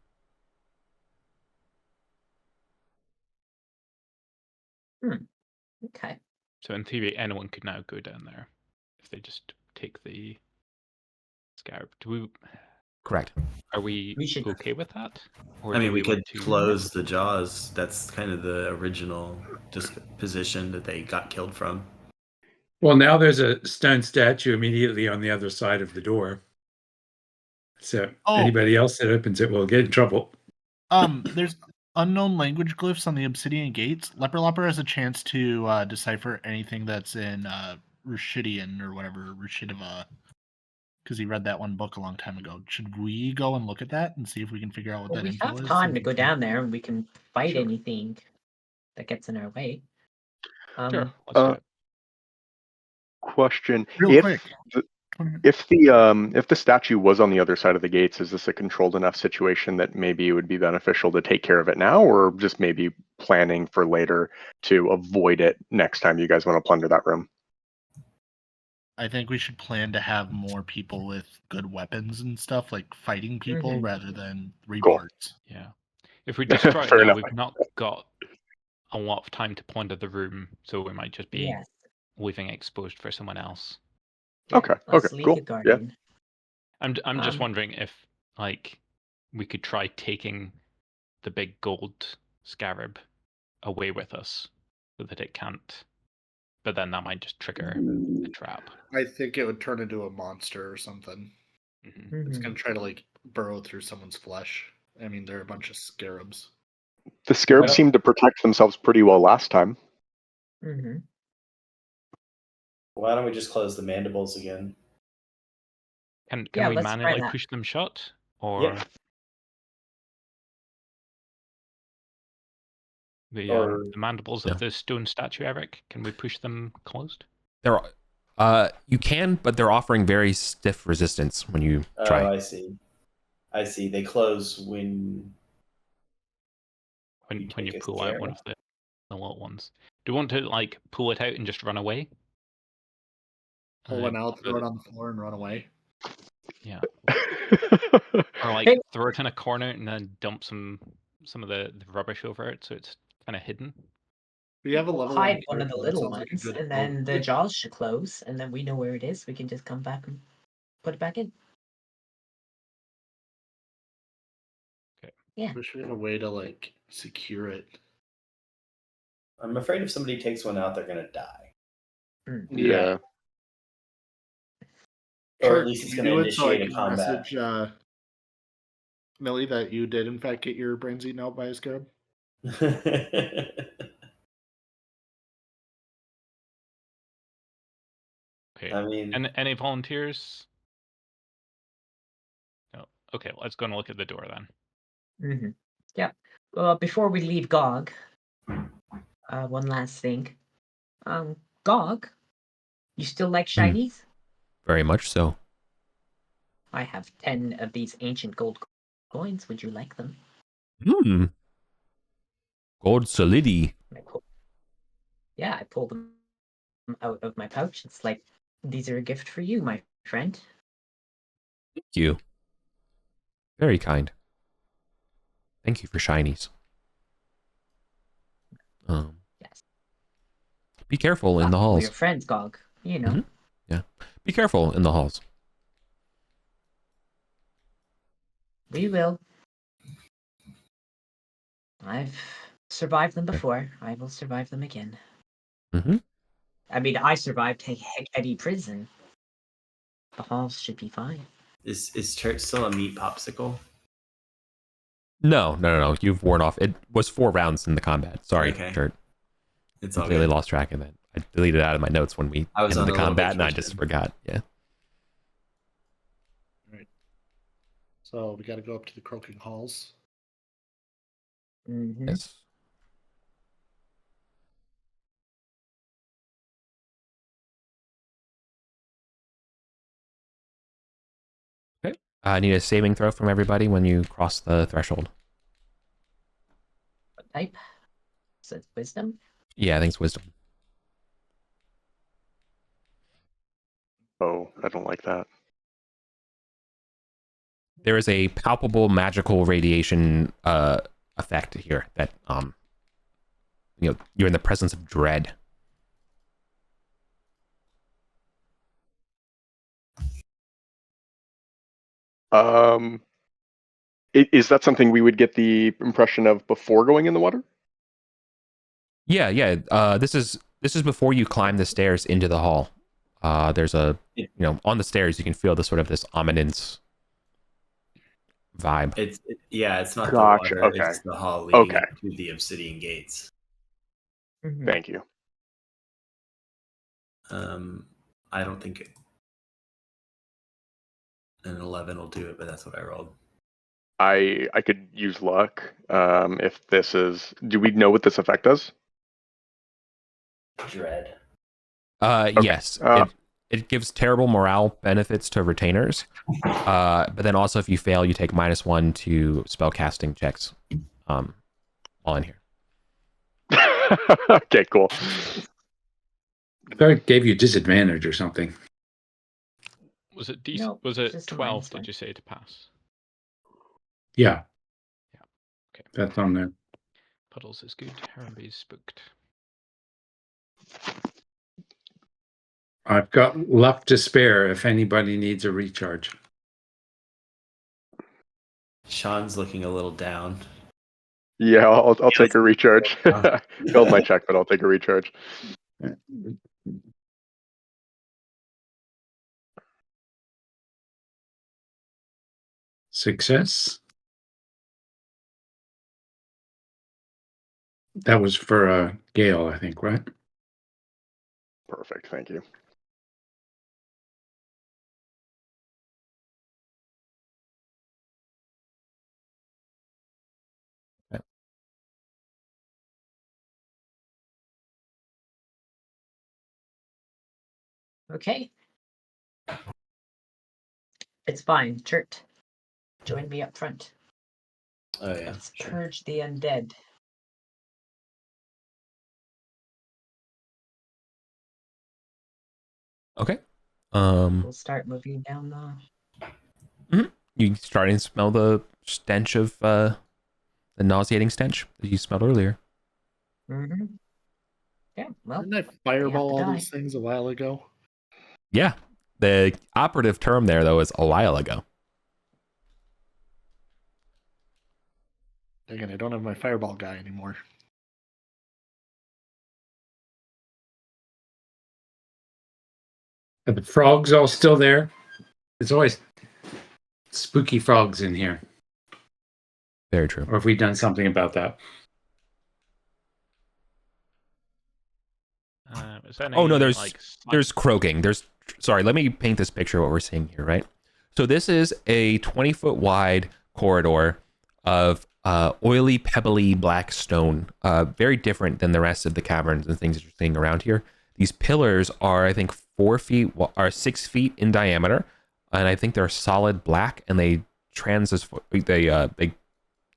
Okay. So in theory, anyone could now go down there if they just take the scarab. Correct. Are we We should- okay with that? Or I do mean, we could want to- close the jaws. That's kind of the original position that they got killed from. Well, now there's a stone statue immediately on the other side of the door. So anybody else that opens it will get in trouble. There's unknown language glyphs on the obsidian gates. Leper has a chance to decipher anything that's in Rushidian or whatever, Rushidiva, because he read that one book a long time ago. Should we go and look at that and see if we can figure out what Well, that we info have is? time to go down there and we can fight Sure. anything that gets in our way. Sure, let's do it. Question: Real quick. If the statue was on the other side of the gates, is this a controlled enough situation that maybe it would be beneficial to take care of it now, or just maybe planning for later to avoid it next time you guys want to plunder that room? I think we should plan to have more people with good weapons and stuff, like fighting people, rather than reports. Yeah. If we destroy it Fair now, enough. we've not got a lot of time to plunder the room, so we might just be leaving exposed for someone else. Okay. Let's Okay. leave Cool. the garden. I'm just wondering if like we could try taking the big gold scarab away with us so that it can't. But then that might just trigger a trap. I think it would turn into a monster or something. Mm-hmm. It's gonna try to like burrow through someone's flesh. I mean, they're a bunch of scarabs. The scarabs seemed to protect themselves pretty well last time. Mm-hmm. Why don't we just close the mandibles again? Can Yeah, we let's try manually that. push them shut? Or Yeah. the mandibles of the stone statue, Eric? Can we push them closed? You can, but they're offering very stiff resistance when you try. Oh, I see. They close when When you take a pull out one of the little ones. Do you want to like pull it out and just run away? Pull one out, throw it on the floor, and run away. Yeah. Or like throw it in a corner and then dump some of the rubbish over it so it's kind of hidden. We have a level Hide one of the character. That little sounds like a ones, good and then the approach. jaws should close, and then we know where it is. We can just come back and put it back in. Okay. Yeah. Wish we had a way to like secure it. I'm afraid if somebody takes one out, they're gonna die. Yeah. Or at least it's Can gonna you do it so I initiate a can combat. message Millie that you did in fact get your brains eaten out by a scarab? Okay. I mean, And any volunteers? No. Okay, let's go and look at the door then. Mm-hmm. Yeah. Before we leave Gog, one last thing. Gog, you still like shinies? Very much so. I have 10 of these ancient gold coins. Would you like them? Gold solidi. I pull them out of my pouch. It's like, these are a gift for you, my friend. Thank you. Very kind. Thank you for shinies. Yes. Be careful in the We're halls. your friends, Gog. You know. Yeah. Be careful in the halls. We will. I've survived them before. I will survive them again. I mean, I survived Heady Prison. The halls should be fine. Is Church still a meat popsicle? No. You've worn off. It was 4 rounds in the combat. Sorry, Okay. Kurt. It's all Completely good. lost track of that. I deleted it out of my notes when we I was ended on the a little combat, and I vacation. just forgot. Yeah. Right. So we got to go up to the Croaking Halls. Mm-hmm. Yes. Okay. I need a saving throw from everybody when you cross the threshold. What type? Is it wisdom? Yeah, I think it's wisdom. Oh, I don't like that. There is a palpable magical radiation effect here that you're in the presence of dread. Is that something we would get the impression of before going in the water? Yeah. This is before you climb the stairs into the hall. There's on the stairs you can feel the sort of this ominous vibe. It's not Gotcha, the water, okay. it's the hall leading Okay. to the obsidian gates. Mm-hmm. Thank you. I don't think an 11 will do it, but that's what I rolled. I could use luck. If this is, do we know what this effect does? Dread. Yes. It gives terrible morale benefits to retainers. But then also if you fail, you take -1 to spell casting checks. All in here. Okay, cool. I thought it gave you disadvantage or something. Was it No, was it just a 12? minus Did one. you say to pass? Yeah. Yeah. Okay. That's on there. Puddles is good. Hermby's spooked. I've got luck to spare if anybody needs a recharge. Sean's looking a little down. Yeah, I'll take a recharge. Failed my check, but I'll take a recharge. Success. That was for Gale, I think, right? Perfect, thank you. Okay. It's fine. Chert, join me up front. Oh yeah. Let's purge the undead. Okay. We'll start moving down the. You starting to smell the stench of the nauseating stench that you smelled earlier. Mm-hmm. Yeah, well. Didn't I fireball all die. these things a while ago? Yeah. The operative term there, though, is a while ago. Again, I don't have my fireball guy anymore. Are the frogs all still there? There's always spooky frogs in here. Very true. Or have we done something about that? Is there Oh no, any, there's croaking. Sorry, let me paint this picture of what we're seeing here, right? So this is a 20-foot wide corridor of oily, pebbly black stone, very different than the rest of the caverns and things that you're seeing around here. These pillars are, I think, 6 feet in diameter, and I think they're solid black, and they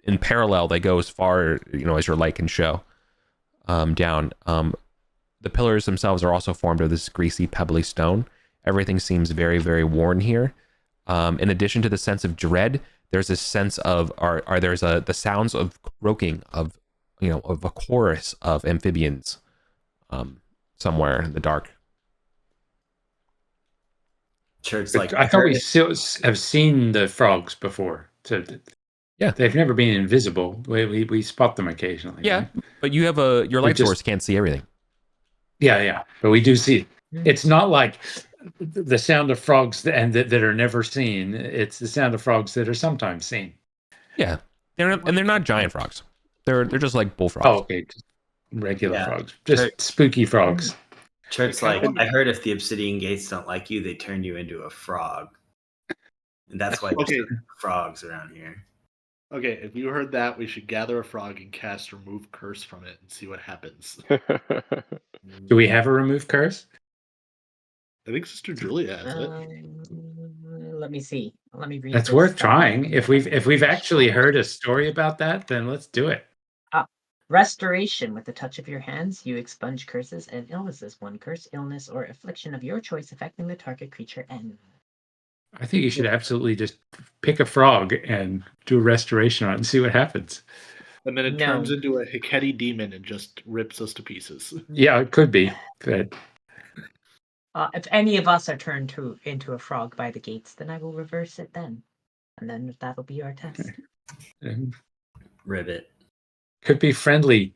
in parallel they go as far as your light can show down. The pillars themselves are also formed of this greasy, pebbly stone. Everything seems very, very worn here. In addition to the sense of dread, there's a sense of the sounds of croaking of a chorus of amphibians somewhere in the dark. Church I thought we still have seen the frogs before. So yeah, they've never been invisible. We spot them occasionally. Yeah, right? but you have your light source can't see everything. Yeah, but we do see. It's not like the sound of frogs that are never seen. It's the sound of frogs that are sometimes seen. Yeah, they're not giant frogs. They're just like bullfrogs. Oh, okay, just regular frogs, just spooky frogs. Church, like, I heard if the obsidian gates don't like you, they turn you into a frog, and that's why there's frogs around here. Okay, if you heard that, we should gather a frog and cast Remove Curse from it and see what happens. Do we have a Remove Curse? I think Sister Julia has it. Let me see. Let me read. That's worth trying. If we've actually heard a story about that, then let's do it. Restoration. With the touch of your hands, you expunge curses and illnesses. One curse, illness, or affliction of your choice affecting the target creature ends. I think you should absolutely just pick a frog and do a restoration on it and see what happens. And then it turns into a Heketi demon and just rips us to pieces. Yeah, it could be. But if any of us are turned into a frog by the gates, then I will reverse it then. And then that'll be our test. Ribbit. Could be friendly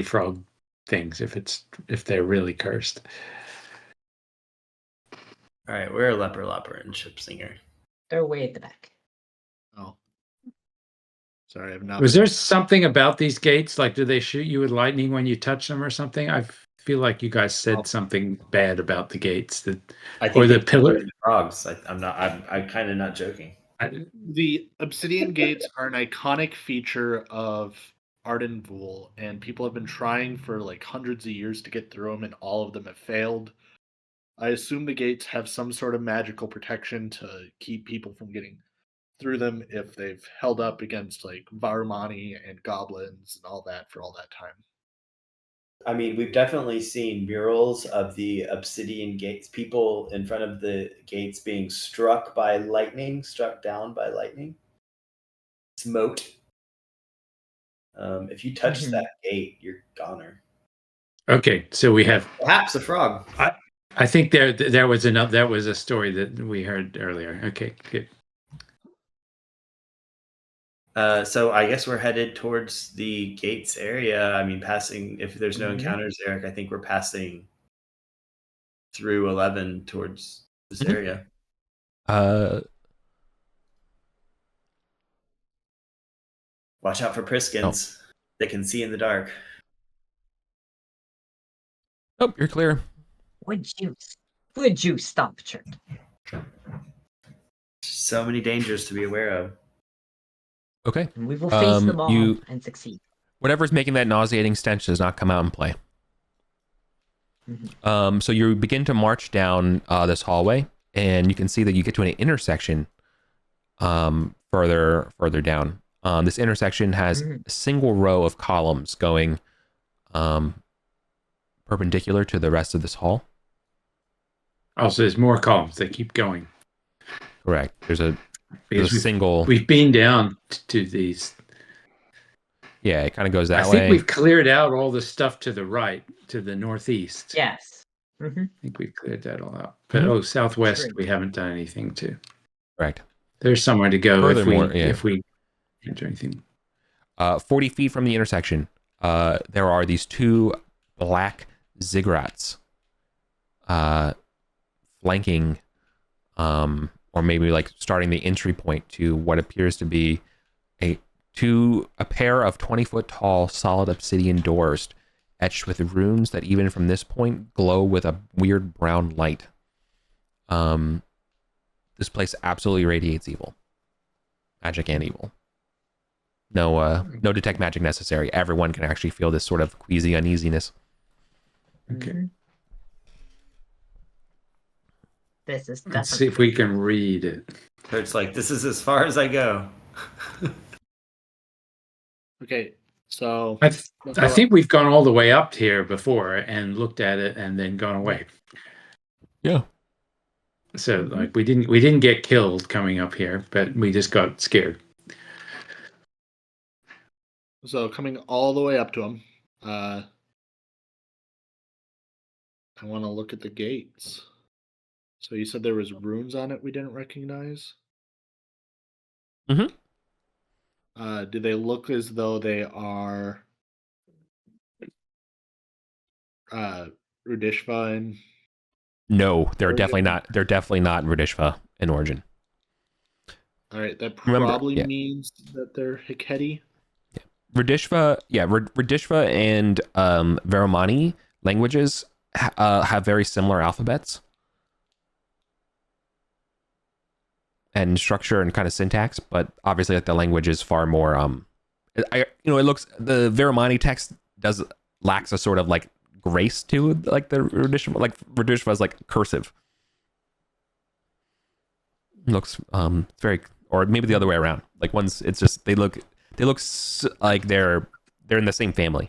frog things if they're really cursed. All right, we're a leper and ship singer. They're way at the back. Oh. Sorry, I've not. Was there something about these gates? Like, do they shoot you with lightning when you touch them or something? I feel like you guys said something bad about the gates or the pillar frogs. I'm kind of not joking. The obsidian gates are an iconic feature of Arden Vul, and people have been trying for like hundreds of years to get through them, and all of them have failed. I assume the gates have some sort of magical protection to keep people from getting through them if they've held up against like Varumani and goblins and all that for all that time. I mean, we've definitely seen murals of the obsidian gates, people in front of the gates being struck down by lightning, smoked. If you touch that gate, you're goner. Okay, so we have perhaps a frog. I think there was a story that we heard earlier. Okay, good. So I guess we're headed towards the gates area. I mean, passing, if there's no encounters, Eric, I think we're passing through 11 towards this area. Watch out for Priskins. They can see in the dark. Oh, you're clear. Would you stop, Chert? So many dangers to be aware of. Okay. And we will face them all and succeed. Whatever's making that nauseating stench does not come out and play. So you begin to march down this hallway, and you can see that you get to an intersection further down. This intersection has a single row of columns going perpendicular to the rest of this hall. Oh, so there's more columns. They keep going. Correct. There's a single. We've been down to these. Yeah, it kind of goes that way. I think we've cleared out all the stuff to the right, to the northeast. Yes. I think we've cleared that all out. But southwest, we haven't done anything to. Correct. There's somewhere to go if we can't do anything. 40 feet from the intersection, there are these two black ziggurats flanking, or maybe like starting the entry point to what appears to be a pair of 20-foot tall solid obsidian doors etched with runes that even from this point glow with a weird brown light. This place absolutely radiates evil. Magic and evil. No detect magic necessary. Everyone can actually feel this sort of queasy uneasiness. Okay. This is Let's see if we can read it. So it's like, this is as far as I go. Okay, so I think we've gone all the way up here before and looked at it and then gone away. Yeah. So like we didn't get killed coming up here, but we just got scared. So coming all the way up to him, I want to look at the gates. So you said there was runes on it we didn't recognize? Mm-hmm. Do they look as though they are Rudishva and No, they're Origin? definitely not. They're definitely not Radishva in origin. All right, that Remember, probably yeah. means that they're Hiketi. Radishva, yeah, Radishva and Veramani languages have very similar alphabets and structure and kind of syntax, but obviously, like the language is far more. It looks the Veramani text lacks a sort of like grace to like the Radishva, like Radishva is like cursive. It looks very, or maybe the other way around. Like one's, it's just they look like they're in the same family.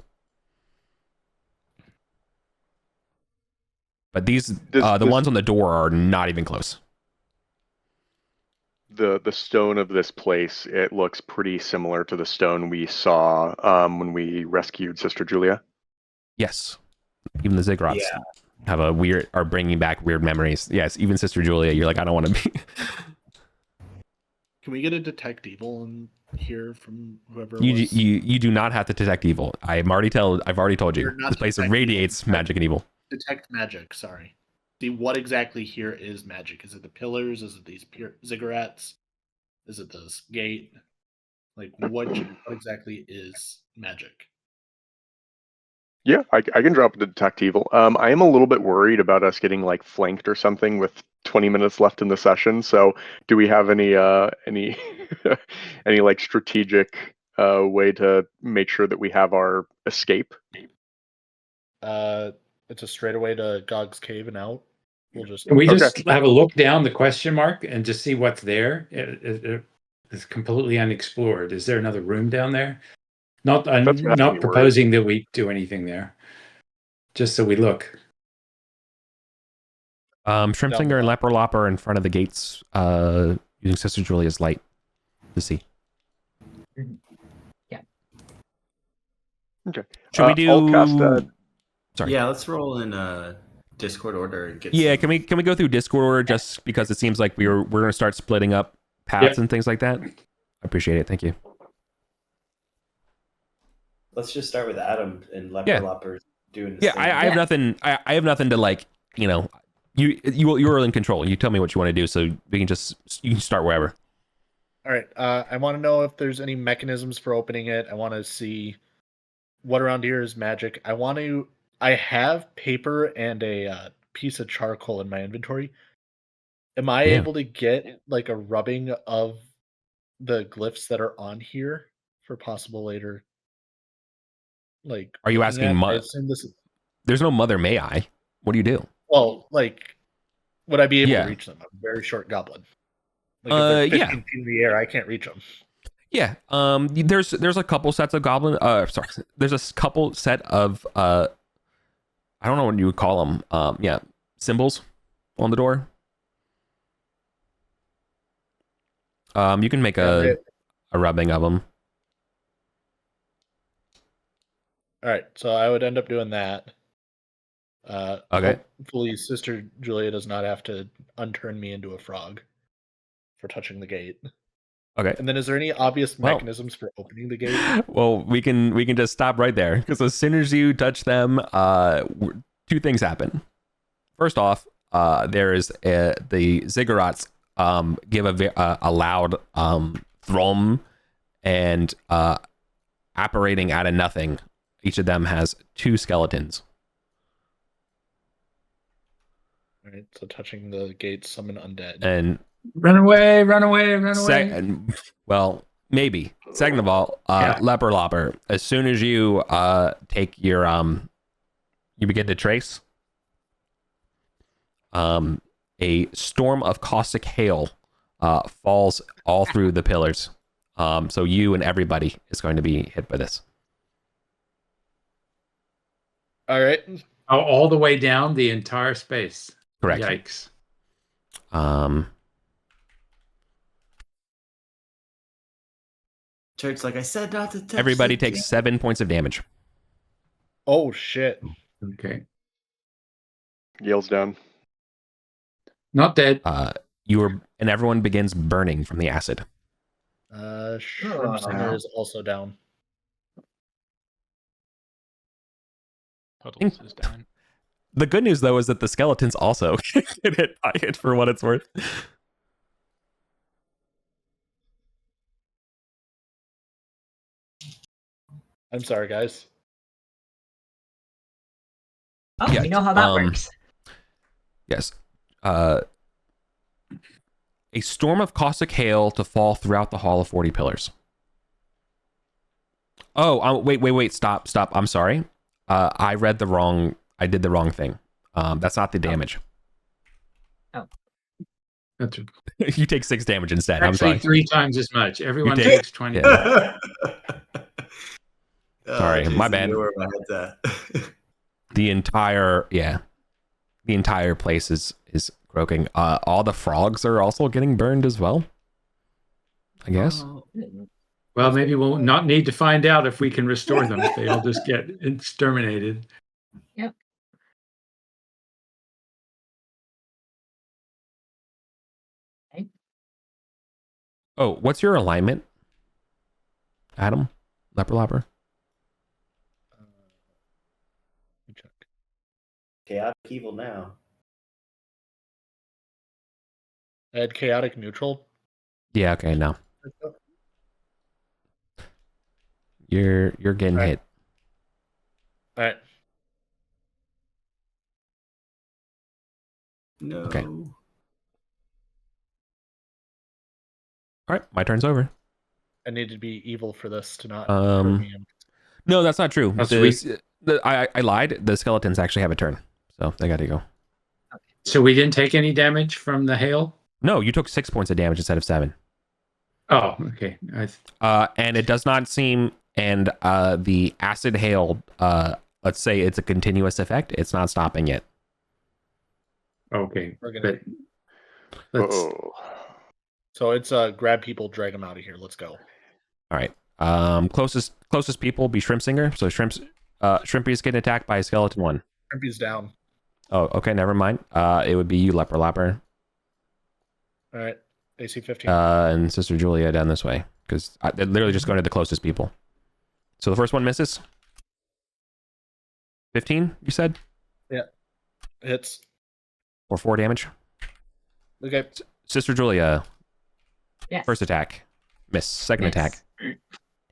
But these, the ones on the door are not even close. The stone of this place, it looks pretty similar to the stone we saw when we rescued Sister Julia. Yes, even the Ziggurats Yeah. are bringing back weird memories. Yes, even Sister Julia, you're like, I don't want to be. Can we get a detect evil in here from whoever? You do not have to detect evil. I've already told you. You're not This place detecting radiates evil. magic and evil. Detect magic. Sorry. See what exactly here is magic. Is it the pillars? Is it these ziggurats? Is it this gate? Like what exactly is magic? Yeah, I can drop the detect evil. I am a little bit worried about us getting like flanked or something with 20 minutes left in the session. So, do we have any any like strategic way to make sure that we have our escape? It's a straightaway to Gog's cave and out. We'll just. Can we just have a look down the question mark and just see what's there? It's completely unexplored. Is there another room down there? I'm That's what has not me proposing that we do anything there. Just so we look. Shrimpsinger and Leper Lopper in front of the gates, using Sister Julia's light to see. Yeah. Okay. Should we do? I'll cast Sorry. Yeah, let's roll in Discord order and get. Yeah, can we go through Discord order just because it seems like we're gonna start splitting up paths and things like that? I appreciate it. Thank you. Let's just start with Adam and Leper Lopper doing. Yeah, I have nothing. I have nothing to like. You're in control. You tell me what you want to do, so we can you can start wherever. All right. I want to know if there's any mechanisms for opening it. I want to see what around here is magic. I have paper and a piece of charcoal in my inventory. Am I able to get like a rubbing of the glyphs that are on here for possible later? Like, are you asking? There's no Mother May I. What do you do? Well, like, would I be able to reach them? I'm a very short goblin. Like, if they're 15 feet in the air, I can't reach them. Yeah. There's a couple sets of goblin. Sorry. There's a couple set of I don't know what you would call them. Yeah, symbols on the door. You can make a rubbing of them. All right, so I would end up doing that. Okay. Hopefully, Sister Julia does not have to unturn me into a frog for touching the gate. Okay. And then, is there any obvious mechanisms for opening the gate? Well, we can just stop right there because as soon as you touch them, two things happen. First off, there is the ziggurats give a loud thrum and apparating out of nothing. Each of them has two skeletons. All right, so touching the gate, summon undead. And run away. well, maybe. Second of all, Leper Lopper, as soon as you take your you begin to trace, a storm of caustic hail falls all through the pillars. So you and everybody is going to be hit by this. All right. All the way down the entire space. Correct. Yikes. Church, like I said, not to touch. Everybody takes 7 points of damage. Oh shit. Okay. Gale's down. Not dead. And everyone begins burning from the acid. Shrimp Singer is also down. Puddles is down. The good news, though, is that the skeletons also get hit by it for what it's worth. I'm sorry, guys. Oh, Yeah, we know how that works. Yes. A storm of caustic hail to fall throughout the Hall of 40 Pillars. Oh, wait. Stop. I'm sorry. I did the wrong thing. That's not the damage. Oh. That's You take 6 damage instead. I'm actually sorry. 3 times as much. Everyone take- takes 20. Yeah. Sorry, my bad. Where my head's at. The entire place is croaking. All the frogs are also getting burned as well, I guess. Well, maybe we'll not need to find out if we can restore them. If they all just get exterminated. Yep. Okay. Oh, what's your alignment, Adam? Leper Lopper? Let me check. Chaotic evil now. I had chaotic neutral. Yeah, okay, no. You're getting All right. hit. All right. No. Okay. All right, my turn's over. I need to be evil for this to not hurt me. No, that's not true. That's I lied. The skeletons actually have a turn, so they got to go. So we didn't take any damage from the hail? No, you took 6 points of damage instead of 7. Oh, okay. And it does not seem, and the acid hail, let's say it's a continuous effect. It's not stopping it. Okay. We're gonna... But let's... So it's grab people, drag them out of here. Let's go. All right. Closest people be Shrimp Singer. So Shrimpy's getting attacked by a skeleton 1. Shrimpy's down. Oh, okay, never mind. It would be you, Leper Lopper. All right. AC 15. And Sister Julia down this way. Because they're literally just going to the closest people. So the first one misses. 15, you said? Yeah. Hits. Or 4 damage. Okay. Sister Julia. Yes. First attack. Miss. Second Miss. attack.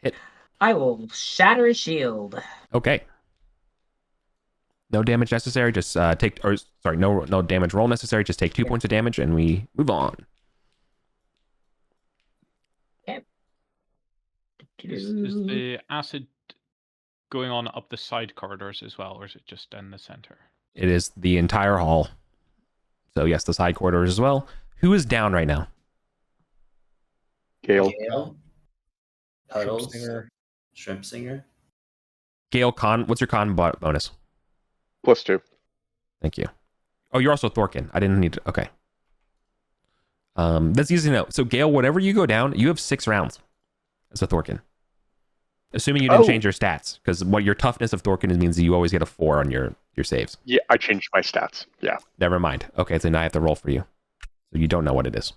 Hit. I will shatter a shield. Okay. No damage necessary. Just no damage roll necessary. Just take 2 points of damage and we move on. Okay. Is the acid going on up the side corridors as well, or is it just in the center? It is the entire hall. So yes, the side corridors as well. Who is down right now? Gale. Puddles. Singer. Shrimp Singer. Gale, what's your con bonus? +2. Thank you. Oh, you're also Thorkin. I didn't need to. Okay. That's easy to know. So Gale, whatever you go down, you have 6 rounds as a Thorkin. Assuming you didn't change your stats, because what your toughness of Thorkin means that you always get a 4 on your saves. Yeah, I changed my stats. Yeah. Never mind. Okay, so now I have to roll for you. So you don't know what it is.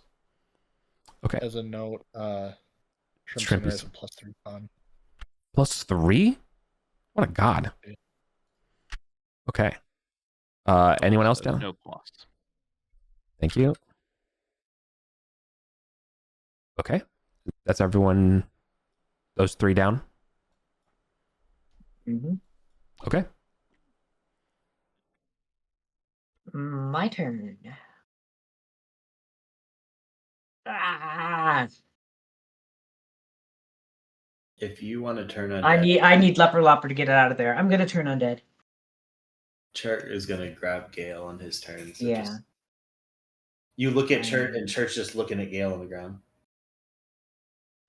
Okay. As a note, Shrimp Shrimp Singer is- has a +3 con. +3? What a god. Okay. Anyone else down? No plus. Thank you. Okay. That's everyone. Those 3 down. Mm-hmm. Okay. My turn. Ah! If you want to turn undead, I need Leper Lopper to get it out of there. I'm gonna turn undead. Chert is gonna grab Gale on his turn. So Yeah. just you look at Chert, and Chert's just looking at Gale on the ground.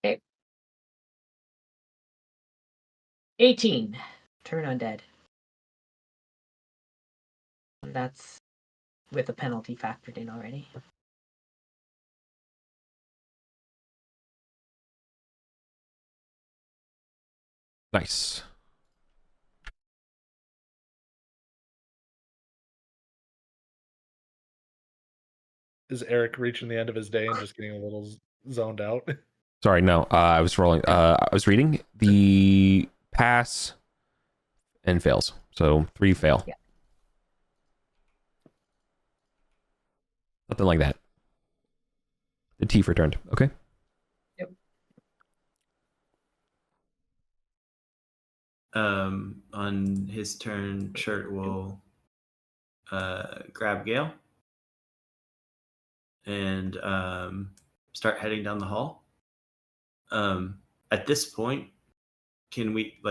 Okay. 18. Turn undead. That's with a penalty factored in already. Nice. Is Eric reaching the end of his day and just getting a little zoned out? Sorry, no. I was rolling. I was reading the pass and fails. So 3 fail. Yeah. Something like that. The T returned. Okay. Yep. On his turn, Chert will grab Gale and start heading down the hall. At this point, can we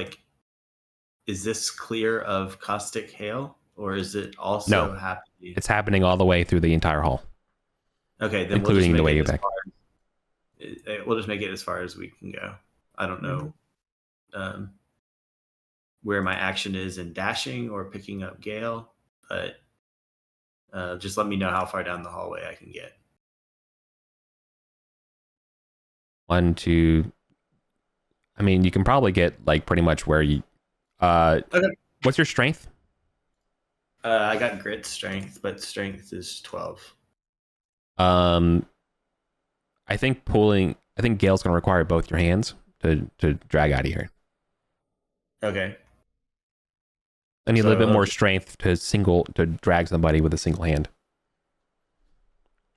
is this clear of caustic hail, or is it also No. happening? It's happening all the way through the entire hall. Okay, then including the way we'll you back. We'll just make it as far as we can go. I don't know where my action is in dashing or picking up Gale, but just let me know how far down the hallway I can get. 1, 2. I mean, you can probably get like pretty much where you. Okay. What's your strength? I got grit strength, but strength is 12. I think Gale's going to require both your hands to drag out of here. Okay. I need a So little bit I'll more just- strength to drag somebody with a single hand.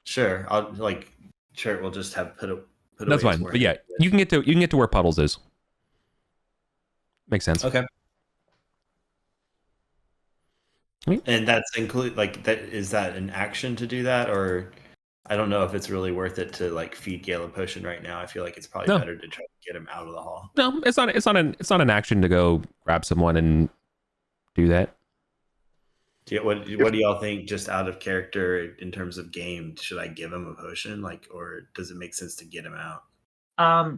Sure, I'll sure we'll just have put That's away fine. to where But yeah, you can get to where Puddles is. Makes sense. Okay. Sweet. And that's include that. Is that an action to do that, or I don't know if it's really worth it to feed Gale a potion right now. I feel like it's probably better to try to get him out of the hall. No, it's not an action to go grab someone and do that. What do y'all think, just out of character in terms of game? Should I give him a potion, or does it make sense to get him out?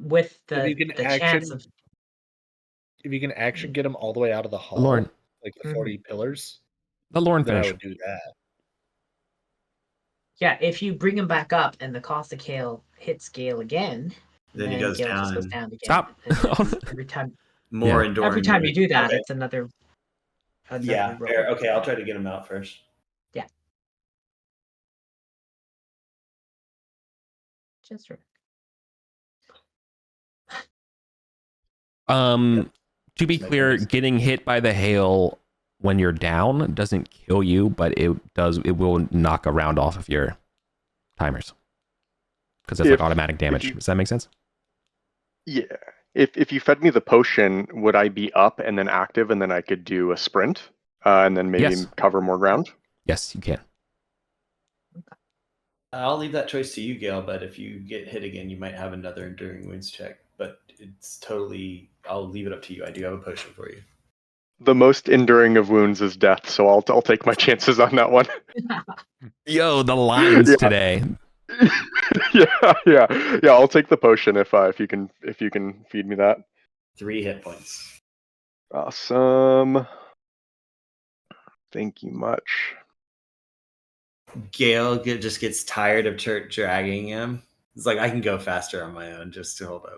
With If the you can chance of If you can action get him all the way out of the hall, Lauren. like the 40 pillars, Let Lauren then I finish. would do that. Yeah, if you bring him back up and the caustic hail hits Gale again, Then he goes Gale down just goes and- down again. Stop. And then every time More Yeah. enduring. every time you do that, Okay. it's another Yeah. roll. Fair. Okay, I'll try to get him out first. Yeah. Just right. To be clear, getting hit by the hail when you're down doesn't kill you, but it will knock a round off of your timers. Because it's automatic damage. Does that make sense? Yeah. If you fed me the potion, would I be up and then active, and then I could do a sprint, and then maybe Yes. cover more ground? Yes, you can. I'll leave that choice to you, Gale. But if you get hit again, you might have another enduring wounds check. But it's totally. I'll leave it up to you. I do have a potion for you. The most enduring of wounds is death, so I'll take my chances on that one. Yo, the lines Yeah. today. yeah. I'll take the potion if you can feed me that. 3 hit points. Awesome. Thank you much. Gale just gets tired of dragging him. It's like, I can go faster on my own. Just to hold up.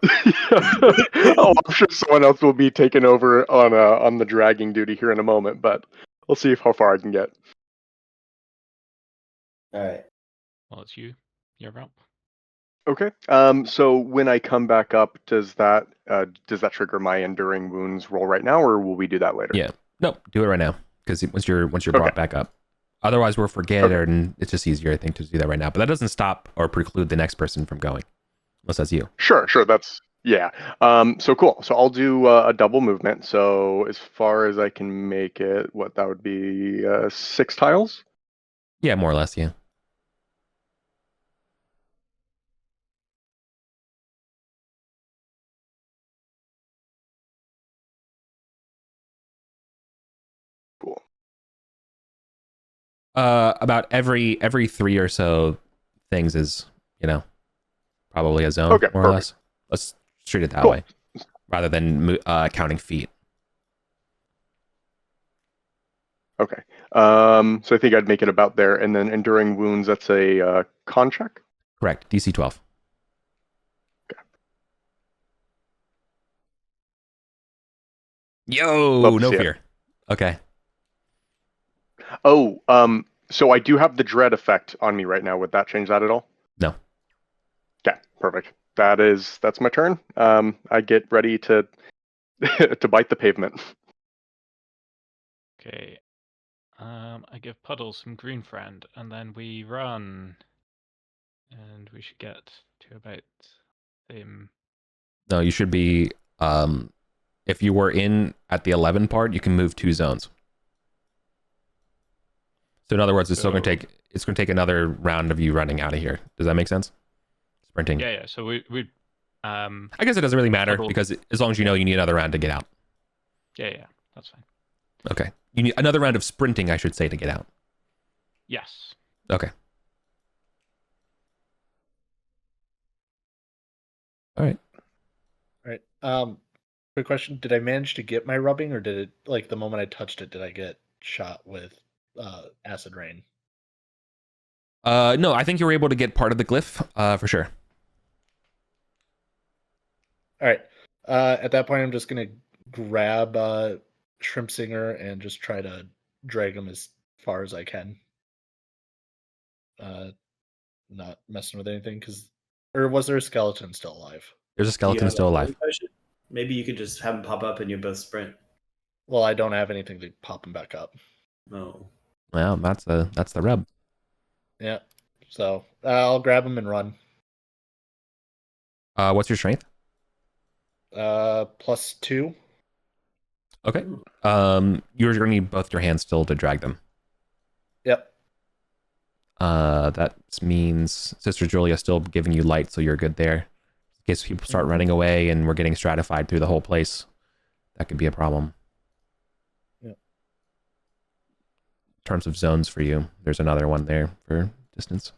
Oh, I'm sure someone else will be taking over on the dragging duty here in a moment, but we'll see how far I can get. All right. Well, it's you. You're up. Okay. So when I come back up, does that trigger my enduring wounds roll right now, or will we do that later? Yeah. No, do it right now. Because once you're brought back up. Otherwise, we'll forget, and it's just easier, I think, to do that right now. But that doesn't stop or preclude the next person from going, unless that's you. Sure. That's yeah. So cool. So I'll do a double movement. So as far as I can make it, what that would be 6 tiles. Yeah, more or less. Yeah. About every 3 or so things is, probably a zone, Okay, more or perfect. less. Let's treat it that Cool. way, rather than counting feet. Okay. So I think I'd make it about there, and then enduring wounds. That's a con check. Correct. DC 12. Yo, Love to no see it. fear. Okay. Oh, so I do have the dread effect on me right now. Would that change that at all? No. Okay, perfect. That's my turn. I get ready to to bite the pavement. Okay. I give Puddle some green friend, and then we run. And we should get to about him. No, you should be. If you were in at the 11 part, you can move 2 zones. So in other words, it's still going to take. It's going to take another round of you running out of here. Does that make sense? Sprinting. Yeah. So we. I guess it doesn't really matter Puddle. because as long as you know you need another round to get out. Yeah. That's fine. Okay. You need another round of sprinting, I should say, to get out. Yes. Okay. All right. All right. Quick question: did I manage to get my rubbing, or did it like the moment I touched it? Did I get shot with acid rain? No, I think you were able to get part of the glyph, for sure. All right. At that point, I'm just gonna grab Shrimp Singer and just try to drag him as far as I can. Not messing with anything, or was there a skeleton still alive? There's a skeleton still alive. Maybe you could just have him pop up and you both sprint. Well, I don't have anything to pop him back up. Oh. Well, that's the rub. Yeah. So I'll grab him and run. What's your strength? +2. Okay. You're going to need both your hands still to drag them. Yep. That means Sister Julia still giving you light, so you're good there. In case people start running away and we're getting stratified through the whole place, that could be a problem. Yeah. In terms of zones for you, there's another one there for distance.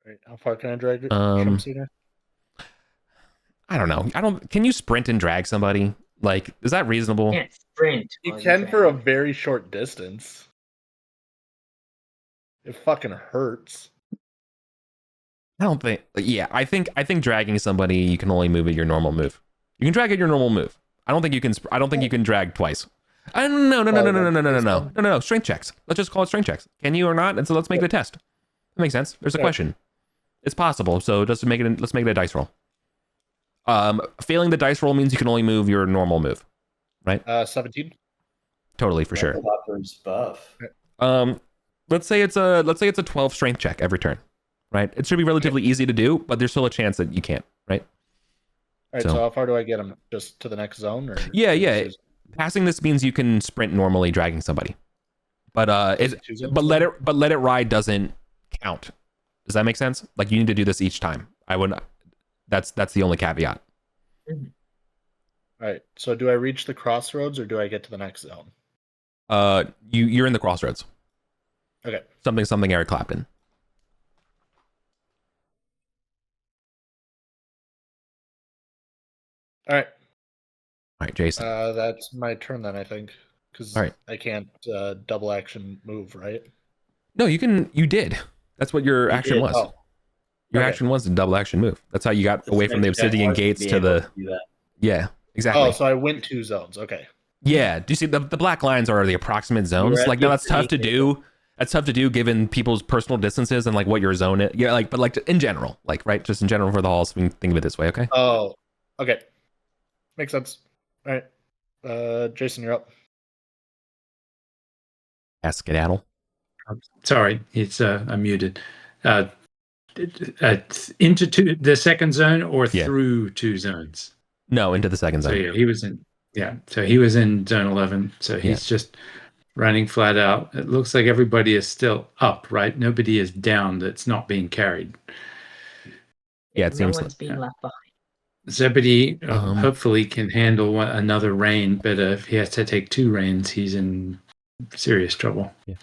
Right. How far can I drag it? Shrimp Singer? I don't know. Can you sprint and drag somebody? Like, is that reasonable? Can't sprint. You while can drag. for a very short distance. It fucking hurts. I don't think. Yeah, I think dragging somebody, you can only move at your normal move. You can drag at your normal move. I don't think you can. I don't think you can drag twice. No. Strength checks. Let's just call it strength checks. Can you or not? And so let's make it a test. That makes sense. There's a question. It's possible. So just make it. Let's make it a dice roll. Failing the dice roll means you can only move your normal move, right? 17. Totally, for sure. Buff. Let's say it's a 12 strength check every turn, right? It should be relatively easy to do, but there's still a chance that you can't, right? All right. So how far do I get him? Just to the next zone? Or Yeah. Passing this means you can sprint normally, dragging somebody, but let it ride doesn't count. Does that make sense? Like you need to do this each time. I wouldn't. That's the only caveat. All right. So do I reach the crossroads or do I get to the next zone? You're in the crossroads. Okay. Something Eric Clapton. All right, Jason. That's my turn then, I think, because I can't double action move, right? No, you can. You did. That's what your action was. Oh. Your action was a double action move. That's how you got away from the obsidian gates to the. Yeah, exactly. Oh, so I went 2 zones. Okay. Yeah. Do you see the black lines are the approximate zones? Like, no, that's tough to do. That's tough to do given people's personal distances and like what your zone is. Yeah, like, but like in general, like, right, just in general for the halls, we can think of it this way. Okay. Oh, okay. Makes sense. All right. Jason, you're up. Skedaddle. Sorry, it's I'm muted. Into the second zone or through 2 zones? No, into the second zone. So yeah, he was in. Yeah, so he was in zone 11. So he's just running flat out. It looks like everybody is still up, right? Nobody is down that's not being carried. Yeah, it seems no one's being left behind. Zebedee hopefully can handle another rain, but if he has to take 2 rains, he's in serious trouble. Yeah.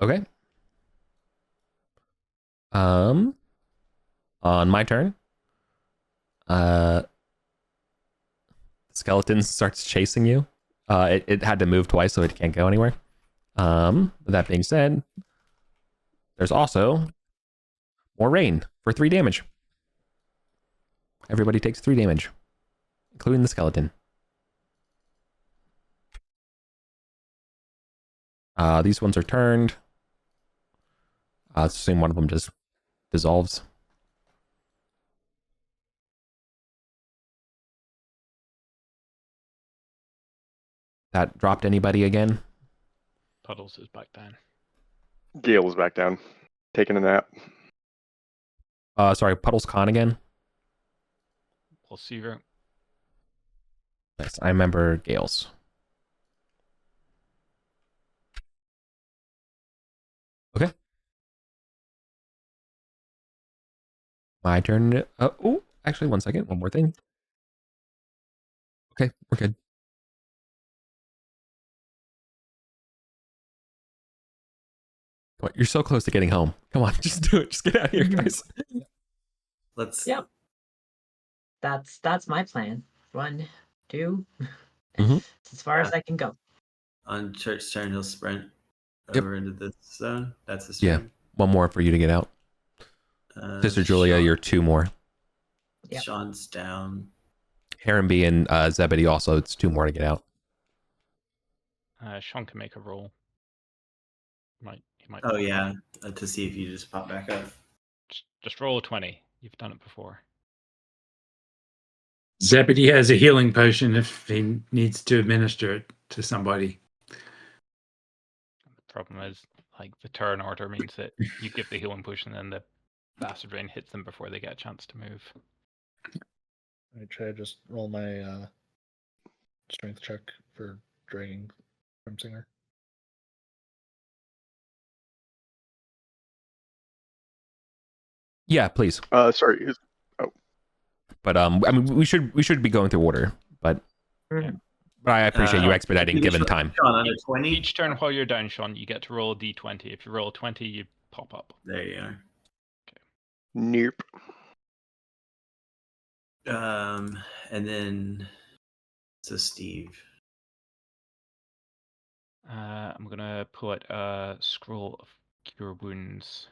Okay. On my turn, skeleton starts chasing you. It had to move twice, so it can't go anywhere. With that being said, there's also more rain for 3 damage. Everybody takes 3 damage, including the skeleton. These ones are turned. Let's assume one of them just dissolves. That dropped anybody again? Puddles is back down. Gale is back down, taking a nap. Sorry, Puddles con again? +0. Yes, I remember Gale's. Okay. My turn. Oh, actually, 1 second. One more thing. Okay, we're good. Come on, you're so close to getting home. Come on, just do it. Just get out of here, guys. Let's. Yep. That's my plan. 1, 2. Mhm. As far as I can go. On Church's turn, he'll sprint Yep. over into this zone. That's his Yeah. turn. One more for you to get out. Sister Julia, Sean, you're 2 more. Yep. Sean's down. Harambe and Zebedee also, it's 2 more to get out. Sean can make a roll. He might. Oh pop yeah, up. to see if you just pop back up. Just roll a 20. You've done it before. Zebedee has a healing potion if he needs to administer it to somebody. The problem is, like, the turn order means that you give the healing potion and the bastard rain hits them before they get a chance to move. I try to just roll my strength check for dragging Crimsinger. Yeah, please. Sorry. But I mean, we should be going through order. But I appreciate you expediting, given time. Sean, on a 20. Each turn while you're down, Sean, you get to roll a d20. If you roll a 20, you pop up. There you are. Nope. And then so Steve. I'm gonna pull out a scroll of cure wounds.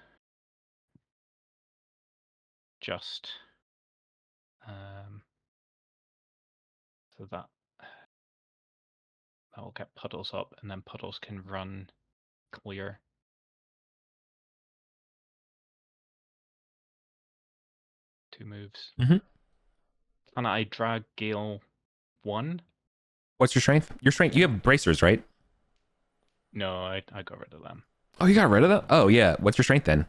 Just so that will get Puddles up, and then Puddles can run clear. Two moves. Mhm. And I drag Gale 1. What's your strength? Your strength. You have bracers, right? No, I got rid of them. Oh, you got rid of them? Oh, yeah. What's your strength then?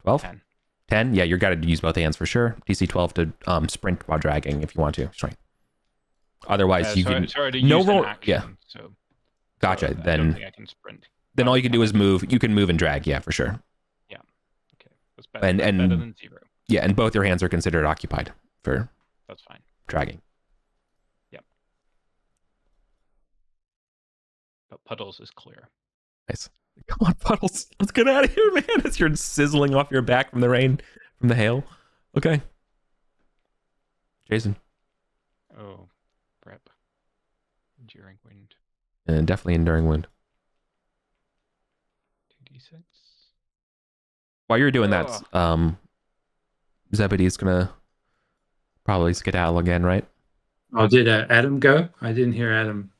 12? 10. 10? Yeah, you got to use both hands for sure. DC 12 to sprint while dragging if you want to. Strength. Otherwise, you can... no roll. Action, yeah. So, gotcha. I then don't think I can sprint. Then all you can do is move. You can move and drag. Yeah, for sure. Yeah. Okay. That's better, better than 0. Yeah, and both your hands are considered occupied for... That's fine. Dragging. Yep. But Puddles is clear. Nice. Come on, Puddles. Let's get out of here, man. As you're sizzling off your back from the rain, from the hail. Okay. Jason. Oh, prep. Enduring wind. And definitely enduring wind. 2d6. While you're doing that, Zebedee's gonna probably skedaddle again, right? Oh, did Adam go? I didn't hear Adam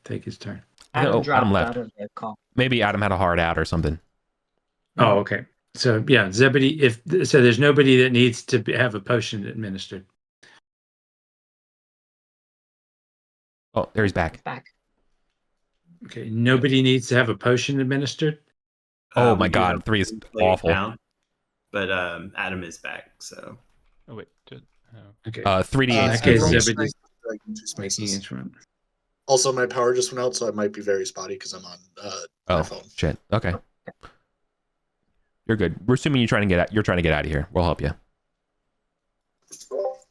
take his turn. Adam dropped Adam left. out of the call. Maybe Adam had a hard out or something. Oh, okay. So yeah, Zebedee. So there's nobody that needs to have a potion administered. Oh, there he's back. Back. Okay, nobody needs to have a potion administered. Oh We my do God, have 3 is play awful. Down, but Adam is back, so. Oh wait. Okay. 3d8. Okay, rolled Zebedee's strength in 2 making spaces. instrument. Also, my power just went out, so I might be very spotty because I'm on my phone. Shit. Okay. You're good. We're assuming you're trying to get out of here. We'll help you.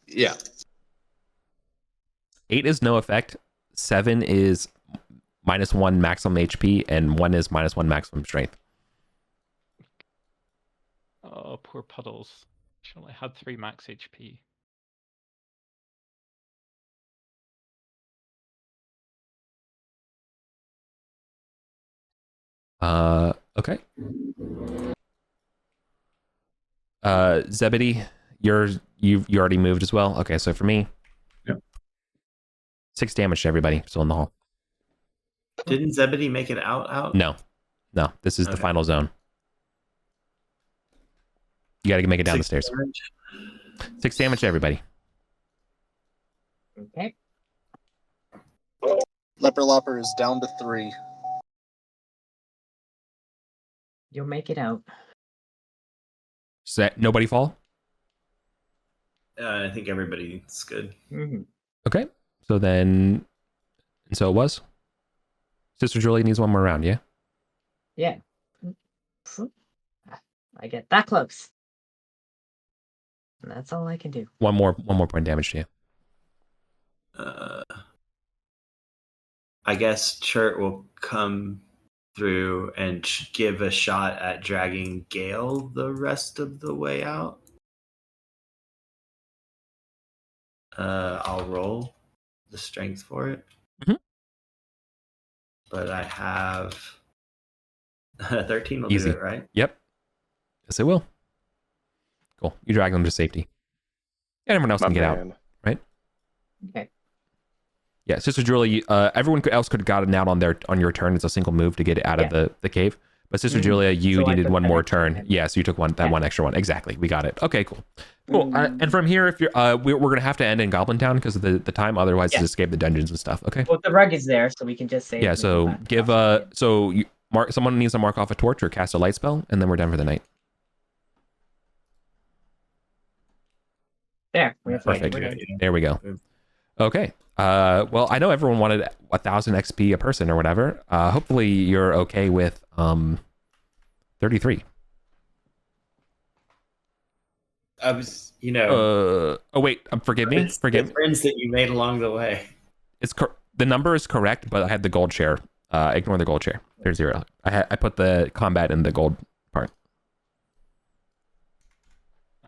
Yeah. 8 is no effect. 7 is -1 maximum HP, and 1 is -1 maximum strength. Oh, poor Puddles. She only had 3 max HP. Okay. Zebedee, you already moved as well. Okay, so for me, Yep. 6 damage to everybody still in the hall. Didn't Zebedee make it out? No, this is the Okay. final zone. You got to make it down the 6 stairs. damage. 6 damage to everybody. Okay. Leper Lopper is down to 3. You'll make it out. Does that nobody fall? I think everybody's good. Mm-hmm. Okay, so then, and so it was. Sister Julie needs one more round, yeah? Yeah. I get that close. And that's all I can do. One more point damage to you. I guess Chert will come through and give a shot at dragging Gale the rest of the way out. I'll roll the strength for it. Mhm. But I have 13 will Easy. do it, right? Yep. Yes, it will. Cool. You drag them to safety. And everyone else My can get out, man. right? Okay. Yeah, Sister Julie, everyone else could have gotten out on your turn. It's a single move to get out of the cave. But Sister Mhm. Julia, you So I needed took one that more extra turn. one. Yeah, so you took one extra one. Exactly. We got it. Okay, cool. Cool. Mm. And from here, if you're, we're gonna have to end in Goblin Town because of the time. Otherwise, Yeah. just escape the dungeons and stuff. Okay. Well, the rug is there, so we can just say. Yeah. So give someone needs to mark off a torch or cast a light spell, and then we're done for the night. There. We have Perfect. we're done. There we go. Okay. Well, I know everyone wanted 1,000 XP a person or whatever. Hopefully you're okay with 33. I was, Oh wait, forgive me. it's the friends that you made along the way. It's the number is correct, but I had the gold share. Ignore the gold share. There's 0. I put the combat in the gold part.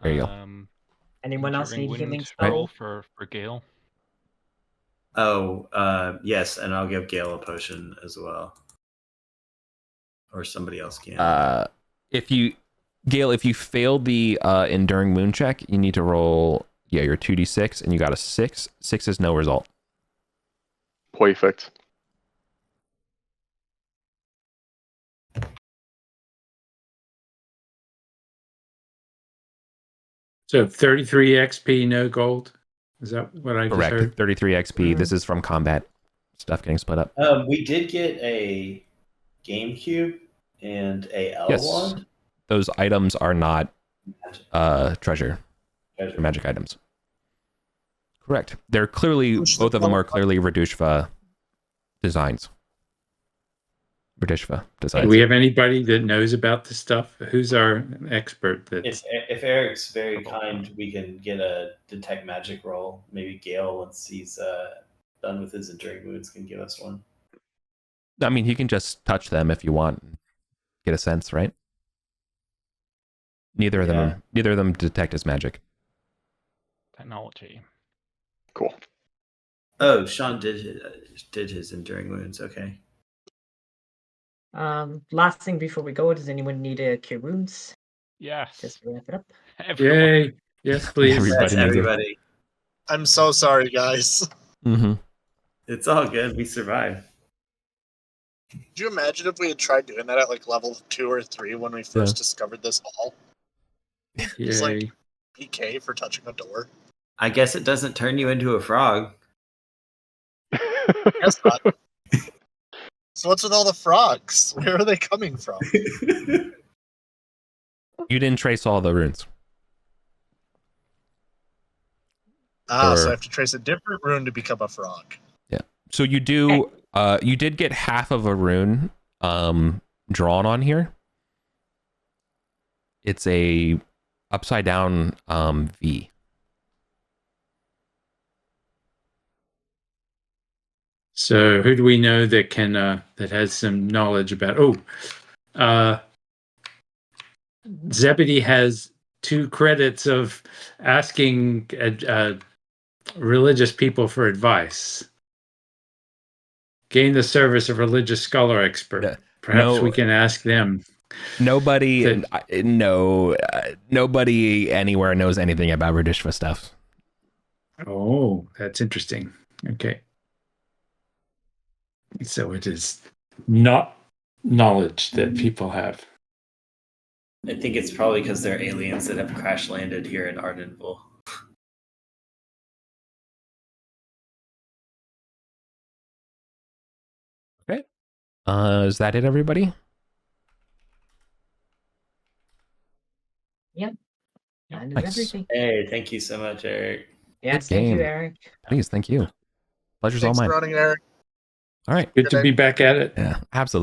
There you go. Anyone else Enduring need healing wound spell? roll for Gale? Oh, yes, and I'll give Gale a potion as well. Or somebody else can. Gale, if you failed the enduring wound check, you need to roll your 2d6, and you got a 6. 6 is no result. Perfect. So 33 XP, no gold. Is that what I just Correct. heard? 33 XP. This is from combat stuff getting split up. We did get a GameCube and a L wand. Those items are not treasure. They're magic items. Correct. They're clearly, both of them are clearly Radushva designs. Radishva designs. Do we have anybody that knows about this stuff? Who's our expert? If Eric's very kind, we can get a detect magic roll. Maybe Gale, once he's done with his enduring wounds, can give us one. I mean, he can just touch them if you want. Get a sense, right? Neither of them detect as magic. Technology. Cool. Oh, Sean did his enduring wounds. Okay. Last thing before we go, does anyone need a cure wounds? Yes. Just to wrap it up. Everyone. Yay! Yes, please. Everybody. I'm so sorry, guys. Mm-hmm. It's all good. We survived. Could you imagine if we had tried doing that at like level 2 or 3 when we first discovered this hall? It's like Yay. PK for touching a door. I guess it doesn't turn you into a frog. Guess not. So what's with all the frogs? Where are they coming from? You didn't trace all the runes. So I have to trace a different rune to become a frog. Yeah. So you do. You did get half of a rune drawn on here. It's a upside down V. So who do we know that can that has some knowledge about? Zebedee has 2 credits of asking religious people for advice. Gain the service of religious scholar expert. Perhaps we can ask them. Nobody anywhere knows anything about Radishva stuff. Oh, that's interesting. Okay. So it is not knowledge that people have. I think it's probably because they're aliens that have crash landed here in Ardenville. Okay. Is that it, everybody? Yep. That is Nice. everything. Hey, thank you so much, Eric. Yes, Good thank you, game. Eric. Please, thank you. Pleasure's Thanks all for mine. running, Eric. All right. Good to be back at it. Yeah, absolutely.